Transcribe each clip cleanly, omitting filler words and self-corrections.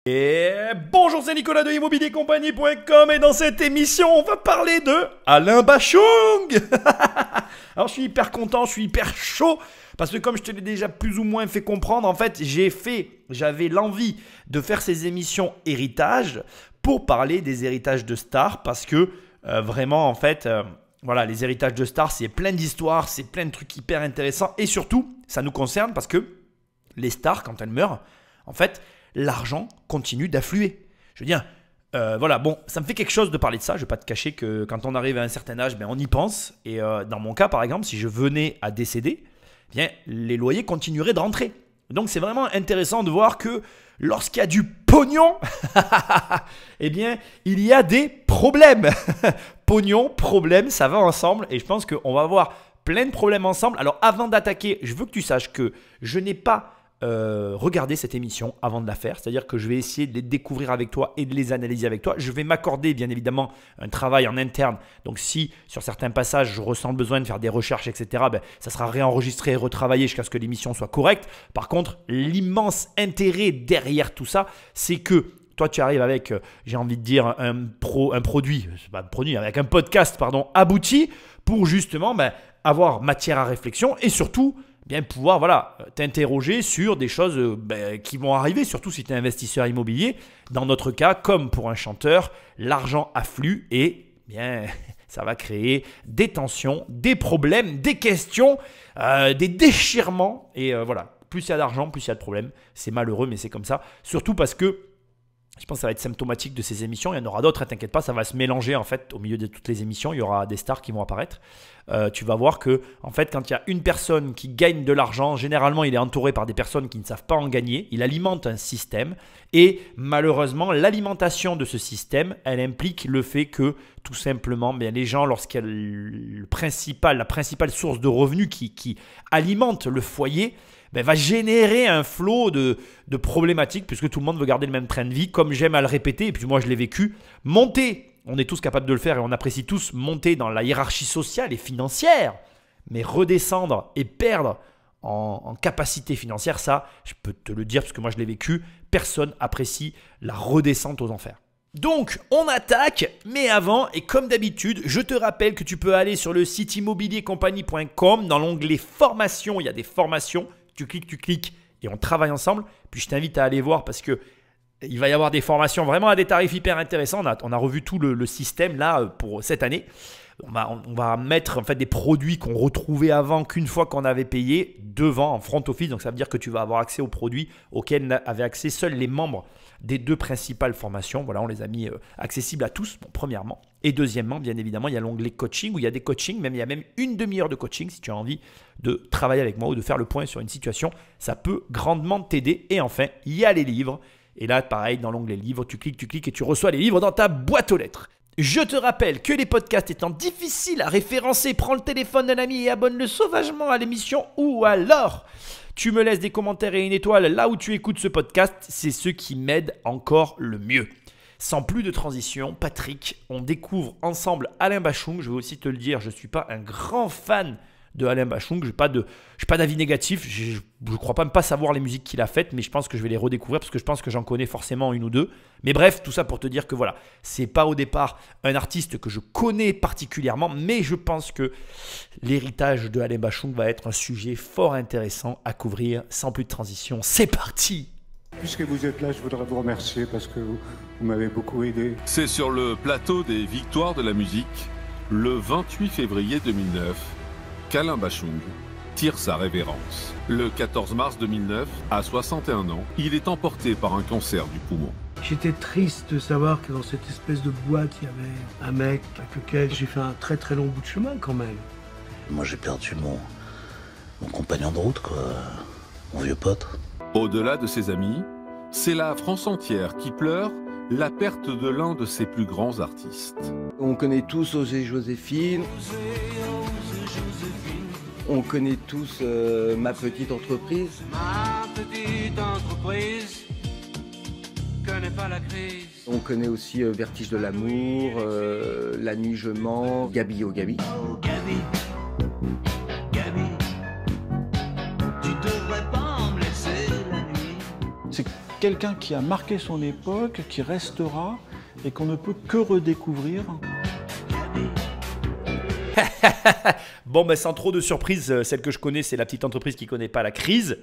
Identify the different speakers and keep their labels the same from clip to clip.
Speaker 1: Et bonjour, c'est Nicolas de immobiliercompagnie.com et dans cette émission, on va parler de Alain Bachung. Alors, je suis hyper content, je suis hyper chaud parce que comme je te l'ai déjà plus ou moins fait comprendre, en fait, j'avais l'envie de faire ces émissions héritage pour parler des héritages de stars parce que vraiment, en fait, voilà, les héritages de stars, c'est plein d'histoires, c'est plein de trucs hyper intéressants et surtout, ça nous concerne parce que les stars, quand elles meurent, en fait, l'argent continue d'affluer. Je veux dire, voilà, bon, ça me fait quelque chose de parler de ça. Je ne vais pas te cacher que quand on arrive à un certain âge, ben, on y pense. Et dans mon cas, par exemple, si je venais à décéder, bien, les loyers continueraient de rentrer. Donc, c'est vraiment intéressant de voir que lorsqu'il y a du pognon, eh bien, il y a des problèmes. Pognon, problème, ça va ensemble. Et je pense qu'on va avoir plein de problèmes ensemble. Alors, avant d'attaquer, je veux que tu saches que je n'ai pas regarder cette émission avant de la faire, c'est-à-dire que je vais essayer de les découvrir avec toi et de les analyser avec toi. Je vais m'accorder bien évidemment un travail en interne, donc si sur certains passages je ressens le besoin de faire des recherches, etc., ben, ça sera réenregistré et retravaillé jusqu'à ce que l'émission soit correcte. Par contre, l'immense intérêt derrière tout ça, c'est que toi, tu arrives avec, j'ai envie de dire, un produit, c'est pas un produit, avec un podcast, pardon, abouti pour justement avoir matière à réflexion et surtout bien pouvoir t'interroger sur des choses qui vont arriver, surtout si tu es investisseur immobilier. Dans notre cas, comme pour un chanteur, l'argent afflue et bien, ça va créer des tensions, des problèmes, des questions, des déchirements. Et voilà, plus il y a d'argent, plus il y a de problèmes. C'est malheureux, mais c'est comme ça. Surtout parce que je pense que ça va être symptomatique de ces émissions. Il y en aura d'autres, t'inquiète pas, ça va se mélanger en fait au milieu de toutes les émissions. Il y aura des stars qui vont apparaître. Tu vas voir que en fait, quand il y a une personne qui gagne de l'argent, généralement, il est entouré par des personnes qui ne savent pas en gagner. Il alimente un système et malheureusement, l'alimentation de ce système, elle implique le fait que tout simplement, bien, les gens, la principale source de revenus qui alimente le foyer, va générer un flot de problématiques puisque tout le monde veut garder le même train de vie, comme j'aime à le répéter, et puis moi je l'ai vécu. Monter, on est tous capables de le faire et on apprécie tous monter dans la hiérarchie sociale et financière, mais redescendre et perdre en capacité financière, ça, je peux te le dire parce que moi je l'ai vécu, personne apprécie la redescente aux enfers. Donc, on attaque, mais avant, et comme d'habitude, je te rappelle que tu peux aller sur le site immobiliercompagnie.com, dans l'onglet formation, il y a des formations. Tu cliques et on travaille ensemble. Puis je t'invite à aller voir parce que il va y avoir des formations vraiment à des tarifs hyper intéressants. On a revu tout le système là pour cette année. On va mettre en fait des produits qu'on retrouvait avant qu'une fois qu'on avait payé devant en front office. Donc ça veut dire que tu vas avoir accès aux produits auxquels avaient accès seuls les membres des deux principales formations. Voilà, on les a mis accessibles à tous, bon, premièrement. Et deuxièmement, bien évidemment, il y a l'onglet coaching où il y a des coachings, il y a même une demi-heure de coaching si tu as envie de travailler avec moi ou de faire le point sur une situation. Ça peut grandement t'aider. Et enfin, il y a les livres. Et là, pareil, dans l'onglet livres, tu cliques et tu reçois les livres dans ta boîte aux lettres. Je te rappelle que les podcasts étant difficiles à référencer, prends le téléphone d'un ami et abonne-le sauvagement à l'émission ou alors tu me laisses des commentaires et une étoile là où tu écoutes ce podcast, c'est ce qui m'aide encore le mieux. Sans plus de transition, Patrick, on découvre ensemble Alain Bachung. Je vais aussi te le dire, je ne suis pas un grand fan de Alain Bachung, je n'ai pas d'avis négatif, je ne crois pas savoir les musiques qu'il a faites, mais je pense que je vais les redécouvrir parce que je pense que j'en connais forcément une ou deux. Mais bref, tout ça pour te dire que voilà, c'est pas au départ un artiste que je connais particulièrement, mais je pense que l'héritage de Alain Bachung va être un sujet fort intéressant à couvrir. Sans plus de transition, c'est parti!
Speaker 2: Puisque vous êtes là, je voudrais vous remercier parce que vous m'avez beaucoup aidé.
Speaker 3: C'est sur le plateau des Victoires de la musique, le 28 février 2009, qu'Alain Bachung tire sa révérence. Le 14 mars 2009, à 61 ans, il est emporté par un cancer du poumon.
Speaker 4: J'étais triste de savoir que dans cette espèce de boîte, il y avait un mec avec lequel j'ai fait un très très long bout de chemin quand même.
Speaker 5: Moi j'ai perdu mon compagnon de route, quoi. Mon vieux pote.
Speaker 3: Au-delà de ses amis, c'est la France entière qui pleure la perte de l'un de ses plus grands artistes.
Speaker 6: On connaît tous Osée Joséphine. On connaît tous Ma Petite Entreprise.
Speaker 7: Ma petite entreprise connaît pas la crise.
Speaker 6: On connaît aussi Vertige de l'amour, La nuit je mens, Gabi oh Gabi.
Speaker 7: Oh Gabi, tu devrais pas me laisser la nuit.
Speaker 6: C'est
Speaker 8: quelqu'un qui a marqué son époque, qui restera et qu'on ne peut que redécouvrir.
Speaker 1: Bon, ben, sans trop de surprise, celle que je connais, c'est la petite entreprise qui ne connaît pas la crise.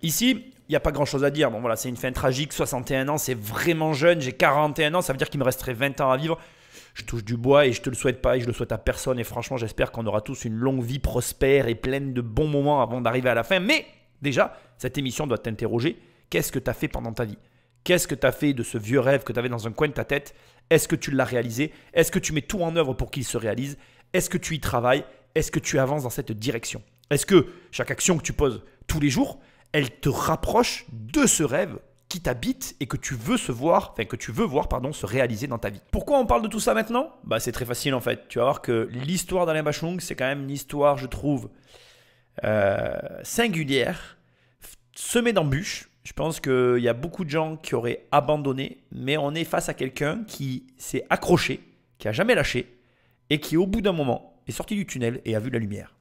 Speaker 1: Ici, il n'y a pas grand-chose à dire. Bon, voilà, c'est une fin tragique, 61 ans, c'est vraiment jeune. J'ai 41 ans, ça veut dire qu'il me resterait 20 ans à vivre. Je touche du bois et je ne te le souhaite pas et je le souhaite à personne. Et franchement, j'espère qu'on aura tous une longue vie prospère et pleine de bons moments avant d'arriver à la fin. Mais déjà, cette émission doit t'interroger. Qu'est-ce que tu as fait pendant ta vie ? Qu'est-ce que tu as fait de ce vieux rêve que tu avais dans un coin de ta tête ? Est-ce que tu l'as réalisé ? Est-ce que tu mets tout en œuvre pour qu'il se réalise ? Est-ce que tu y travailles ? Est-ce que tu avances dans cette direction ? Est-ce que chaque action que tu poses tous les jours, elle te rapproche de ce rêve qui t'habite et que tu veux voir se réaliser dans ta vie. Pourquoi on parle de tout ça maintenant ? C'est très facile en fait. Tu vas voir que l'histoire d'Alain Bachung, c'est quand même une histoire, je trouve, singulière, semée d'embûches. Je pense qu'il y a beaucoup de gens qui auraient abandonné, mais on est face à quelqu'un qui s'est accroché, qui n'a jamais lâché et qui, au bout d'un moment, est sorti du tunnel et a vu la lumière.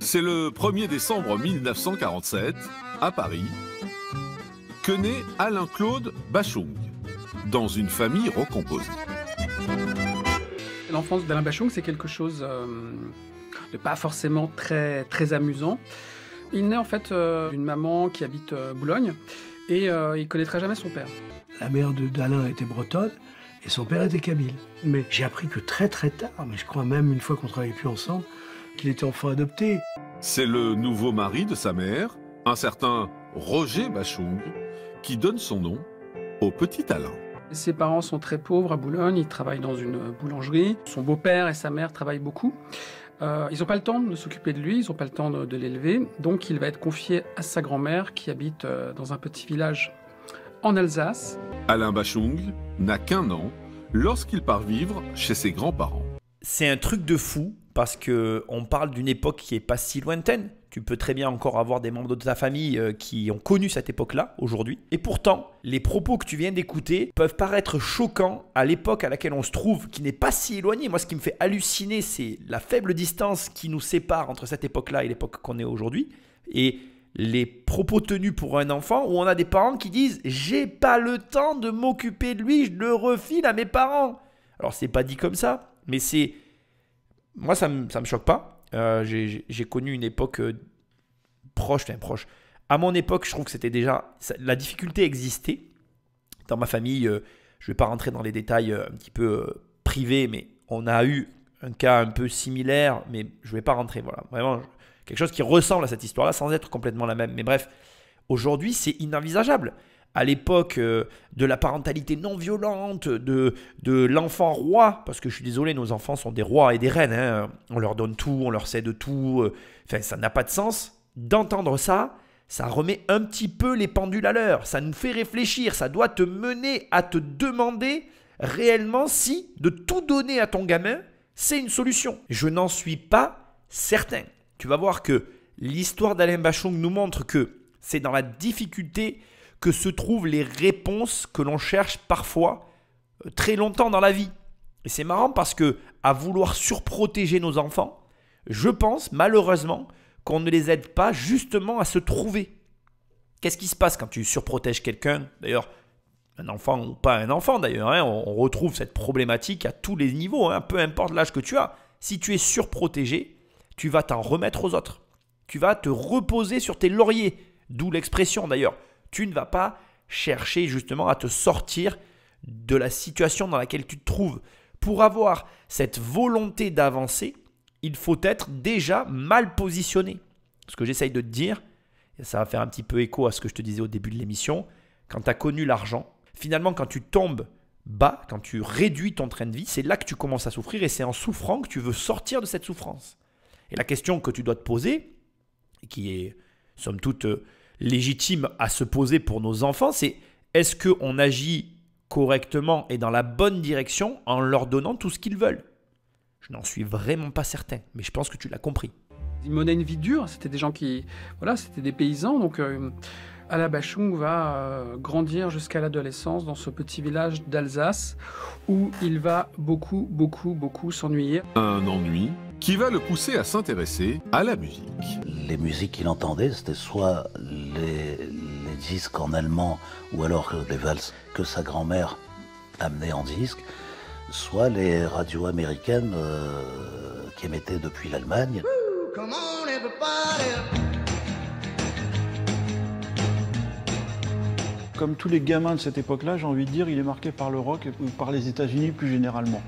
Speaker 3: C'est le 1er décembre 1947, à Paris, que naît Alain-Claude Bachung, dans une famille recomposée.
Speaker 9: L'enfance d'Alain Bachung, c'est quelque chose de pas forcément très, très amusant. Il naît en fait d'une maman qui habite Boulogne et il ne connaîtra jamais son père.
Speaker 4: La mère d'Alain était bretonne et son père était kabyle. Mais j'ai appris que très très tard, mais je crois même une fois qu'on ne travaillait plus ensemble, qu'il était enfant adopté.
Speaker 3: C'est le nouveau mari de sa mère, un certain Roger Bachung, qui donne son nom au petit Alain.
Speaker 9: Ses parents sont très pauvres à Boulogne, ils travaillent dans une boulangerie. Son beau-père et sa mère travaillent beaucoup. Ils n'ont pas le temps de s'occuper de lui, ils n'ont pas le temps de l'élever. Donc il va être confié à sa grand-mère qui habite dans un petit village en Alsace.
Speaker 3: Alain Bachung n'a qu'1 an lorsqu'il part vivre chez ses grands-parents.
Speaker 1: C'est un truc de fou parce qu'on parle d'une époque qui n'est pas si lointaine. Tu peux très bien encore avoir des membres de ta famille qui ont connu cette époque-là aujourd'hui. Et pourtant, les propos que tu viens d'écouter peuvent paraître choquants à l'époque à laquelle on se trouve, qui n'est pas si éloignée. Moi, ce qui me fait halluciner, c'est la faible distance qui nous sépare entre cette époque-là et l'époque qu'on est aujourd'hui. Et les propos tenus pour un enfant où on a des parents qui disent « J'ai pas le temps de m'occuper de lui, je le refile à mes parents ». Alors, c'est pas dit comme ça, mais c'est... Moi, ça me choque pas. J'ai connu une époque proche. À mon époque, je trouve que c'était déjà... La difficulté existait. Dans ma famille, je ne vais pas rentrer dans les détails un petit peu privés, mais on a eu un cas un peu similaire, mais je ne vais pas rentrer. Voilà, vraiment, quelque chose qui ressemble à cette histoire-là, sans être complètement la même. Mais bref, aujourd'hui, c'est inenvisageable. À l'époque de la parentalité non violente, de l'enfant roi, parce que je suis désolé, nos enfants sont des rois et des reines, hein. On leur donne tout, on leur cède tout, ça n'a pas de sens. D'entendre ça, ça remet un petit peu les pendules à l'heure, ça nous fait réfléchir, ça doit te mener à te demander réellement si de tout donner à ton gamin, c'est une solution. Je n'en suis pas certain. Tu vas voir que l'histoire d'Alain Bachung nous montre que c'est dans la difficulté que se trouvent les réponses que l'on cherche parfois très longtemps dans la vie. Et c'est marrant parce que à vouloir surprotéger nos enfants, je pense malheureusement qu'on ne les aide pas justement à se trouver. Qu'est-ce qui se passe quand tu surprotèges quelqu'un ? D'ailleurs, un enfant ou pas un enfant d'ailleurs, hein, on retrouve cette problématique à tous les niveaux, hein, peu importe l'âge que tu as. Si tu es surprotégé, tu vas t'en remettre aux autres. Tu vas te reposer sur tes lauriers, d'où l'expression d'ailleurs. Tu ne vas pas chercher justement à te sortir de la situation dans laquelle tu te trouves. Pour avoir cette volonté d'avancer, il faut être déjà mal positionné. Ce que j'essaye de te dire, et ça va faire un petit peu écho à ce que je te disais au début de l'émission, quand tu as connu l'argent, finalement quand tu tombes bas, quand tu réduis ton train de vie, c'est là que tu commences à souffrir et c'est en souffrant que tu veux sortir de cette souffrance. Et la question que tu dois te poser, et qui est somme toute légitime à se poser pour nos enfants, c'est est-ce qu'on agit correctement et dans la bonne direction en leur donnant tout ce qu'ils veulent ? Je n'en suis vraiment pas certain, mais je pense que tu l'as compris.
Speaker 9: Ils menaient une vie dure, c'était des gens qui... Voilà, c'était des paysans, donc Alain Bachung va grandir jusqu'à l'adolescence dans ce petit village d'Alsace où il va beaucoup s'ennuyer.
Speaker 3: Un ennui qui va le pousser à s'intéresser à la musique.
Speaker 5: Les musiques qu'il entendait, c'était soit les disques en allemand ou alors les valses que sa grand-mère amenait en disque, soit les radios américaines qui émettaient depuis l'Allemagne.
Speaker 8: Comme tous les gamins de cette époque-là, j'ai envie de dire, il est marqué par le rock ou par les États-Unis plus généralement.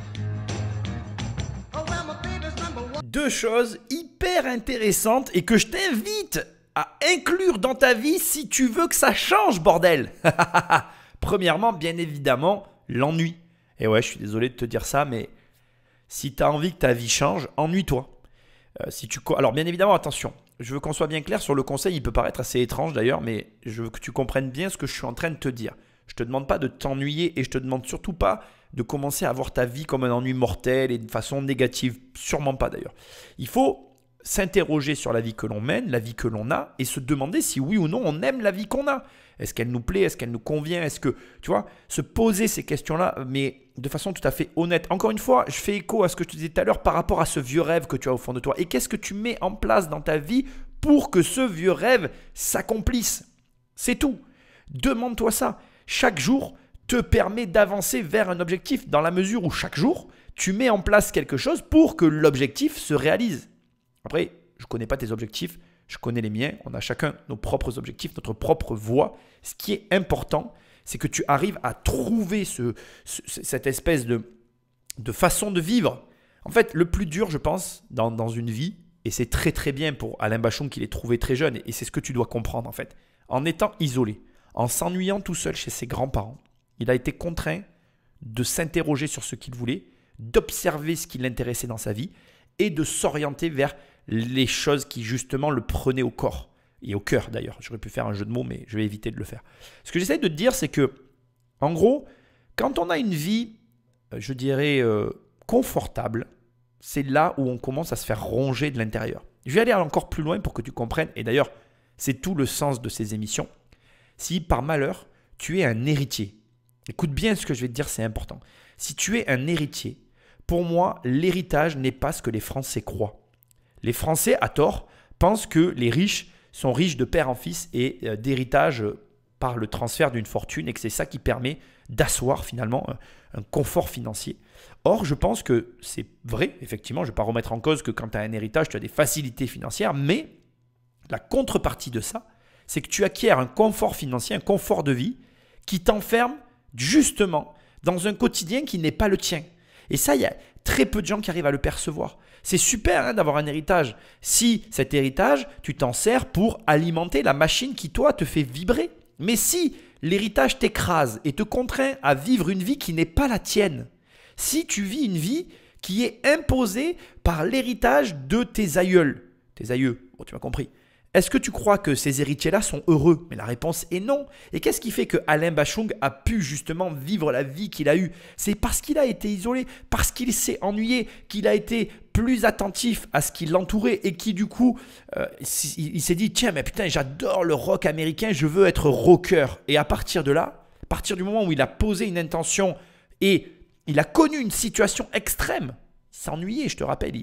Speaker 1: Deux choses hyper intéressantes et que je t'invite à inclure dans ta vie si tu veux que ça change, bordel. Premièrement, bien évidemment, l'ennui. Et ouais, je suis désolé de te dire ça, mais si tu as envie que ta vie change, ennuie-toi. Alors bien évidemment, attention, je veux qu'on soit bien clair sur le conseil, il peut paraître assez étrange d'ailleurs, mais je veux que tu comprennes bien ce que je suis en train de te dire. Je ne te demande pas de t'ennuyer et je ne te demande surtout pas de commencer à voir ta vie comme un ennui mortel et de façon négative. Sûrement pas d'ailleurs. Il faut s'interroger sur la vie que l'on mène, la vie que l'on a et se demander si oui ou non on aime la vie qu'on a. Est-ce qu'elle nous plaît? Est-ce qu'elle nous convient? Est-ce que, tu vois, se poser ces questions-là, mais de façon tout à fait honnête. Encore une fois, je fais écho à ce que je te disais tout à l'heure par rapport à ce vieux rêve que tu as au fond de toi. Et qu'est-ce que tu mets en place dans ta vie pour que ce vieux rêve s'accomplisse? C'est tout. Demande-toi ça. Chaque jour te permet d'avancer vers un objectif dans la mesure où chaque jour, tu mets en place quelque chose pour que l'objectif se réalise. Après, je ne connais pas tes objectifs, je connais les miens. On a chacun nos propres objectifs, notre propre voie. Ce qui est important, c'est que tu arrives à trouver cette espèce de façon de vivre. En fait, le plus dur, je pense, dans une vie, et c'est très très bien pour Alain Bachung qu'il ait trouvé très jeune, et c'est ce que tu dois comprendre en fait, en étant isolé, en s'ennuyant tout seul chez ses grands-parents, il a été contraint de s'interroger sur ce qu'il voulait, d'observer ce qui l'intéressait dans sa vie et de s'orienter vers les choses qui justement le prenaient au corps et au cœur d'ailleurs. J'aurais pu faire un jeu de mots, mais je vais éviter de le faire. Ce que j'essaie de te dire, c'est que, en gros, quand on a une vie, je dirais, confortable, c'est là où on commence à se faire ronger de l'intérieur. Je vais aller encore plus loin pour que tu comprennes, et d'ailleurs, c'est tout le sens de ces émissions. Si par malheur, tu es un héritier, écoute bien ce que je vais te dire, c'est important. Si tu es un héritier, pour moi, l'héritage n'est pas ce que les Français croient. Les Français, à tort, pensent que les riches sont riches de père en fils et d'héritage par le transfert d'une fortune et que c'est ça qui permet d'asseoir finalement un confort financier. Or, je pense que c'est vrai, effectivement, je ne vais pas remettre en cause que quand tu as un héritage, tu as des facilités financières, mais la contrepartie de ça, c'est que tu acquiers un confort financier, un confort de vie qui t'enferme justement dans un quotidien qui n'est pas le tien. Et ça, il y a très peu de gens qui arrivent à le percevoir. C'est super d'avoir un héritage. Si cet héritage, tu t'en sers pour alimenter la machine qui, toi, te fait vibrer. Mais si l'héritage t'écrase et te contraint à vivre une vie qui n'est pas la tienne, si tu vis une vie qui est imposée par l'héritage de tes aïeux, bon, tu m'as compris. Est-ce que tu crois que ces héritiers-là sont heureux? Mais la réponse est non. Et qu'est-ce qui fait que Alain Bachung a pu justement vivre la vie qu'il a eue? C'est parce qu'il a été isolé, parce qu'il s'est ennuyé, qu'il a été plus attentif à ce qui l'entourait et qui du coup, il s'est dit « Tiens, mais putain, j'adore le rock américain, je veux être rocker ». Et à partir de là, à partir du moment où il a posé une intention et il a connu une situation extrême, il s'ennuyait, je te rappelle.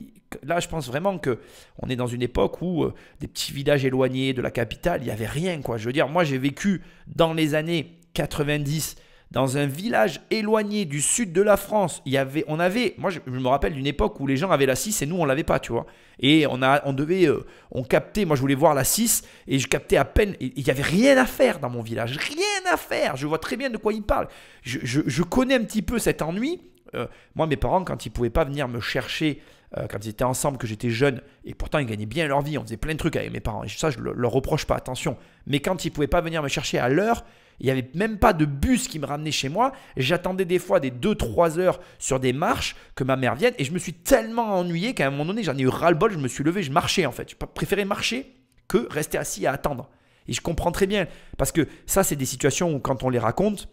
Speaker 1: Là, je pense vraiment qu'on est dans une époque où des petits villages éloignés de la capitale, il n'y avait rien, quoi. Je veux dire, moi, j'ai vécu dans les années 90 dans un village éloigné du sud de la France. Moi, je me rappelle d'une époque où les gens avaient la 6 et nous, on ne l'avait pas, tu vois. Et on captait, moi, je voulais voir la 6 et je captais à peine. Il n'y avait rien à faire dans mon village, rien à faire. Je vois très bien de quoi il parle. Je connais un petit peu cet ennui. Moi, mes parents, quand ils ne pouvaient pas venir me chercher, quand ils étaient ensemble, que j'étais jeune, et pourtant ils gagnaient bien leur vie, on faisait plein de trucs avec mes parents, et ça je ne leur reproche pas, attention, mais quand ils ne pouvaient pas venir me chercher à l'heure, il n'y avait même pas de bus qui me ramenait chez moi, et j'attendais des fois des 2-3 heures sur des marches que ma mère vienne, et je me suis tellement ennuyé qu'à un moment donné, j'en ai eu ras-le-bol, je me suis levé, je marchais en fait, je préférais marcher que rester assis à attendre. Et je comprends très bien, parce que ça c'est des situations où quand on les raconte,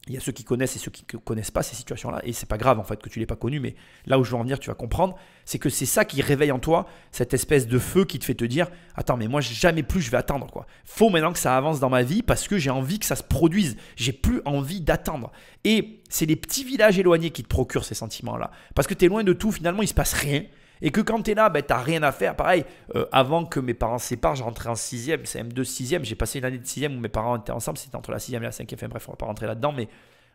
Speaker 1: il y a ceux qui connaissent et ceux qui ne connaissent pas ces situations-là. Et c'est pas grave en fait que tu ne l'aies pas connu, mais là où je veux en venir, tu vas comprendre. C'est que c'est ça qui réveille en toi cette espèce de feu qui te fait te dire « Attends, mais moi jamais plus je vais attendre. Quoi. Faut maintenant que ça avance dans ma vie parce que j'ai envie que ça se produise. J'ai plus envie d'attendre. » Et c'est les petits villages éloignés qui te procurent ces sentiments-là. Parce que tu es loin de tout, finalement il ne se passe rien. Et que quand tu es là, ben, tu n'as rien à faire. Pareil, avant que mes parents se séparent, je rentrais en 6e, CM2, 6e. J'ai passé une année de 6e où mes parents étaient ensemble. C'était entre la 6e et la 5e. Enfin bref, on ne va pas rentrer là-dedans. Mais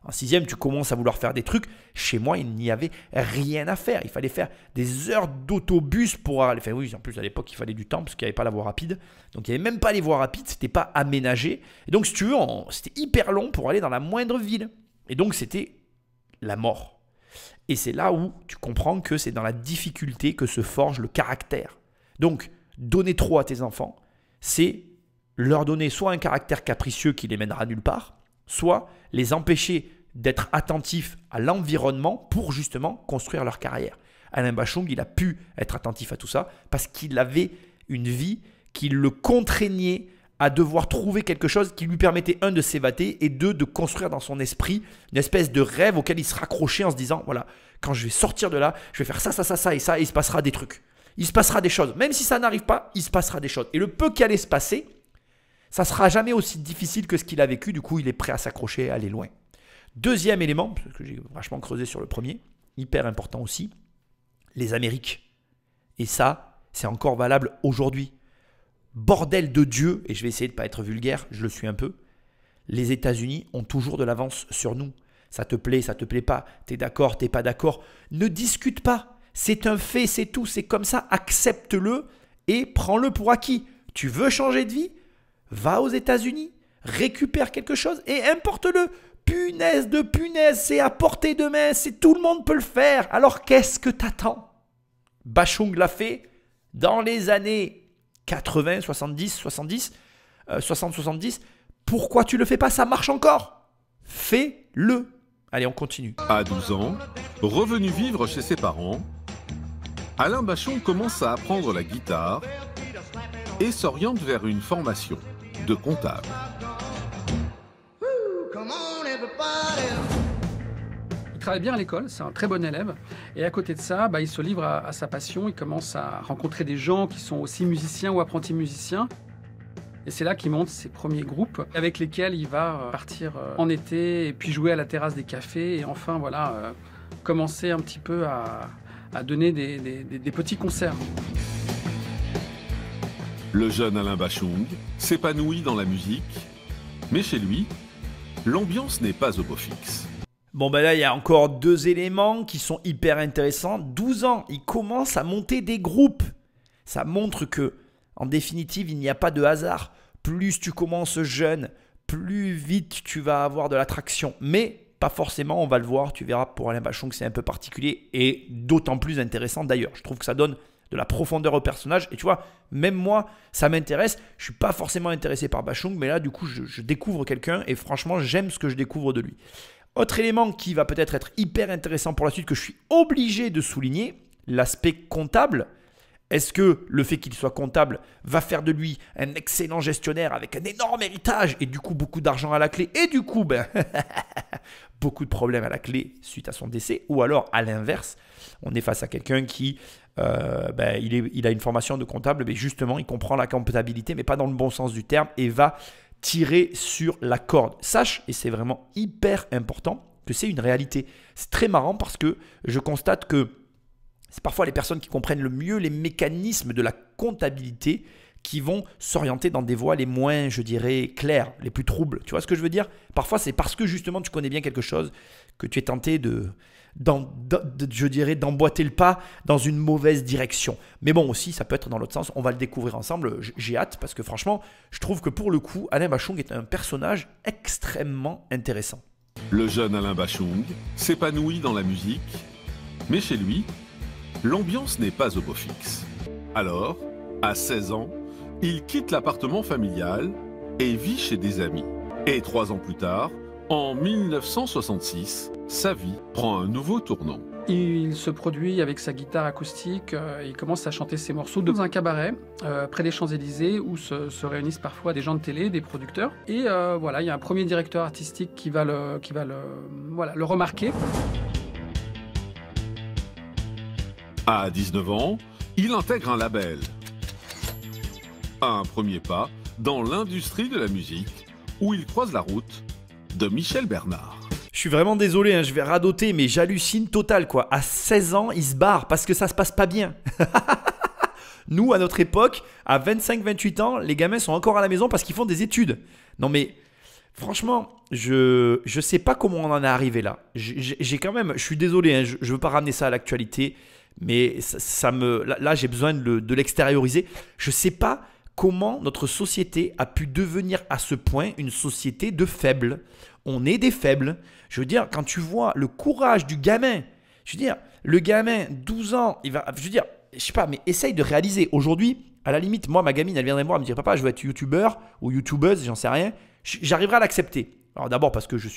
Speaker 1: en 6e, tu commences à vouloir faire des trucs. Chez moi, il n'y avait rien à faire. Il fallait faire des heures d'autobus pour aller. Enfin oui, en plus à l'époque, il fallait du temps parce qu'il n'y avait pas la voie rapide. Donc il n'y avait même pas les voies rapides. C'était pas aménagé. Et donc si tu veux, c'était hyper long pour aller dans la moindre ville. Et donc c'était la mort. Et c'est là où tu comprends que c'est dans la difficulté que se forge le caractère. Donc, donner trop à tes enfants, c'est leur donner soit un caractère capricieux qui les mènera nulle part, soit les empêcher d'être attentifs à l'environnement pour justement construire leur carrière. Alain Bachung, il a pu être attentif à tout ça parce qu'il avait une vie qui le contraignait à devoir trouver quelque chose qui lui permettait, un, de s'évader et deux, de construire dans son esprit une espèce de rêve auquel il se raccrochait en se disant, voilà, quand je vais sortir de là, je vais faire ça, ça, ça, ça et ça, et il se passera des trucs. Il se passera des choses. Même si ça n'arrive pas, il se passera des choses. Et le peu qui allait se passer, ça ne sera jamais aussi difficile que ce qu'il a vécu. Du coup, il est prêt à s'accrocher et à aller loin. Deuxième élément, parce que j'ai vachement creusé sur le premier, hyper important aussi, les Amériques. Et ça, c'est encore valable aujourd'hui. Bordel de Dieu, et je vais essayer de ne pas être vulgaire, je le suis un peu, les États-Unis ont toujours de l'avance sur nous. Ça te plaît pas, t'es d'accord, t'es pas d'accord, ne discute pas. C'est un fait, c'est tout, c'est comme ça, accepte-le et prends-le pour acquis. Tu veux changer de vie? Va aux États-Unis, récupère quelque chose et importe-le. Punaise de punaise, c'est à portée de main, tout le monde peut le faire. Alors qu'est-ce que t'attends? Bachung l'a fait dans les années 80, 70, 70, 60, 70. Pourquoi tu le fais pas? Ça marche encore. Fais-le. Allez, on continue.
Speaker 3: À 12 ans, revenu vivre chez ses parents, Alain Bachung commence à apprendre la guitare et s'oriente vers une formation de comptable.
Speaker 9: Il travaille bien à l'école, c'est un très bon élève. Et à côté de ça, il se livre à sa passion. Il commence à rencontrer des gens qui sont aussi musiciens ou apprentis musiciens. Et c'est là qu'il monte ses premiers groupes avec lesquels il va partir en été et puis jouer à la terrasse des cafés. Et enfin, voilà, commencer un petit peu à donner des petits concerts.
Speaker 3: Le jeune Alain Bachung s'épanouit dans la musique, mais chez lui, l'ambiance n'est pas au beau fixe.
Speaker 1: Bon là, il y a encore deux éléments qui sont hyper intéressants. 12 ans, il commence à monter des groupes. Ça montre que, en définitive, il n'y a pas de hasard. Plus tu commences jeune, plus vite tu vas avoir de l'attraction. Mais pas forcément, on va le voir, tu verras, pour Alain Bachung, c'est un peu particulier et d'autant plus intéressant d'ailleurs. Je trouve que ça donne de la profondeur au personnage. Et tu vois, même moi, ça m'intéresse. Je ne suis pas forcément intéressé par Bachung, mais là, du coup, je découvre quelqu'un et franchement, j'aime ce que je découvre de lui. Autre élément qui va peut-être être hyper intéressant pour la suite, que je suis obligé de souligner, l'aspect comptable. Est-ce que le fait qu'il soit comptable va faire de lui un excellent gestionnaire avec un énorme héritage et du coup beaucoup d'argent à la clé et du coup beaucoup de problèmes à la clé suite à son décès? Ou alors à l'inverse, on est face à quelqu'un qui il a une formation de comptable, mais justement il comprend la comptabilité mais pas dans le bon sens du terme et va tirer sur la corde. Sache, et c'est vraiment hyper important, que c'est une réalité. C'est très marrant parce que je constate que c'est parfois les personnes qui comprennent le mieux les mécanismes de la comptabilité qui vont s'orienter dans des voies les moins, je dirais, claires, les plus troubles. Tu vois ce que je veux dire? Parfois, c'est parce que justement tu connais bien quelque chose que tu es tenté d'emboîter le pas dans une mauvaise direction. Mais bon, aussi, ça peut être dans l'autre sens. On va le découvrir ensemble. J'ai hâte parce que franchement, je trouve que pour le coup, Alain Bachung est un personnage extrêmement intéressant.
Speaker 3: Le jeune Alain Bachung s'épanouit dans la musique, mais chez lui, l'ambiance n'est pas au beau fixe. Alors, à 16 ans, il quitte l'appartement familial et vit chez des amis. Et 3 ans plus tard, en 1966, sa vie prend un nouveau tournant.
Speaker 9: Il se produit avec sa guitare acoustique, il commence à chanter ses morceaux dans un cabaret près des Champs-Élysées où se réunissent parfois des gens de télé, des producteurs. Et voilà, il y a un premier directeur artistique qui va le remarquer.
Speaker 3: À 19 ans, il intègre un label. Un premier pas dans l'industrie de la musique où il croise la route de Michel Bernard.
Speaker 1: Je suis vraiment désolé, hein, je vais radoter, mais j'hallucine total, quoi. À 16 ans, ils se barrent parce que ça se passe pas bien. Nous, à notre époque, à 25-28 ans, les gamins sont encore à la maison parce qu'ils font des études. Non mais, franchement, je sais pas comment on en est arrivé là. J'ai quand même, je suis désolé, hein, je veux pas ramener ça à l'actualité, mais là, j'ai besoin de l'extérioriser. Je sais pas comment notre société a pu devenir à ce point une société de faibles. On est des faibles. Je veux dire, quand tu vois le courage du gamin, je veux dire, le gamin, 12 ans, je veux dire, je sais pas, mais essaye de réaliser. Aujourd'hui, à la limite, moi, ma gamine, elle viendrait me voir, elle me dirait, papa, je veux être youtubeur ou youtubeuse, j'en sais rien. J'arriverai à l'accepter. Alors d'abord parce que je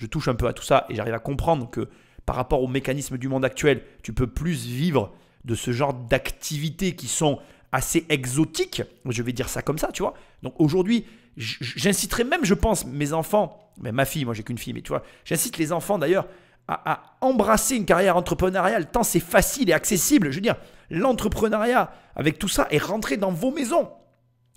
Speaker 1: touche un peu à tout ça et j'arrive à comprendre que par rapport aux mécanismes du monde actuel, tu peux plus vivre de ce genre d'activités qui sont assez exotiques. Je vais dire ça comme ça, tu vois. Donc aujourd'hui, j'inciterai même, je pense, mes enfants, mais ma fille, moi j'ai qu'une fille, mais tu vois, j'incite les enfants d'ailleurs à embrasser une carrière entrepreneuriale tant c'est facile et accessible. Je veux dire, l'entrepreneuriat avec tout ça est rentré dans vos maisons.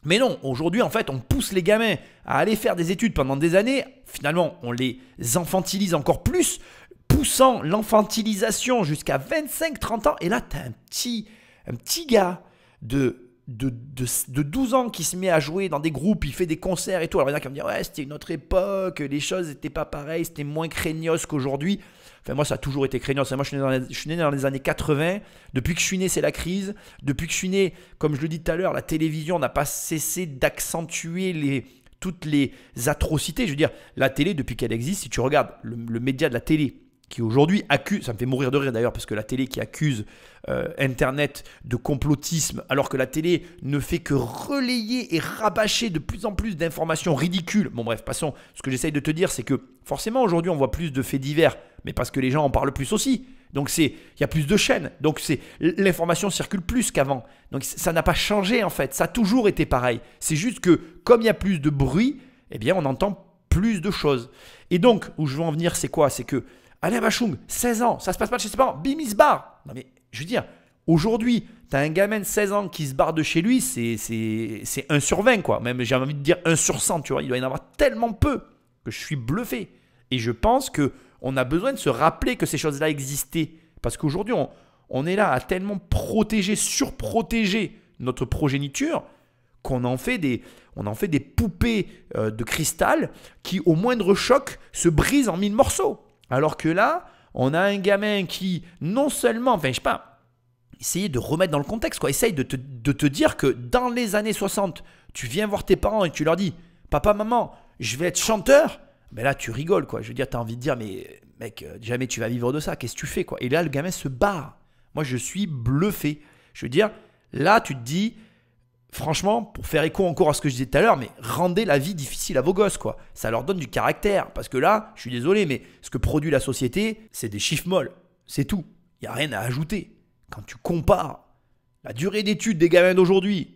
Speaker 1: Mais non, aujourd'hui, en fait, on pousse les gamins à aller faire des études pendant des années. Finalement, on les infantilise encore plus, poussant l'enfantilisation jusqu'à 25-30 ans. Et là, tu as un petit gars de 12 ans qui se met à jouer dans des groupes, il fait des concerts et tout. Alors il y en a qui vont me dire, ouais, c'était une autre époque, les choses n'étaient pas pareilles, c'était moins craignos qu'aujourd'hui. Enfin, moi, ça a toujours été craignos. Moi, je suis né dans les années 80. Depuis que je suis né, c'est la crise. Depuis que je suis né, comme je le dis tout à l'heure, la télévision n'a pas cessé d'accentuer toutes les atrocités. Je veux dire, la télé, depuis qu'elle existe, si tu regardes le média de la télé, qui aujourd'hui accuse, ça me fait mourir de rire d'ailleurs, parce que la télé qui accuse Internet de complotisme, alors que la télé ne fait que relayer et rabâcher de plus en plus d'informations ridicules. Bon bref, passons. Ce que j'essaye de te dire, c'est que forcément aujourd'hui on voit plus de faits divers, mais parce que les gens en parlent plus aussi. Donc il y a plus de chaînes, donc l'information circule plus qu'avant. Donc ça n'a pas changé en fait, ça a toujours été pareil. C'est juste que comme il y a plus de bruit, eh bien on entend plus de choses. Et donc où je veux en venir, c'est quoi? C'est que Alain Bachung, 16 ans, ça se passe pas de chez ses parents, bim, il se barre. Non mais, je veux dire, aujourd'hui, tu as un gamin de 16 ans qui se barre de chez lui, c'est 1 sur 20, quoi. Même, j'ai envie de dire 1 sur 100, tu vois. Il doit y en avoir tellement peu que je suis bluffé. Et je pense qu'on a besoin de se rappeler que ces choses-là existaient. Parce qu'aujourd'hui, on est là à tellement protéger, surprotéger notre progéniture qu'on en fait des poupées de cristal qui, au moindre choc, se brisent en 1000 morceaux. Alors que là, on a un gamin qui, non seulement, enfin, je sais pas, essayer de remettre dans le contexte, quoi. Essaye de te dire que dans les années 60, tu viens voir tes parents et tu leur dis, papa, maman, je vais être chanteur. Mais là, tu rigoles, quoi. Je veux dire, tu as envie de dire, mais mec, jamais tu vas vivre de ça. Qu'est-ce que tu fais, quoi? Et là, le gamin se barre. Moi, je suis bluffé. Je veux dire, là, tu te dis, franchement, pour faire écho encore à ce que je disais tout à l'heure, mais rendez la vie difficile à vos gosses, quoi. Ça leur donne du caractère. Parce que là, je suis désolé, mais ce que produit la société, c'est des chiffres molles. C'est tout. Il n'y a rien à ajouter. Quand tu compares la durée d'études des gamins d'aujourd'hui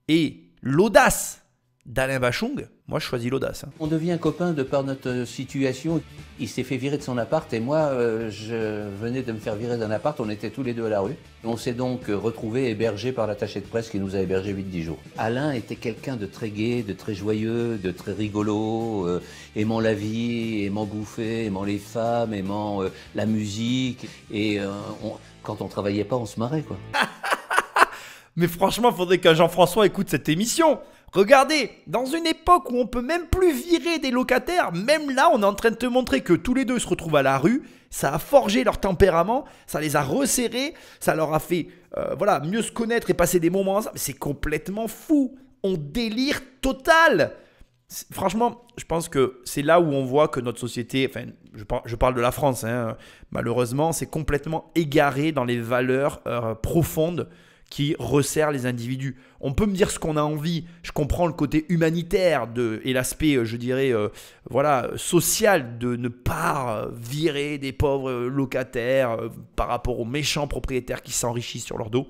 Speaker 1: et l'audace d'Alain Bachung, moi, je choisis l'audace.
Speaker 10: On devient copains de par notre situation. Il s'est fait virer de son appart et moi, je venais de me faire virer d'un appart. On était tous les deux à la rue. On s'est donc retrouvés hébergés par l'attaché de presse qui nous a hébergés 8-10 jours. Alain était quelqu'un de très gai, de très joyeux, de très rigolo, aimant la vie, aimant bouffer, aimant les femmes, aimant la musique. Et quand on travaillait pas, on se marrait, quoi.
Speaker 1: Mais franchement, il faudrait que Jean-François écoute cette émission. Regardez, dans une époque où on peut même plus virer des locataires, même là, on est en train de te montrer que tous les deux se retrouvent à la rue. Ça a forgé leur tempérament, ça les a resserrés, ça leur a fait mieux se connaître et passer des moments ensemble. C'est complètement fou. On délire total. Franchement, je pense que c'est là où on voit que notre société, enfin, je parle de la France, hein, malheureusement, c'est complètement égaré dans les valeurs profondes qui resserre les individus. On peut me dire ce qu'on a envie, je comprends le côté humanitaire et l'aspect, je dirais, social de ne pas virer des pauvres locataires par rapport aux méchants propriétaires qui s'enrichissent sur leur dos.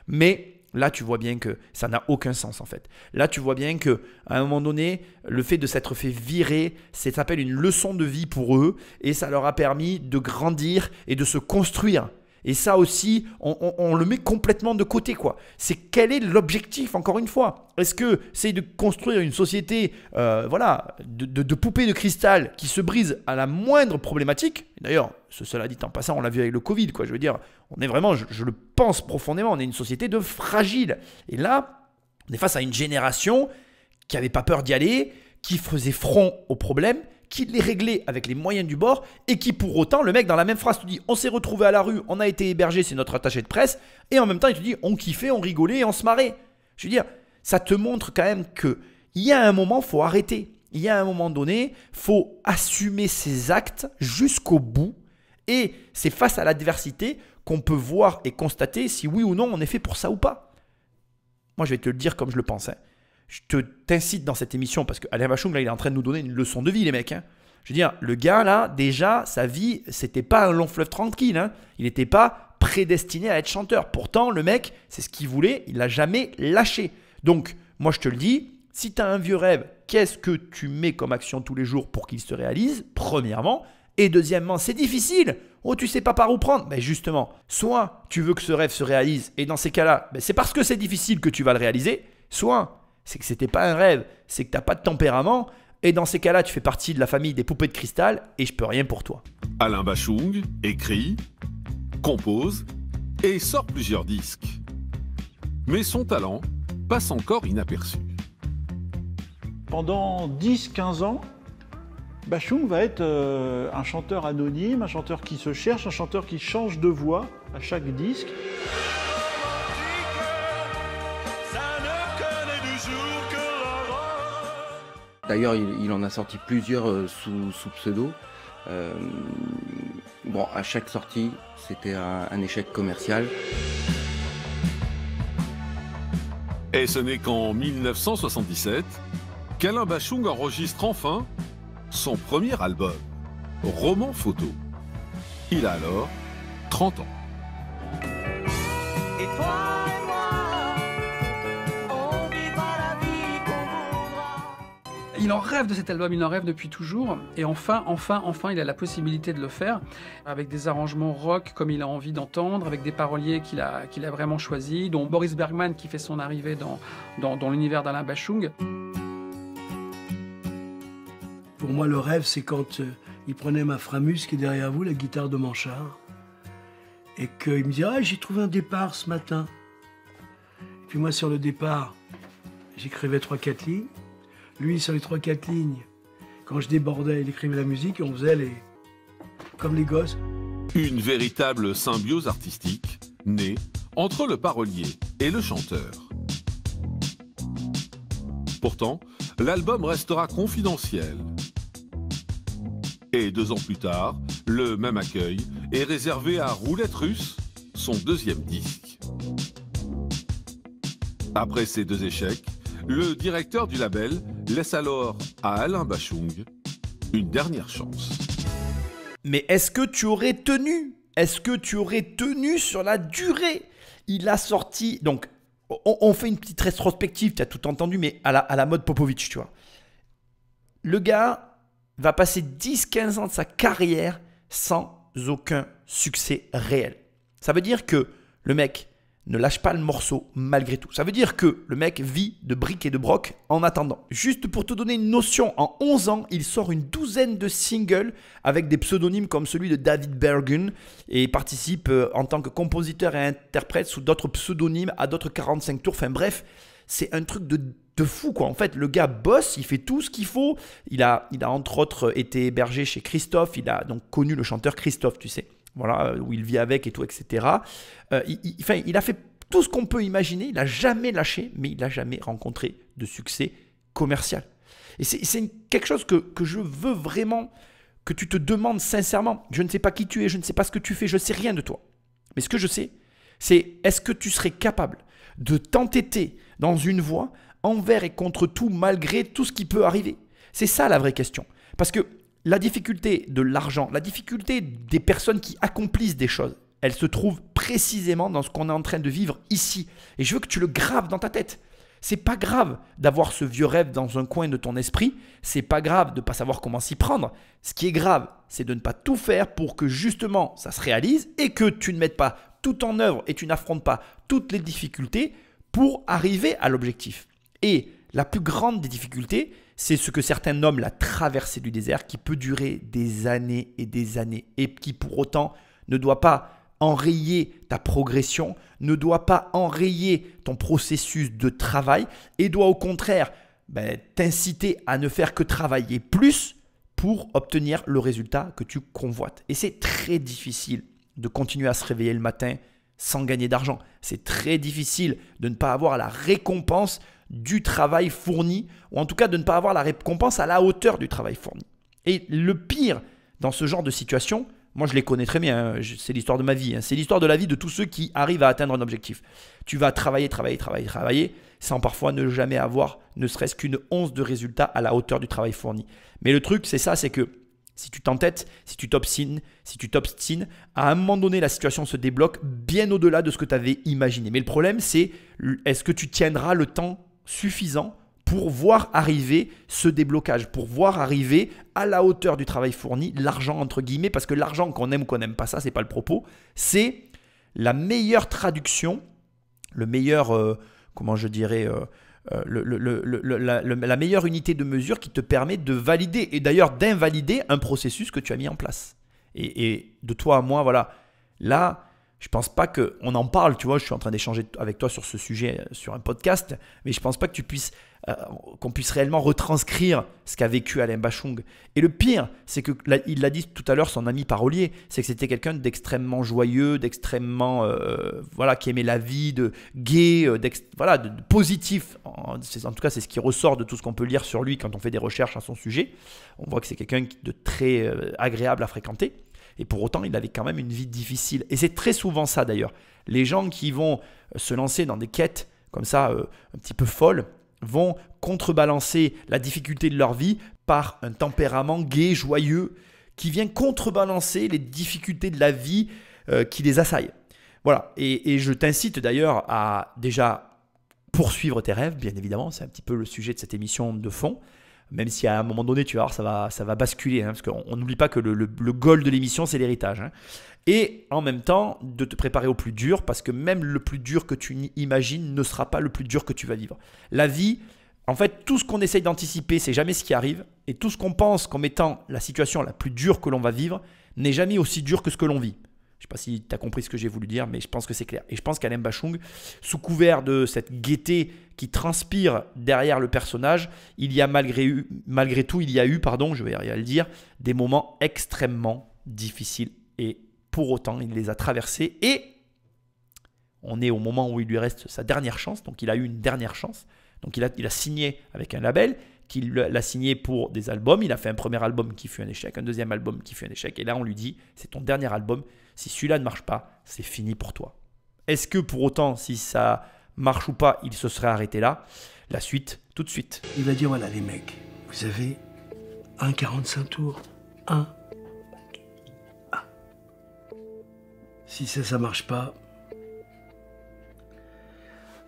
Speaker 1: Mais là, tu vois bien que ça n'a aucun sens en fait. Là, tu vois bien qu'à un moment donné, le fait de s'être fait virer, ça s'appelle une leçon de vie pour eux et ça leur a permis de grandir et de se construire. Et ça aussi, on le met complètement de côté, quoi. C'est quel est l'objectif, encore une fois? Est-ce que c'est de construire une société de poupées de cristal qui se brisent à la moindre problématique? D'ailleurs, cela dit en passant, on l'a vu avec le Covid, quoi. Je veux dire, on est vraiment, je le pense profondément, on est une société de fragile. Et là, on est face à une génération qui n'avait pas peur d'y aller, qui faisait front aux problèmes, qui les réglait avec les moyens du bord et qui pour autant, le mec dans la même phrase te dit on s'est retrouvé à la rue, on a été hébergé, c'est notre attaché de presse, et en même temps il te dit on kiffait, on rigolait et on se marrait. Je veux dire, ça te montre quand même qu'il y a un moment, il faut arrêter. Il y a un moment donné, il faut assumer ses actes jusqu'au bout et c'est face à l'adversité qu'on peut voir et constater si oui ou non on est fait pour ça ou pas. Moi je vais te le dire comme je le pense. Je t'incite dans cette émission parce qu'Alain Bachung, là, il est en train de nous donner une leçon de vie, les mecs. Je veux dire, le gars, là, déjà, sa vie, c'était pas un long fleuve tranquille. Il n'était pas prédestiné à être chanteur. Pourtant, le mec, c'est ce qu'il voulait, il l'a jamais lâché. Donc, moi, je te le dis, si tu as un vieux rêve, qu'est-ce que tu mets comme action tous les jours pour qu'il se réalise? Premièrement. Et deuxièmement, c'est difficile. Oh, tu sais pas par où prendre. Mais justement, soit tu veux que ce rêve se réalise, et dans ces cas-là, c'est parce que c'est difficile que tu vas le réaliser, soit c'est que c'était pas un rêve, c'est que tu n'as pas de tempérament, et dans ces cas-là, tu fais partie de la famille des poupées de cristal, et je peux rien pour toi.
Speaker 3: Alain Bachung écrit, compose et sort plusieurs disques. Mais son talent passe encore inaperçu.
Speaker 8: Pendant 10-15 ans, Bachung va être un chanteur anonyme, un chanteur qui se cherche, un chanteur qui change de voix à chaque disque.
Speaker 6: D'ailleurs, il en a sorti plusieurs sous pseudo. Bon, à chaque sortie, c'était un échec commercial.
Speaker 3: Et ce n'est qu'en 1977 qu'Alain Bachung enregistre enfin son premier album, Roman Photo. Il a alors 30 ans.
Speaker 7: Et toi et moi, on vivra la vie qu'on voudra.
Speaker 9: Il en rêve de cet album, il en rêve depuis toujours. Et enfin, il a la possibilité de le faire avec des arrangements rock comme il a envie d'entendre, avec des paroliers qu'il a vraiment choisis, dont Boris Bergman qui fait son arrivée dans l'univers d'Alain Bachung.
Speaker 4: Pour moi, le rêve, c'est quand il prenait ma Framus qui est derrière vous, la guitare de Manchard, et qu'il me disait « Ah, j'ai trouvé un départ ce matin ». Et puis moi, sur le départ, j'écrivais 3-4 lignes. Lui, sur les 3-4 lignes, quand je débordais, il écrivait la musique et on faisait comme les gosses.
Speaker 3: Une véritable symbiose artistique née entre le parolier et le chanteur. Pourtant, l'album restera confidentiel. Et 2 ans plus tard, le même accueil est réservé à Roulette Russe, son deuxième disque. Après ces 2 échecs, le directeur du label laisse alors à Alain Bachung une dernière chance.
Speaker 1: Mais est-ce que tu aurais tenu? Est-ce que tu aurais tenu sur la durée? Il a sorti... Donc, on fait une petite rétrospective, tu as tout entendu, mais à la mode Popovic, tu vois. Le gars va passer 10-15 ans de sa carrière sans aucun succès réel. Ça veut dire que le mec ne lâche pas le morceau malgré tout. Ça veut dire que le mec vit de briques et de broc en attendant. Juste pour te donner une notion, en 11 ans, il sort une 12aine de singles avec des pseudonymes comme celui de David Bergen et participe en tant que compositeur et interprète sous d'autres pseudonymes à d'autres 45 tours. Enfin bref, c'est un truc de fou quoi. En fait, le gars bosse, il fait tout ce qu'il faut. Il a entre autres été hébergé chez Christophe. Il a donc connu le chanteur Christophe, tu sais. Voilà, où il vit avec et tout, etc. Il a fait tout ce qu'on peut imaginer. Il n'a jamais lâché, mais il n'a jamais rencontré de succès commercial. Et c'est quelque chose que je veux vraiment que tu te demandes sincèrement. Je ne sais pas qui tu es, je ne sais pas ce que tu fais, je ne sais rien de toi. Mais ce que je sais, c'est est-ce que tu serais capable de t'entêter dans une voie envers et contre tout, malgré tout ce qui peut arriver? C'est ça la vraie question. Parce que la difficulté de l'argent, la difficulté des personnes qui accomplissent des choses, elle se trouve précisément dans ce qu'on est en train de vivre ici. Et je veux que tu le graves dans ta tête. C'est pas grave d'avoir ce vieux rêve dans un coin de ton esprit. C'est pas grave de ne pas savoir comment s'y prendre. Ce qui est grave, c'est de ne pas tout faire pour que justement ça se réalise et que tu ne mettes pas tout en œuvre et tu n'affrontes pas toutes les difficultés pour arriver à l'objectif. Et la plus grande des difficultés, c'est ce que certains nomment la traversée du désert qui peut durer des années et qui pour autant ne doit pas enrayer ta progression, ne doit pas enrayer ton processus de travail et doit au contraire t'inciter à ne faire que travailler plus pour obtenir le résultat que tu convoites. Et c'est très difficile de continuer à se réveiller le matin sans gagner d'argent. C'est très difficile de ne pas avoir la récompense du travail fourni, ou en tout cas de ne pas avoir la récompense à la hauteur du travail fourni. Et le pire dans ce genre de situation, moi je les connais très bien, hein, c'est l'histoire de ma vie, hein, c'est l'histoire de la vie de tous ceux qui arrivent à atteindre un objectif. Tu vas travailler sans parfois ne jamais avoir ne serait-ce qu'une once de résultat à la hauteur du travail fourni. Mais le truc c'est ça, c'est que si tu t'entêtes, si tu t'obstines, à un moment donné, la situation se débloque bien au-delà de ce que tu avais imaginé. Mais le problème, c'est est-ce que tu tiendras le temps suffisant pour voir arriver ce déblocage, pour voir arriver à la hauteur du travail fourni, l'argent entre guillemets, parce que l'argent qu'on aime ou qu'on n'aime pas, ça, c'est pas le propos, c'est la meilleure traduction, le meilleur, la meilleure unité de mesure qui te permet de valider et d'ailleurs d'invalider un processus que tu as mis en place. Et de toi à moi, voilà, là, je ne pense pas qu'on en parle, tu vois, je suis en train d'échanger avec toi sur ce sujet, sur un podcast, mais je ne pense pas que qu'on puisse réellement retranscrire ce qu'a vécu Alain Bachung. Et le pire, c'est que, il l'a dit tout à l'heure, son ami parolier, c'est que c'était quelqu'un d'extrêmement joyeux, d'extrêmement, qui aimait la vie, de gai, de positif. En tout cas, c'est ce qui ressort de tout ce qu'on peut lire sur lui quand on fait des recherches à son sujet. On voit que c'est quelqu'un de très agréable à fréquenter. Et pour autant, il avait quand même une vie difficile. Et c'est très souvent ça d'ailleurs. Les gens qui vont se lancer dans des quêtes comme ça, un petit peu folles, vont contrebalancer la difficulté de leur vie par un tempérament gai, joyeux, qui vient contrebalancer les difficultés de la vie qui les assaillent. Voilà. Et je t'incite d'ailleurs à déjà poursuivre tes rêves, bien évidemment. C'est un petit peu le sujet de cette émission de fond. Même si à un moment donné, tu vas voir, ça va basculer. Hein, parce qu'on n'oublie pas que le goal de l'émission, c'est l'héritage. Hein. Et en même temps, de te préparer au plus dur, parce que même le plus dur que tu imagines ne sera pas le plus dur que tu vas vivre. La vie, en fait, tout ce qu'on essaye d'anticiper, c'est jamais ce qui arrive. Et tout ce qu'on pense comme étant la situation la plus dure que l'on va vivre n'est jamais aussi dur que ce que l'on vit. Je ne sais pas si tu as compris ce que j'ai voulu dire, mais je pense que c'est clair. Et je pense qu'Alain Bachung, sous couvert de cette gaieté qui transpire derrière le personnage, il y a malgré tout, je vais arriver à le dire, des moments extrêmement difficiles. Et pour autant, il les a traversés. Et on est au moment où il lui reste sa dernière chance. Donc, il a eu une dernière chance. Donc, il a signé avec un label, qu'il l'a signé pour des albums. Il a fait un premier album qui fut un échec, un deuxième album qui fut un échec. Et là, on lui dit, c'est ton dernier album. Si celui-là ne marche pas, c'est fini pour toi. Est-ce que pour autant, si ça marche ou pas, il se serait arrêté là? La suite, tout de suite.
Speaker 4: Il va dire, voilà les mecs, vous avez 1,45 tours. 1. Si ça marche pas,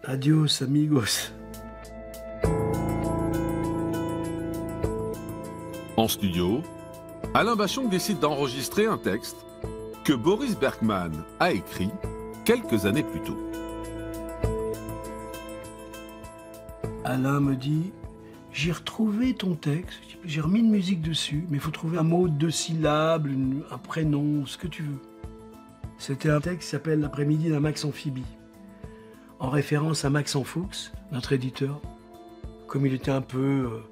Speaker 4: adios amigos.
Speaker 3: En studio, Alain Bachung décide d'enregistrer un texte que Boris Bergman a écrit quelques années plus tôt.
Speaker 4: Alain me dit, j'ai retrouvé ton texte, j'ai remis une musique dessus, mais il faut trouver un mot de 2 syllabes, un prénom, ce que tu veux. C'était un texte qui s'appelle L'après-midi d'un Max Amphibie, en référence à Max Fuchs, notre éditeur. Comme il était un peu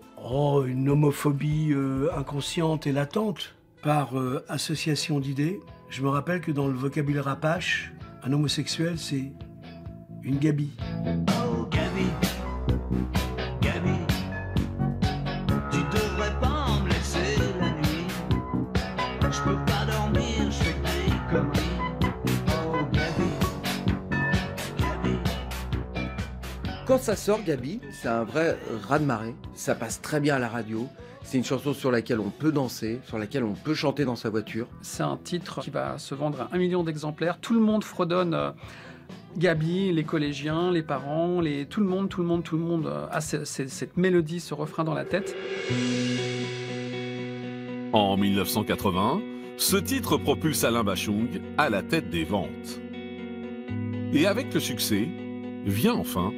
Speaker 4: une homophobie inconsciente et latente par association d'idées, je me rappelle que dans le vocabulaire apache, un homosexuel, c'est une gabi.
Speaker 7: Oh Gabi, Gabi, tu devrais pas me laisser la nuit. Je peux pas dormir, je fais des conneries. Oh Gabi, Gabi.
Speaker 6: Quand ça sort, Gabi, c'est un vrai raz-de-marée. Ça passe très bien à la radio. C'est une chanson sur laquelle on peut danser, sur laquelle on peut chanter dans sa voiture.
Speaker 9: C'est un titre qui va se vendre à 1 million d'exemplaires. Tout le monde fredonne Gabi, les collégiens, les parents, tout le monde a cette mélodie, ce refrain dans la tête.
Speaker 3: En 1980, ce titre propulse Alain Bachung à la tête des ventes. Et avec le succès, vient enfin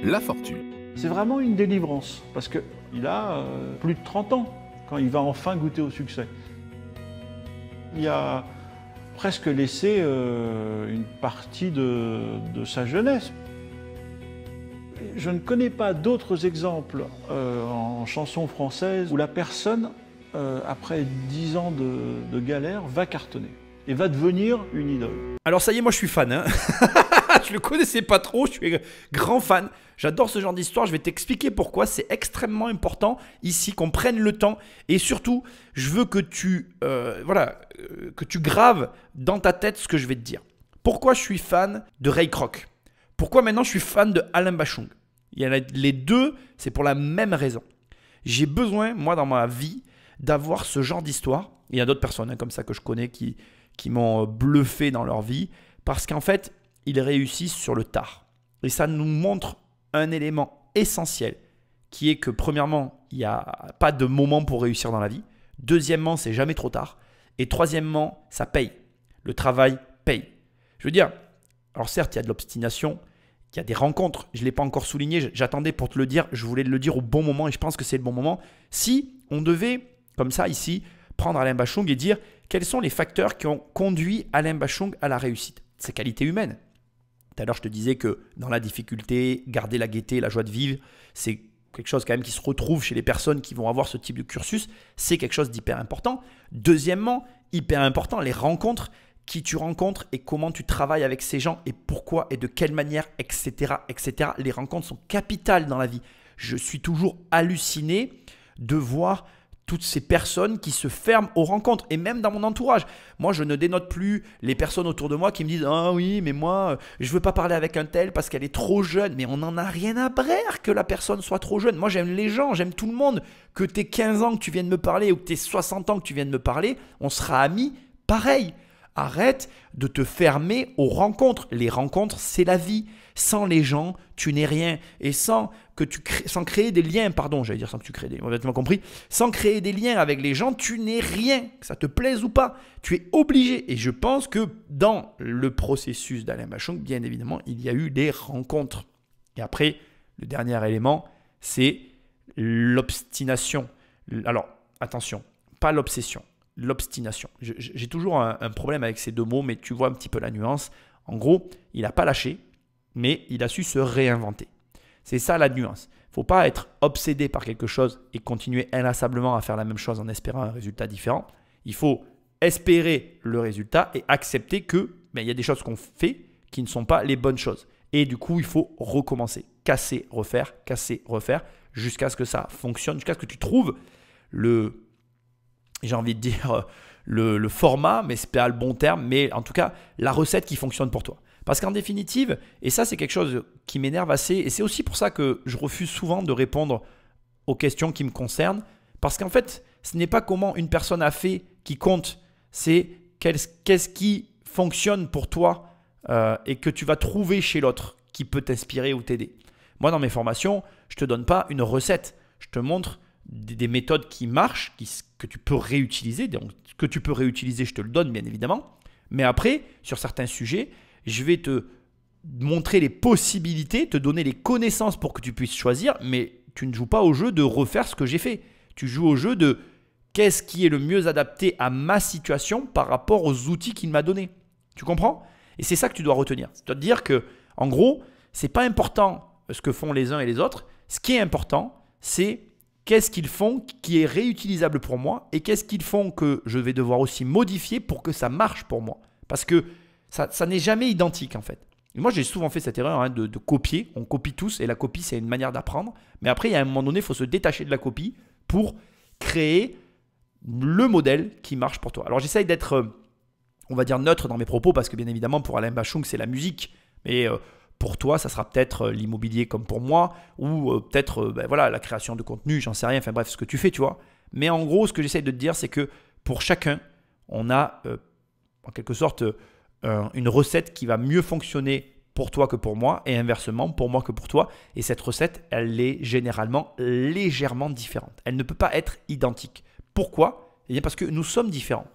Speaker 3: la fortune.
Speaker 8: C'est vraiment une délivrance, parce qu'il a plus de 30 ans quand il va enfin goûter au succès. Il a presque laissé une partie de sa jeunesse. Je ne connais pas d'autres exemples en chanson française où la personne, après 10 ans de galère, va cartonner et va devenir une idole.
Speaker 1: Alors ça y est, moi je suis fan. Hein. Je le connaissais pas trop, je suis grand fan. J'adore ce genre d'histoire, je vais t'expliquer pourquoi. C'est extrêmement important ici qu'on prenne le temps. Et surtout, je veux que que tu graves dans ta tête ce que je vais te dire. Pourquoi je suis fan de Ray Kroc? Pourquoi maintenant je suis fan de Alain Bachung? Il y en a les deux, c'est pour la même raison. J'ai besoin, moi dans ma vie, d'avoir ce genre d'histoire. Il y a d'autres personnes comme ça que je connais qui m'ont bluffé dans leur vie parce qu'en fait, ils réussissent sur le tard. Et ça nous montre un élément essentiel qui est que premièrement, il n'y a pas de moment pour réussir dans la vie. Deuxièmement, c'est jamais trop tard. Et troisièmement, ça paye. Le travail paye. Je veux dire, alors certes, il y a de l'obstination, il y a des rencontres. Je ne l'ai pas encore souligné, j'attendais pour te le dire. Je voulais le dire au bon moment et je pense que c'est le bon moment. Si on devait, comme ça ici, prendre Alain Bachung et dire quels sont les facteurs qui ont conduit Alain Bachung à la réussite. Ses qualités humaines. Tout à l'heure, je te disais que dans la difficulté, garder la gaieté, la joie de vivre, c'est quelque chose quand même qui se retrouve chez les personnes qui vont avoir ce type de cursus. C'est quelque chose d'hyper important. Deuxièmement, hyper important, les rencontres, qui tu rencontres et comment tu travailles avec ces gens et pourquoi et de quelle manière, etc., etc. Les rencontres sont capitales dans la vie. Je suis toujours halluciné de voir toutes ces personnes qui se ferment aux rencontres et même dans mon entourage. Moi, je ne dénote plus les personnes autour de moi qui me disent « Ah oui, mais moi, je ne veux pas parler avec un tel parce qu'elle est trop jeune. » Mais on n'en a rien à brère que la personne soit trop jeune. Moi, j'aime les gens, j'aime tout le monde. Que tu aies 15 ans que tu viennes me parler ou que tu aies 60 ans que tu viennes me parler, on sera amis pareil. Arrête de te fermer aux rencontres. Les rencontres, c'est la vie. Sans les gens, tu n'es rien. Et sans créer des liens, pardon, j'allais dire sans que tu crées des liens, vous avez compris, sans créer des liens avec les gens, tu n'es rien. Que ça te plaise ou pas, tu es obligé. Et je pense que dans le processus d'Alain Bachung, bien évidemment, il y a eu des rencontres. Et après, le dernier élément, c'est l'obstination. Alors, attention, pas l'obsession. L'obstination. J'ai toujours un problème avec ces deux mots, mais tu vois un petit peu la nuance. En gros, il n'a pas lâché, mais il a su se réinventer. C'est ça la nuance. Il ne faut pas être obsédé par quelque chose et continuer inlassablement à faire la même chose en espérant un résultat différent. Il faut espérer le résultat et accepter que il y a des choses qu'on fait qui ne sont pas les bonnes choses. Et du coup, il faut recommencer. Casser, refaire, jusqu'à ce que ça fonctionne, jusqu'à ce que tu trouves j'ai envie de dire le format, mais ce n'est pas le bon terme, mais en tout cas, la recette qui fonctionne pour toi. Parce qu'en définitive, et ça c'est quelque chose qui m'énerve assez, et c'est aussi pour ça que je refuse souvent de répondre aux questions qui me concernent, parce qu'en fait, ce n'est pas comment une personne a fait qui compte, c'est qu'est-ce qui fonctionne pour toi et que tu vas trouver chez l'autre qui peut t'inspirer ou t'aider. Moi, dans mes formations, je ne te donne pas une recette, je te montre des méthodes qui marchent, que tu peux réutiliser. Donc, ce que tu peux réutiliser, je te le donne bien évidemment. Mais après, sur certains sujets, je vais te montrer les possibilités, te donner les connaissances pour que tu puisses choisir. Mais tu ne joues pas au jeu de refaire ce que j'ai fait. Tu joues au jeu de qu'est-ce qui est le mieux adapté à ma situation par rapport aux outils qu'il m'a donnés. Tu comprends? Et c'est ça que tu dois retenir. C'est-à-dire que, en gros, ce n'est pas important ce que font les uns et les autres. Ce qui est important, c'est qu'est-ce qu'ils font qui est réutilisable pour moi et qu'est-ce qu'ils font que je vais devoir aussi modifier pour que ça marche pour moi. Parce que ça n'est jamais identique en fait. Et moi, j'ai souvent fait cette erreur de copier. On copie tous et la copie, c'est une manière d'apprendre. Mais après, il y a un moment donné, il faut se détacher de la copie pour créer le modèle qui marche pour toi. Alors, j'essaye d'être, on va dire, neutre dans mes propos parce que bien évidemment, pour Alain Bachung, c'est la musique. Mais pour toi, ça sera peut-être l'immobilier comme pour moi ou peut-être la création de contenu, j'en sais rien, enfin bref, ce que tu fais, tu vois. Mais en gros, ce que j'essaie de te dire, c'est que pour chacun, on a en quelque sorte une recette qui va mieux fonctionner pour toi que pour moi, et inversement, pour moi que pour toi. Et cette recette, elle est généralement légèrement différente. Elle ne peut pas être identique. Pourquoi ? Eh bien parce que nous sommes différents.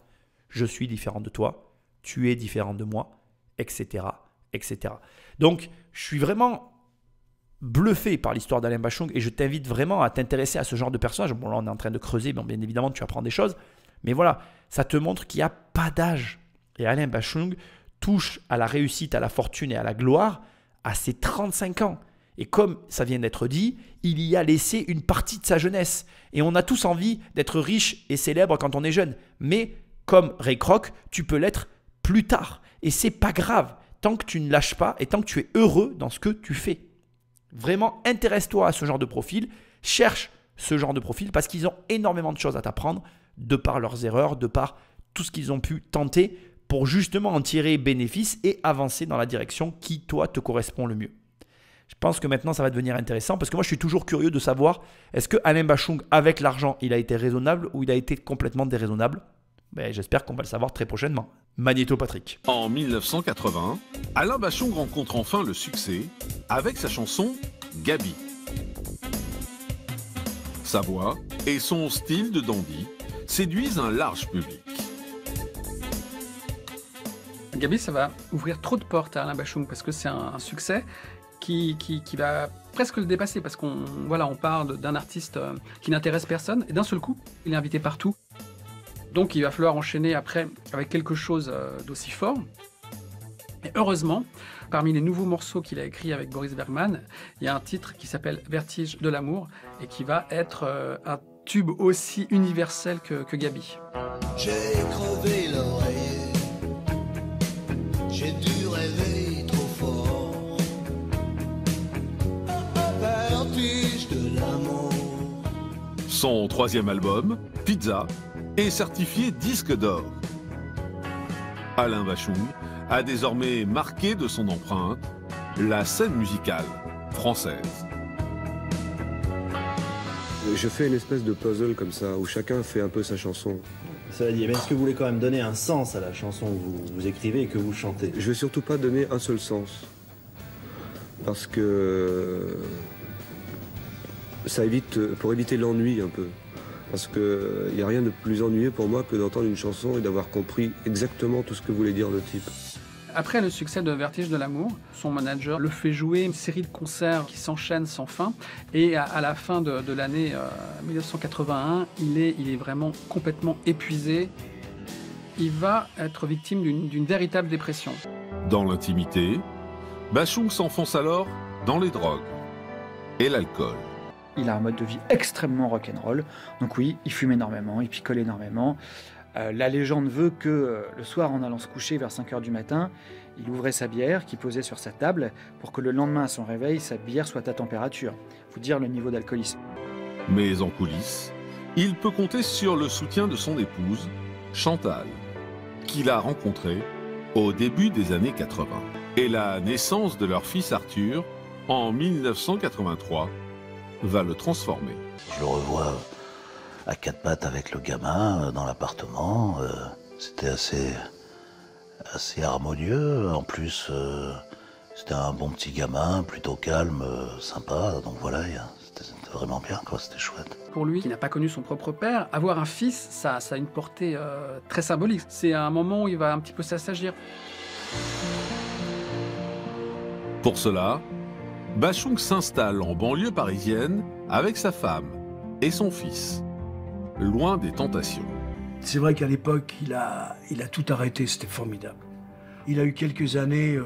Speaker 1: Je suis différent de toi, tu es différent de moi, etc., etc. Donc, je suis vraiment bluffé par l'histoire d'Alain Bachung et je t'invite vraiment à t'intéresser à ce genre de personnage. Bon, là, on est en train de creuser, bon, bien évidemment, tu apprends des choses. Mais voilà, ça te montre qu'il n'y a pas d'âge. Et Alain Bachung touche à la réussite, à la fortune et à la gloire à ses 35 ans. Et comme ça vient d'être dit, il y a laissé une partie de sa jeunesse. Et on a tous envie d'être riche et célèbre quand on est jeune. Mais comme Ray Kroc, tu peux l'être plus tard. Et c'est pas grave, tant que tu ne lâches pas et tant que tu es heureux dans ce que tu fais. Vraiment, intéresse-toi à ce genre de profil, cherche ce genre de profil parce qu'ils ont énormément de choses à t'apprendre de par leurs erreurs, de par tout ce qu'ils ont pu tenter pour justement en tirer bénéfice et avancer dans la direction qui, toi, te correspond le mieux. Je pense que maintenant, ça va devenir intéressant parce que moi, je suis toujours curieux de savoir est-ce que Alain Bachung, avec l'argent, il a été raisonnable ou il a été complètement déraisonnable ? J'espère qu'on va le savoir très prochainement. Magnéto Patrick.
Speaker 3: En 1980, Alain Bachung rencontre enfin le succès avec sa chanson Gaby. Sa voix et son style de dandy séduisent un large public.
Speaker 9: Gaby, ça va ouvrir trop de portes à Alain Bachung parce que c'est un succès qui va presque le dépasser parce qu'on parle d'un artiste qui n'intéresse personne et d'un seul coup, il est invité partout. Donc il va falloir enchaîner après avec quelque chose d'aussi fort. Et heureusement, parmi les nouveaux morceaux qu'il a écrits avec Boris Bergman, il y a un titre qui s'appelle Vertige de l'amour et qui va être un tube aussi universel que Gaby.
Speaker 7: J'ai crevé l'oreiller, j'ai dû rêver trop fort. Vertige de l'amour.
Speaker 3: Son troisième album, Pizza, est certifié disque d'or. Alain Bachung a désormais marqué de son empreinte la scène musicale française.
Speaker 11: Je fais une espèce de puzzle comme ça, où chacun fait un peu sa chanson.
Speaker 12: Cela dit, mais est-ce que vous voulez quand même donner un sens à la chanson que vous écrivez et que vous chantez ?
Speaker 11: Je vais surtout pas donner un seul sens. Parce que ça évite, pour éviter l'ennui un peu. Parce qu'il n'y a rien de plus ennuyeux pour moi que d'entendre une chanson et d'avoir compris exactement tout ce que voulait dire le type.
Speaker 9: Après le succès de Vertige de l'amour, son manager le fait jouer une série de concerts qui s'enchaînent sans fin. Et à la fin de l'année 1981, il est vraiment complètement épuisé. Il va être victime d'une véritable dépression.
Speaker 3: Dans l'intimité, Bachung s'enfonce alors dans les drogues et l'alcool.
Speaker 13: Il a un mode de vie extrêmement rock'n'roll. Donc oui, il fume énormément, il picole énormément. La légende veut que le soir, en allant se coucher vers 5 h du matin, il ouvrait sa bière qu'il posait sur sa table pour que le lendemain à son réveil, sa bière soit à température. Faut dire le niveau d'alcoolisme.
Speaker 3: Mais en coulisses, il peut compter sur le soutien de son épouse, Chantal, qu'il a rencontrée au début des années 80. Et la naissance de leur fils Arthur, en 1983, va le transformer.
Speaker 5: Je le revois à quatre pattes avec le gamin dans l'appartement. C'était assez harmonieux. En plus, c'était un bon petit gamin, plutôt calme, sympa. Donc voilà, c'était vraiment bien, quoi. C'était chouette.
Speaker 9: Pour lui, qui n'a pas connu son propre père, avoir un fils, ça a une portée très symbolique. C'est un moment où il va un petit peu s'assagir.
Speaker 3: Pour cela, Bachung s'installe en banlieue parisienne avec sa femme et son fils, loin des tentations.
Speaker 4: C'est vrai qu'à l'époque, il a tout arrêté, c'était formidable. Il a eu quelques années,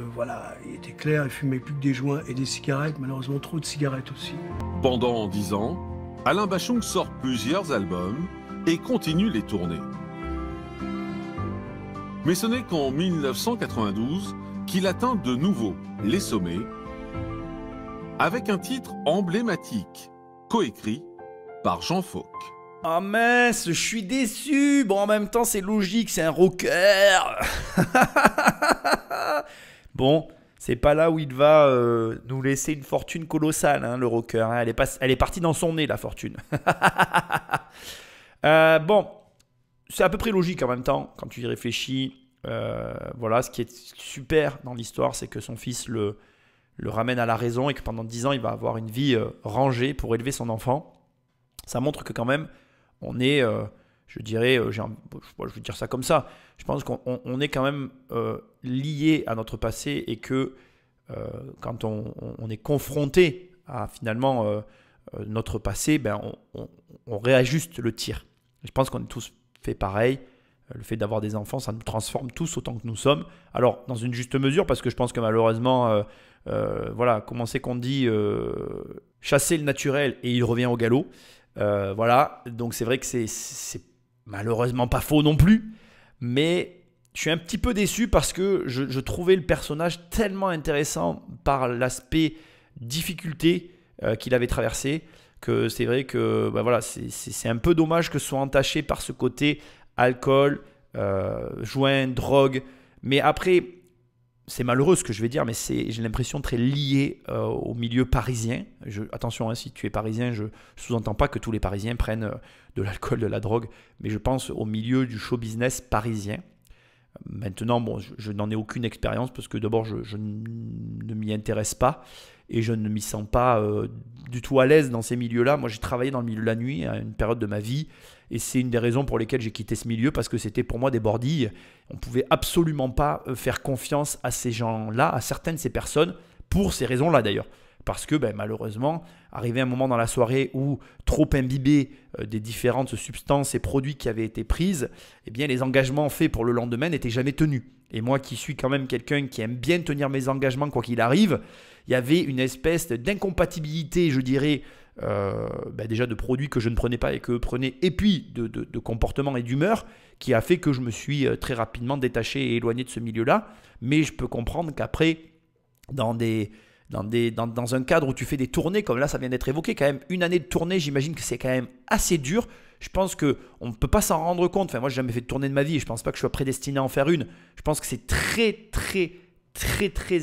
Speaker 4: il était clair, il fumait plus que des joints et des cigarettes, malheureusement trop de cigarettes aussi.
Speaker 3: Pendant 10 ans, Alain Bachung sort plusieurs albums et continue les tournées. Mais ce n'est qu'en 1992 qu'il atteint de nouveau les sommets avec un titre emblématique, coécrit par Jean Fauque.
Speaker 1: Ah mince, je suis déçu. Bon, en même temps, c'est logique, c'est un rocker. Bon, c'est pas là où il va nous laisser une fortune colossale, hein, le rocker. Hein. Elle est partie dans son nez, la fortune. Bon, c'est à peu près logique en même temps, quand tu y réfléchis. Voilà, ce qui est super dans l'histoire, c'est que son fils le ramène à la raison et que pendant 10 ans, il va avoir une vie rangée pour élever son enfant. Ça montre que quand même, on est, je dirais, je vais dire ça comme ça, je pense qu'on est quand même lié à notre passé et que quand on est confronté à finalement notre passé, ben, on réajuste le tir. Je pense qu'on est tous fait pareil. Le fait d'avoir des enfants, ça nous transforme tous autant que nous sommes. Alors, dans une juste mesure, parce que je pense que malheureusement, voilà, comment c'est qu'on dit chasser le naturel et il revient au galop. Voilà, donc c'est vrai que c'est malheureusement pas faux non plus. Mais je suis un petit peu déçu parce que je trouvais le personnage tellement intéressant par l'aspect difficulté qu'il avait traversé, que c'est vrai que bah voilà, c'est un peu dommage que ce soit entaché par ce côté alcool, joint, drogue. Mais après, c'est malheureux ce que je vais dire, mais j'ai l'impression très lié au milieu parisien. Attention, hein, si tu es parisien, je ne sous-entends pas que tous les Parisiens prennent de l'alcool, de la drogue, mais je pense au milieu du show business parisien. Maintenant, bon, je n'en ai aucune expérience parce que d'abord, je ne m'y intéresse pas et je ne m'y sens pas du tout à l'aise dans ces milieux-là. Moi, j'ai travaillé dans le milieu de la nuit à une période de ma vie et c'est une des raisons pour lesquelles j'ai quitté ce milieu parce que c'était pour moi des bordilles. On ne pouvait absolument pas faire confiance à ces gens-là, à certaines de ces personnes, pour ces raisons-là d'ailleurs. Parce que ben, malheureusement, arrivé un moment dans la soirée où trop imbibé des différentes substances et produits qui avaient été prises, eh bien, les engagements faits pour le lendemain n'étaient jamais tenus. Et moi qui suis quand même quelqu'un qui aime bien tenir mes engagements quoi qu'il arrive, il y avait une espèce d'incompatibilité, je dirais, ben déjà de produits que je ne prenais pas et que prenaient, et puis de comportement et d'humeur, qui a fait que je me suis très rapidement détaché et éloigné de ce milieu-là. Mais je peux comprendre qu'après, dans un cadre où tu fais des tournées, comme là ça vient d'être évoqué, quand même une année de tournée, j'imagine que c'est quand même assez dur. Je pense qu'on ne peut pas s'en rendre compte. Enfin, moi, je n'ai jamais fait de tournée de ma vie et je ne pense pas que je sois prédestiné à en faire une. Je pense que c'est très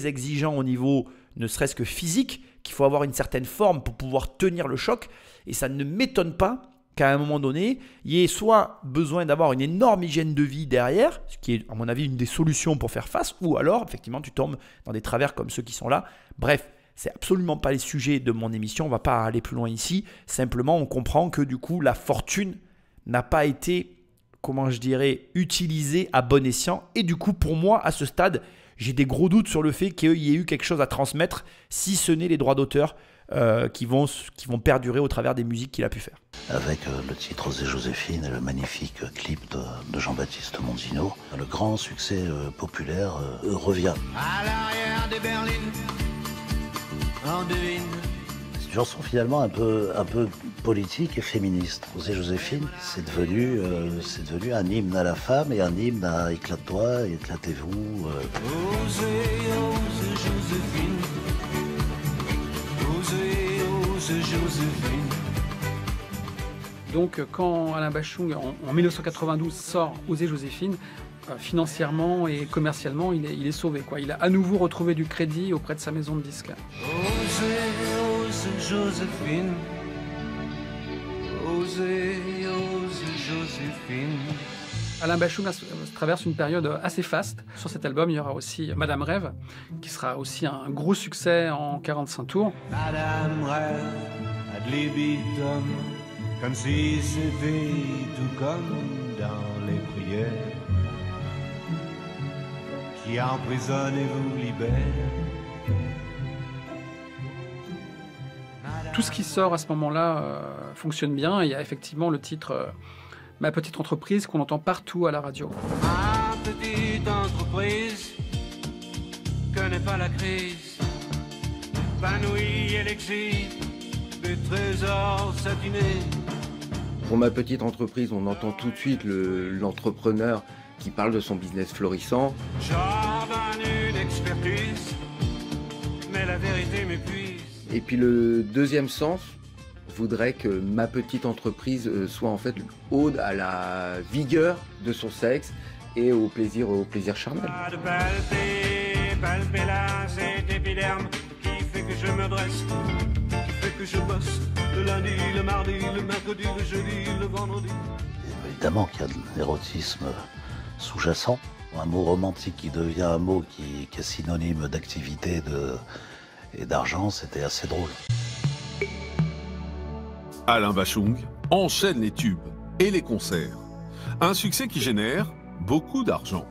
Speaker 1: exigeant au niveau, ne serait-ce que physique, qu'il faut avoir une certaine forme pour pouvoir tenir le choc. Et ça ne m'étonne pas qu'à un moment donné, il y ait soit besoin d'avoir une énorme hygiène de vie derrière, ce qui est à mon avis une des solutions pour faire face, ou alors effectivement tu tombes dans des travers comme ceux qui sont là. Bref, c'est absolument pas les sujets de mon émission, on va pas aller plus loin ici. Simplement, on comprend que du coup, la fortune n'a pas été, comment je dirais, utilisée à bon escient. Et du coup, pour moi, à ce stade, j'ai des gros doutes sur le fait qu'il y ait eu quelque chose à transmettre, si ce n'est les droits d'auteur qui vont perdurer au travers des musiques qu'il a pu faire.
Speaker 5: Avec le titre Osez Joséphine et le magnifique clip de Jean-Baptiste Mondino, le grand succès populaire revient.
Speaker 7: À l'arrière des berlines, on devine.
Speaker 5: C'est une chanson finalement un peu politique et féministe. Osez Joséphine, c'est devenu un hymne à la femme et un hymne à éclate-toi, éclatez-vous.
Speaker 7: Osez, osez Joséphine. Osez, osez Joséphine.
Speaker 9: Donc quand Alain Bachung en 1992 sort Osez Joséphine, financièrement et commercialement il est sauvé, quoi. Il a à nouveau retrouvé du crédit auprès de sa maison de disques.
Speaker 7: Osez, osez Joséphine. Osez, osez Joséphine.
Speaker 9: Alain Bachung traverse une période assez faste. Sur cet album, il y aura aussi Madame Rêve, qui sera aussi un gros succès en 45 tours.
Speaker 7: Madame Rêve ad libitum, comme si c'était tout comme dans les prières, qui emprisonne et vous libère.
Speaker 9: Tout ce qui sort à ce moment-là fonctionne bien. Il y a effectivement le titre Ma petite entreprise qu'on entend partout à la radio.
Speaker 7: Ma petite entreprise connaît pas la crise, épanouie elle exige des trésors satinés.
Speaker 6: Pour ma petite entreprise, on entend tout de suite l'entrepreneur qui parle de son business florissant.
Speaker 7: J'ordonne une expertise, mais la vérité m'épuise.
Speaker 6: Et puis le deuxième sens voudrait que ma petite entreprise soit en fait ode à la vigueur de son sexe et au plaisir charnel.
Speaker 7: Pas de palper là, cet épiderme qui fait que je me dresse, qui fait que je bosse le lundi, le mardi, le mercredi, le jeudi, le vendredi.
Speaker 5: Évidemment qu'il y a de l'érotisme sous-jacent, un mot romantique qui devient un mot qui est synonyme d'activité et d'argent, c'était assez drôle.
Speaker 3: Alain Bachung enchaîne les tubes et les concerts. Un succès qui génère beaucoup d'argent.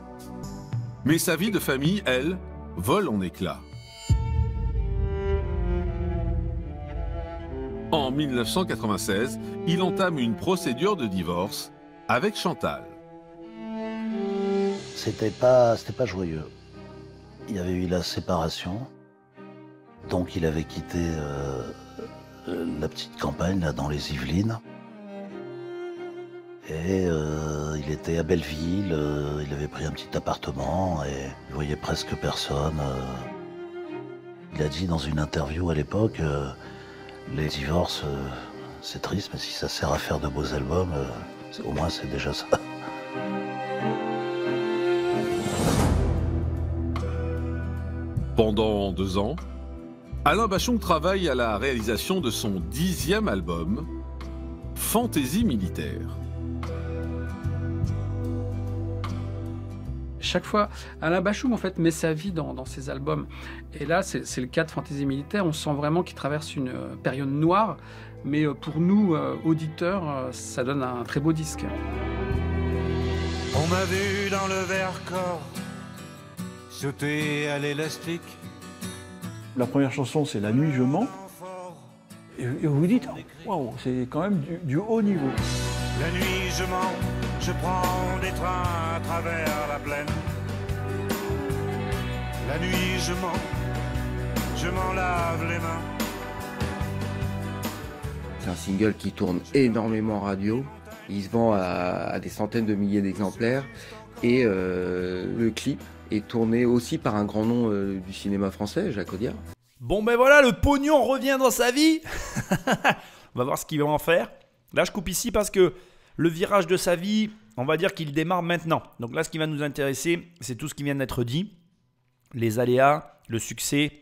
Speaker 3: Mais sa vie de famille, elle, vole en éclats. En 1996, il entame une procédure de divorce avec Chantal.
Speaker 5: C'était pas joyeux. Il y avait eu la séparation, donc il avait quitté la petite campagne là dans les Yvelines. Et il était à Belleville, il avait pris un petit appartement et il voyait presque personne. Il a dit dans une interview à l'époque, les divorces, c'est triste, mais si ça sert à faire de beaux albums, au moins c'est déjà ça.
Speaker 3: Pendant 2 ans, Alain Bachung travaille à la réalisation de son 10e album, Fantaisie militaire.
Speaker 9: Chaque fois, Alain Bachung en fait met sa vie dans ses albums. Et là, c'est le cas de Fantaisie militaire. On sent vraiment qu'il traverse une période noire. Mais pour nous, auditeurs, ça donne un très beau disque.
Speaker 7: On m'a vu dans le Vercors sauter à l'élastique.
Speaker 8: La première chanson, c'est La nuit je mens. Et vous vous dites, waouh, c'est quand même du haut niveau.
Speaker 7: La nuit je mens, je prends des trains à travers la plaine. La nuit je m'en lave les mains.
Speaker 6: C'est un single qui tourne énormément en radio. Il se vend à des centaines de milliers d'exemplaires. Et le clip est tourné aussi par un grand nom du cinéma français, Jacques Audiard.
Speaker 1: Bon ben voilà, le pognon revient dans sa vie. On va voir ce qu'il va en faire. Là, je coupe ici parce que le virage de sa vie, on va dire qu'il démarre maintenant. Donc là, ce qui va nous intéresser, c'est tout ce qui vient d'être dit. Les aléas, le succès,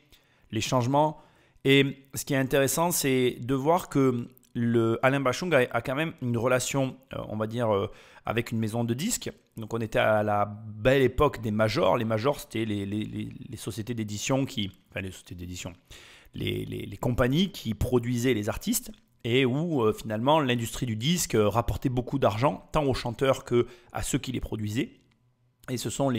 Speaker 1: les changements. Et ce qui est intéressant, c'est de voir que Alain Bachung a quand même une relation, on va dire, avec une maison de disques. Donc on était à la belle époque des majors. Les majors, c'était les sociétés d'édition les compagnies qui produisaient les artistes et où finalement l'industrie du disque rapportait beaucoup d'argent, tant aux chanteurs qu'à ceux qui les produisaient. Et ce sont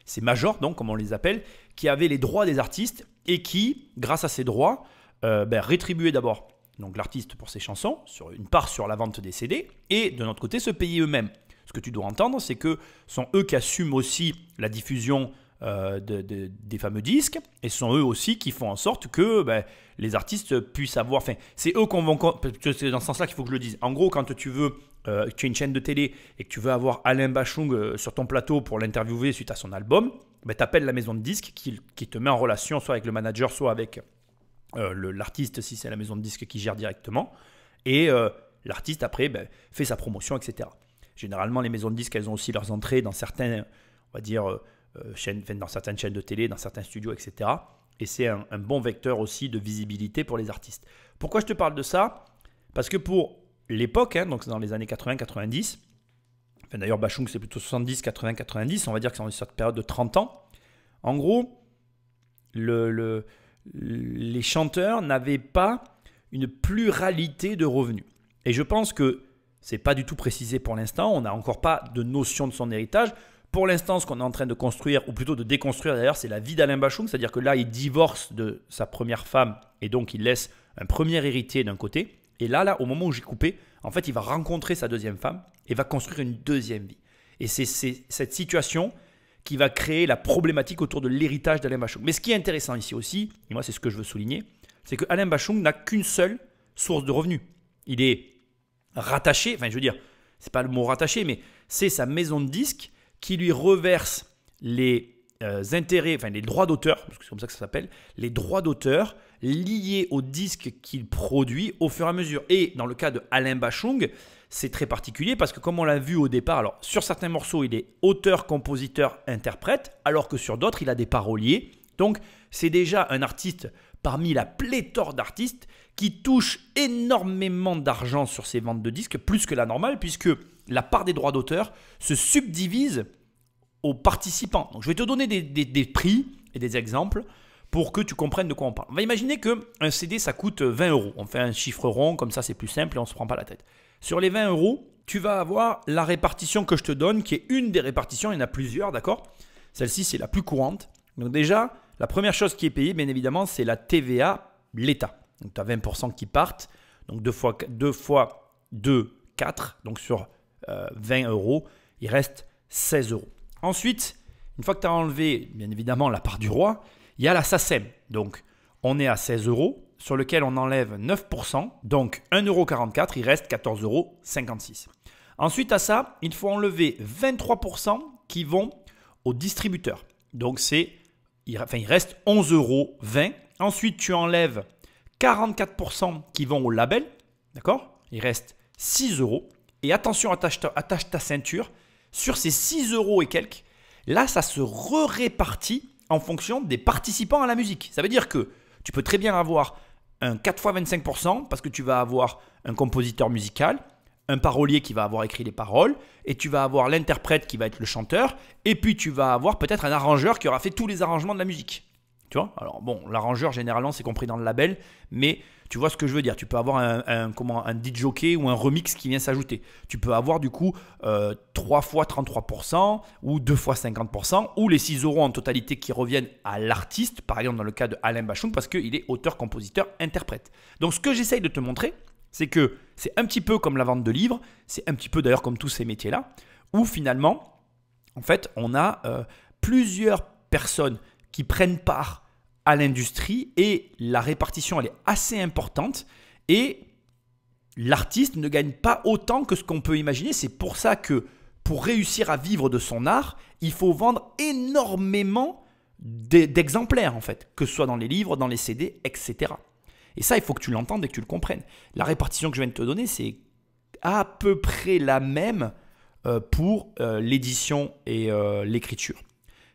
Speaker 1: ces majors, donc, comme on les appelle, qui avaient les droits des artistes et qui, grâce à ces droits, rétribuaient d'abord donc l'artiste pour ses chansons, sur une part sur la vente des CD, et de notre côté se payer eux-mêmes. Ce que tu dois entendre, c'est que ce sont eux qui assument aussi la diffusion des fameux disques, et ce sont eux aussi qui font en sorte que les artistes puissent avoir... Enfin, c'est eux qu'on va... C'est dans ce sens-là qu'il faut que je le dise. En gros, quand tu veux... tu as une chaîne de télé et que tu veux avoir Alain Bachung sur ton plateau pour l'interviewer suite à son album, tu appelles la maison de disques qui te met en relation soit avec le manager, soit avec l'artiste si c'est la maison de disques qui gère directement. Et l'artiste après fait sa promotion, etc. Généralement, les maisons de disques, elles ont aussi leurs entrées dans certains, on va dire, dans certaines chaînes de télé, dans certains studios, etc. Et c'est un bon vecteur aussi de visibilité pour les artistes. Pourquoi je te parle de ça ? Parce que pour l'époque, donc c'est dans les années 80-90, enfin d'ailleurs Bachung c'est plutôt 70, 80, 90, on va dire que c'est dans cette période de 30 ans. En gros, les chanteurs n'avaient pas une pluralité de revenus. Et je pense que c'est pas du tout précisé pour l'instant, on n'a encore pas de notion de son héritage. Pour l'instant, ce qu'on est en train de construire, ou plutôt de déconstruire d'ailleurs, c'est la vie d'Alain Bachung, c'est-à-dire que là, il divorce de sa première femme et donc il laisse un premier héritier d'un côté. Et là, au moment où j'ai coupé, en fait, il va rencontrer sa deuxième femme et va construire une deuxième vie. Et c'est cette situation qui va créer la problématique autour de l'héritage d'Alain Bachung. Mais ce qui est intéressant ici aussi, et moi c'est ce que je veux souligner, c'est que Alain Bachung n'a qu'une seule source de revenus. Il est rattaché, enfin je veux dire, c'est pas le mot rattaché, mais c'est sa maison de disques qui lui reverse les intérêts, enfin les droits d'auteur, parce que c'est comme ça que ça s'appelle, les droits d'auteur liés aux disques qu'il produit au fur et à mesure. Et dans le cas de Alain Bachung, c'est très particulier parce que comme on l'a vu au départ, alors sur certains morceaux, il est auteur, compositeur, interprète, alors que sur d'autres, il a des paroliers. Donc c'est déjà un artiste parmi la pléthore d'artistes qui touche énormément d'argent sur ses ventes de disques, plus que la normale, puisque la part des droits d'auteur se subdivise aux participants. Donc je vais te donner des prix et des exemples. pour que tu comprennes de quoi on parle. On va imaginer qu'un CD, ça coûte 20 €. On fait un chiffre rond, comme ça c'est plus simple et on ne se prend pas la tête. Sur les 20 €, tu vas avoir la répartition que je te donne, qui est une des répartitions, il y en a plusieurs, d'accord? Celle-ci, c'est la plus courante. Donc déjà, la première chose qui est payée, bien évidemment, c'est la TVA, l'État. Donc tu as 20% qui partent, donc 2 fois 2, 4, donc sur 20 €, il reste 16 €. Ensuite, une fois que tu as enlevé, bien évidemment, la part du roi, il y a la SACEM. Donc, on est à 16 €, sur lequel on enlève 9%, donc 1,44 €, il reste 14,56 €. Ensuite à ça, il faut enlever 23% qui vont au distributeur. Donc, il reste 11,20 €. Ensuite, tu enlèves 44% qui vont au label, d'accord? Il reste 6 €. Et attention, attache ta ceinture. Sur ces 6 € et quelques, là, ça se répartit en fonction des participants à la musique. Ça veut dire que tu peux très bien avoir un 4 fois 25% parce que tu vas avoir un compositeur musical, un parolier qui va avoir écrit les paroles, et tu vas avoir l'interprète qui va être le chanteur, et puis tu vas avoir peut-être un arrangeur qui aura fait tous les arrangements de la musique. Tu vois? Alors bon, l'arrangeur généralement c'est compris dans le label, mais tu vois ce que je veux dire. Tu peux avoir un DJ ou un remix qui vient s'ajouter. Tu peux avoir du coup 3 fois 33% ou 2 fois 50% ou les 6 € en totalité qui reviennent à l'artiste, par exemple dans le cas de Alain Bachung parce qu'il est auteur, compositeur, interprète. Donc ce que j'essaye de te montrer, c'est que c'est un petit peu comme la vente de livres, c'est un petit peu d'ailleurs comme tous ces métiers-là, où finalement, en fait, on a plusieurs personnes qui prennent part à l'industrie et la répartition elle est assez importante et l'artiste ne gagne pas autant que ce qu'on peut imaginer. C'est pour ça que pour réussir à vivre de son art, il faut vendre énormément d'exemplaires en fait, que ce soit dans les livres, dans les CD, etc. Et ça, il faut que tu l'entendes et que tu le comprennes. La répartition que je viens de te donner, c'est à peu près la même pour l'édition et l'écriture.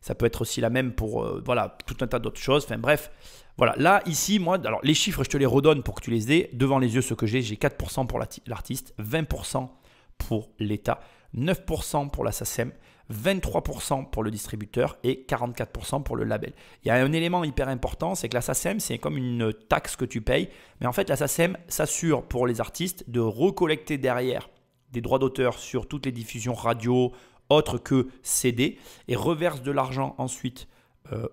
Speaker 1: Ça peut être aussi la même pour voilà, tout un tas d'autres choses. Enfin bref, voilà. Là, ici, moi, alors les chiffres, je te les redonne pour que tu les aies devant les yeux. Ce que j'ai 4% pour l'artiste, 20% pour l'État, 9% pour la SACEM, 23% pour le distributeur et 44% pour le label. Il y a un élément hyper important, c'est que la SACEM, c'est comme une taxe que tu payes. Mais en fait, la SACEM s'assure pour les artistes de recollecter derrière des droits d'auteur sur toutes les diffusions radio, autre que CD, et reverse de l'argent ensuite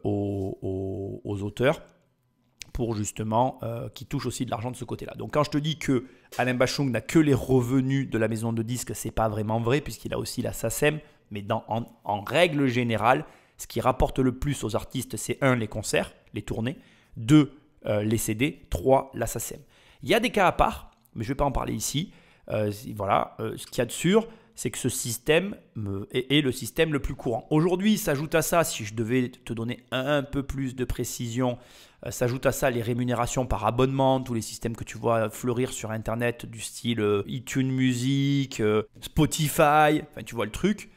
Speaker 1: aux auteurs pour justement qui touchent aussi de l'argent de ce côté-là. Donc quand je te dis que Alain Bachung n'a que les revenus de la maison de disques, c'est pas vraiment vrai puisqu'il a aussi la SACEM, mais en règle générale, ce qui rapporte le plus aux artistes, c'est 1, les concerts, les tournées, 2, les CD, 3, la SACEM. Il y a des cas à part, mais je ne vais pas en parler ici. Voilà, ce qu'il y a de sûr, c'est que ce système est le système le plus courant. Aujourd'hui, s'ajoute à ça, si je devais te donner un peu plus de précision, s'ajoute à ça les rémunérations par abonnement, tous les systèmes que tu vois fleurir sur Internet du style iTunes Music, Spotify, enfin tu vois le truc.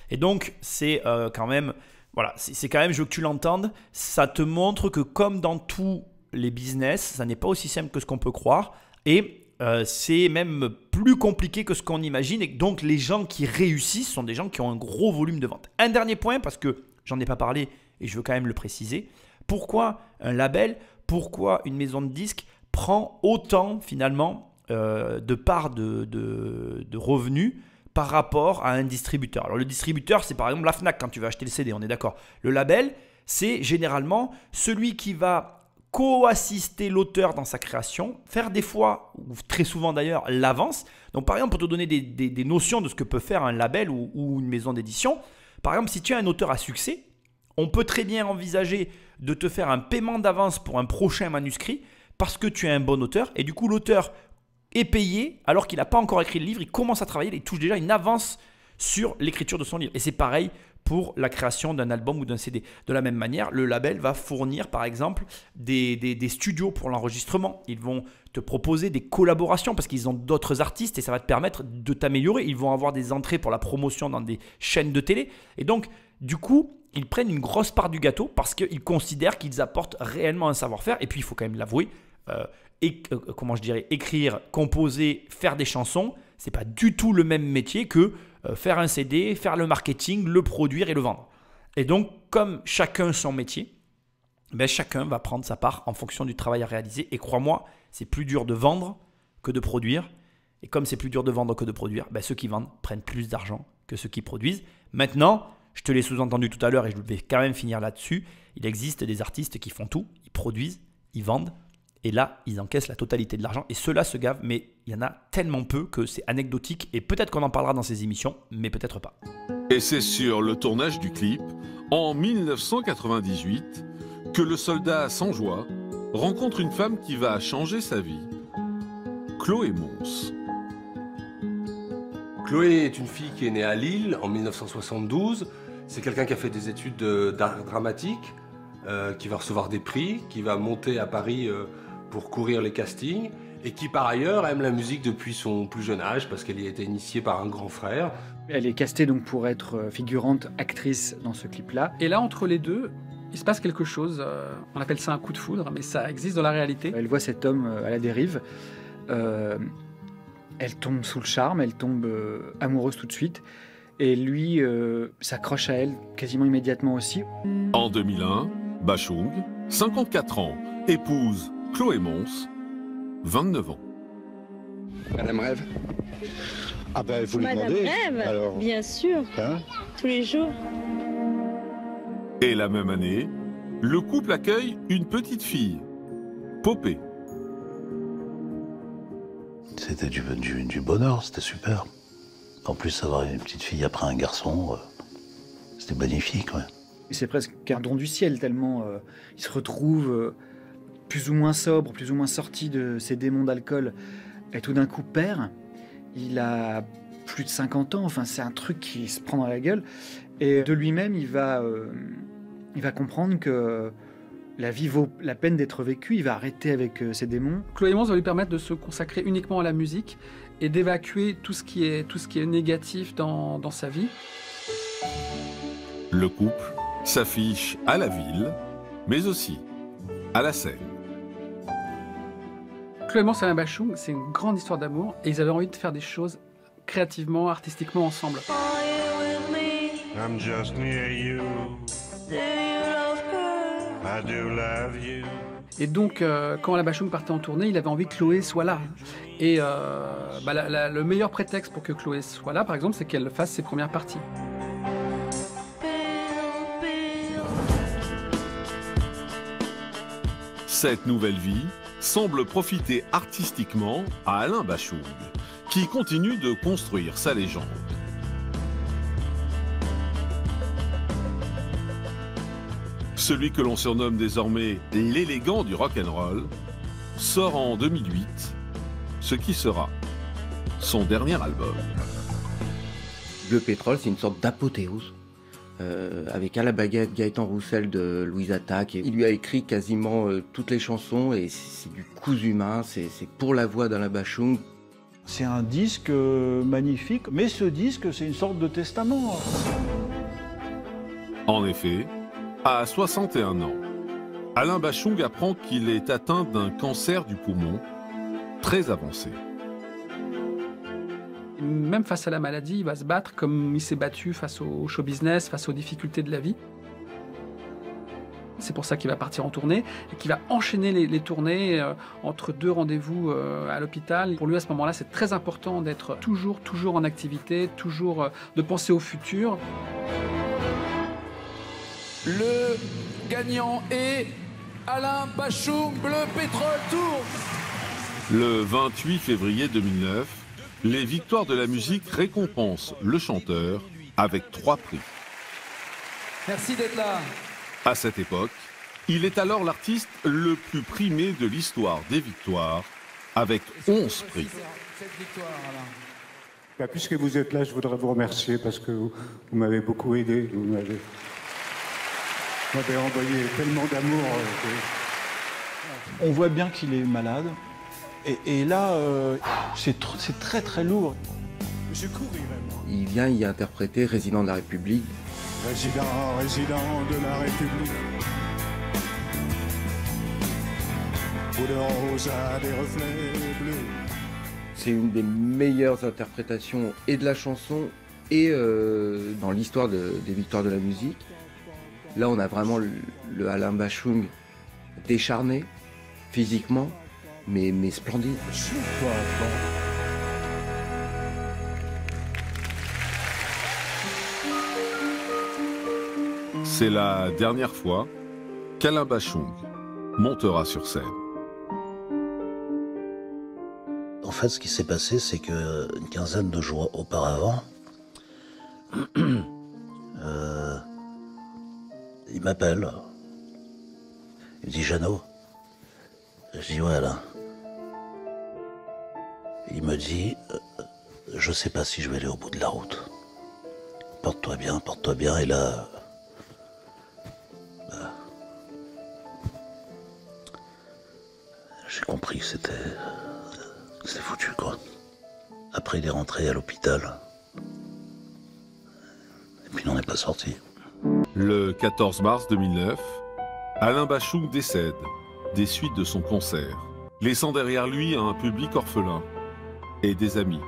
Speaker 1: Et donc, c'est quand même, voilà, c'est quand même, je veux que tu l'entendes, ça te montre que comme dans tous les business, ça n'est pas aussi simple que ce qu'on peut croire. Et c'est même plus compliqué que ce qu'on imagine et donc les gens qui réussissent sont des gens qui ont un gros volume de vente. Un dernier point, parce que j'en ai pas parlé et je veux quand même le préciser. Pourquoi un label, pourquoi une maison de disques prend autant finalement de parts de revenus par rapport à un distributeur? Alors le distributeur, c'est par exemple la Fnac quand tu vas acheter le CD, on est d'accord. Le label, c'est généralement celui qui va co-assister l'auteur dans sa création, faire des fois, ou très souvent d'ailleurs, l'avance. Donc par exemple, pour te donner des notions de ce que peut faire un label ou une maison d'édition, par exemple, si tu as un auteur à succès, on peut très bien envisager de te faire un paiement d'avance pour un prochain manuscrit parce que tu es un bon auteur et du coup l'auteur est payé alors qu'il n'a pas encore écrit le livre, il commence à travailler, il touche déjà une avance sur l'écriture de son livre. Et c'est pareil pour la création d'un album ou d'un CD. De la même manière, le label va fournir par exemple des studios pour l'enregistrement. Ils vont te proposer des collaborations parce qu'ils ont d'autres artistes et ça va te permettre de t'améliorer. Ils vont avoir des entrées pour la promotion dans des chaînes de télé. Et donc, du coup, ils prennent une grosse part du gâteau parce qu'ils considèrent qu'ils apportent réellement un savoir-faire. Et puis, il faut quand même l'avouer, écrire, composer, faire des chansons, ce n'est pas du tout le même métier que faire un CD, faire le marketing, le produire et le vendre. Et donc, comme chacun son métier, ben, chacun va prendre sa part en fonction du travail à réaliser. Et crois-moi, c'est plus dur de vendre que de produire. Et comme c'est plus dur de vendre que de produire, ben, ceux qui vendent prennent plus d'argent que ceux qui produisent. Maintenant, je te l'ai sous-entendu tout à l'heure et je vais quand même finir là-dessus. Il existe des artistes qui font tout, ils produisent, ils vendent. Et là, ils encaissent la totalité de l'argent. Et ceux-là se gavent, mais il y en a tellement peu que c'est anecdotique. Et peut-être qu'on en parlera dans ces émissions, mais peut-être pas.
Speaker 3: Et c'est sur le tournage du clip, en 1998, que le soldat sans joie rencontre une femme qui va changer sa vie, Chloé Mons.
Speaker 14: Chloé est une fille qui est née à Lille en 1972. C'est quelqu'un qui a fait des études d'art dramatique, qui va recevoir des prix, qui va monter à Paris pour courir les castings et qui par ailleurs aime la musique depuis son plus jeune âge parce qu'elle y a été initiée par un grand frère.
Speaker 13: Elle est castée donc pour être figurante, actrice dans ce clip-là.
Speaker 9: Et là, entre les deux, il se passe quelque chose. On appelle ça un coup de foudre, mais ça existe dans la réalité.
Speaker 13: Elle voit cet homme à la dérive. Elle tombe sous le charme, elle tombe amoureuse tout de suite. Et lui s'accroche à elle quasiment immédiatement aussi.
Speaker 3: En 2001, Bachung, 54 ans, épouse Chloé Mons, 29 ans.
Speaker 15: Madame Rêve.
Speaker 2: Ah ben, vous lui
Speaker 16: Madame
Speaker 2: demandez.
Speaker 16: Rêve,
Speaker 2: Alors,
Speaker 16: bien sûr,
Speaker 2: hein?
Speaker 16: tous les jours.
Speaker 3: Et la même année, le couple accueille une petite fille, Popée.
Speaker 5: C'était du bonheur, c'était super. En plus, avoir une petite fille après un garçon, c'était magnifique. Ouais.
Speaker 13: C'est presque un don du ciel, tellement il se retrouve plus ou moins sobre, plus ou moins sorti de ses démons d'alcool, et tout d'un coup père. Il a plus de 50 ans, enfin c'est un truc qui se prend dans la gueule. Et de lui-même, il va comprendre que la vie vaut la peine d'être vécue, il va arrêter avec ses démons.
Speaker 9: Chloé Mons va lui permettre de se consacrer uniquement à la musique et d'évacuer tout ce qui est négatif dans sa vie.
Speaker 3: Le couple s'affiche à la ville, mais aussi à la scène.
Speaker 9: Chloé Mons et Alain Bachung, c'est une grande histoire d'amour et ils avaient envie de faire des choses créativement, artistiquement ensemble.
Speaker 7: I'm just near you. Do you love her? I do love you.
Speaker 9: Et donc, quand Alain Bachung partait en tournée, il avait envie que Chloé soit là. Et le meilleur prétexte pour que Chloé soit là, par exemple, c'est qu'elle fasse ses premières parties.
Speaker 3: Cette nouvelle vie semble profiter artistiquement à Alain Bachung, qui continue de construire sa légende. Celui que l'on surnomme désormais l'élégant du rock'n'roll sort en 2008, ce qui sera son dernier album.
Speaker 6: Bleu Pétrole, c'est une sorte d'apothéose. Avec à la baguette Gaëtan Roussel de Louise Attaque. Il lui a écrit quasiment toutes les chansons et c'est du cousu main, c'est pour la voix d'Alain Bachung.
Speaker 8: C'est un disque magnifique, mais ce disque, c'est une sorte de testament.
Speaker 3: En effet, à 61 ans, Alain Bachung apprend qu'il est atteint d'un cancer du poumon très avancé.
Speaker 9: Même face à la maladie, il va se battre comme il s'est battu face au show business, face aux difficultés de la vie. C'est pour ça qu'il va partir en tournée et qu'il va enchaîner les tournées entre deux rendez-vous à l'hôpital. Pour lui, à ce moment-là, c'est très important d'être toujours en activité, toujours de penser au futur.
Speaker 17: Le gagnant est Alain Bachung, Bleu Pétrole Tour.
Speaker 3: Le 28 février 2009, les Victoires de la musique récompensent le chanteur avec 3 prix.
Speaker 17: Merci d'être là.
Speaker 3: À cette époque, il est alors l'artiste le plus primé de l'histoire des Victoires, avec 11 prix.
Speaker 2: Bah, puisque vous êtes là, je voudrais vous remercier parce que vous m'avez beaucoup aidé. Vous m'avez envoyé tellement d'amour.
Speaker 8: On voit bien qu'il est malade. Et là, c'est très très lourd.
Speaker 2: Je courirai, moi.
Speaker 6: Il vient y interpréter Résident de la République.
Speaker 2: Résident de la République. Couleur rose à des reflets bleus.
Speaker 6: C'est une des meilleures interprétations et de la chanson et dans l'histoire des Victoires de la musique. Là, on a vraiment le Alain Bachung décharné, physiquement, mais splendide.
Speaker 3: C'est la dernière fois qu'Alain Bachung montera sur scène.
Speaker 5: En fait, ce qui s'est passé, c'est qu'une quinzaine de jours auparavant, il m'appelle. Il me dit « Jeannot ». Je dis « Ouais, Alain ». Il me dit « Je sais pas si je vais aller au bout de la route. Porte-toi bien, porte-toi bien. » Et là... j'ai compris que c'était foutu, quoi. Après, il est rentré à l'hôpital. Et puis, il n'en est pas sorti.
Speaker 3: Le 14 mars 2009, Alain Bachung décède des suites de son concert, laissant derrière lui un public orphelin et des amis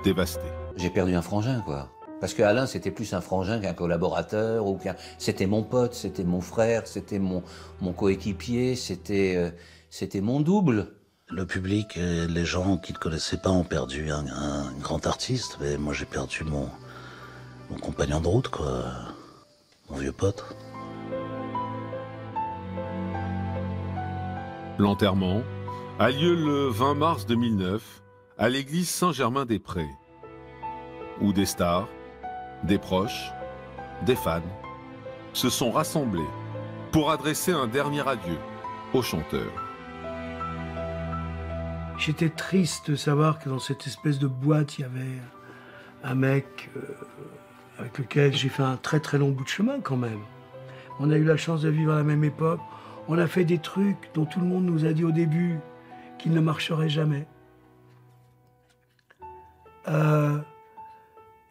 Speaker 3: dévastés.
Speaker 10: J'ai perdu un frangin, quoi. Parce que Alain, c'était plus un frangin qu'un collaborateur, ou c'était mon pote, c'était mon frère, c'était mon coéquipier, c'était mon double.
Speaker 5: Le public et les gens qui ne connaissaient pas ont perdu un grand artiste, mais moi j'ai perdu mon compagnon de route, quoi. Mon vieux pote.
Speaker 3: L'enterrement a lieu le 20 mars 2009 à l'église Saint-Germain-des-Prés, où des stars, des proches, des fans se sont rassemblés pour adresser un dernier adieu au chanteur.
Speaker 4: J'étais triste de savoir que dans cette espèce de boîte, il y avait un mec avec lequel j'ai fait un très très long bout de chemin quand même. On a eu la chance de vivre à la même époque. On a fait des trucs dont tout le monde nous a dit au début qu'ils ne marcheraient jamais.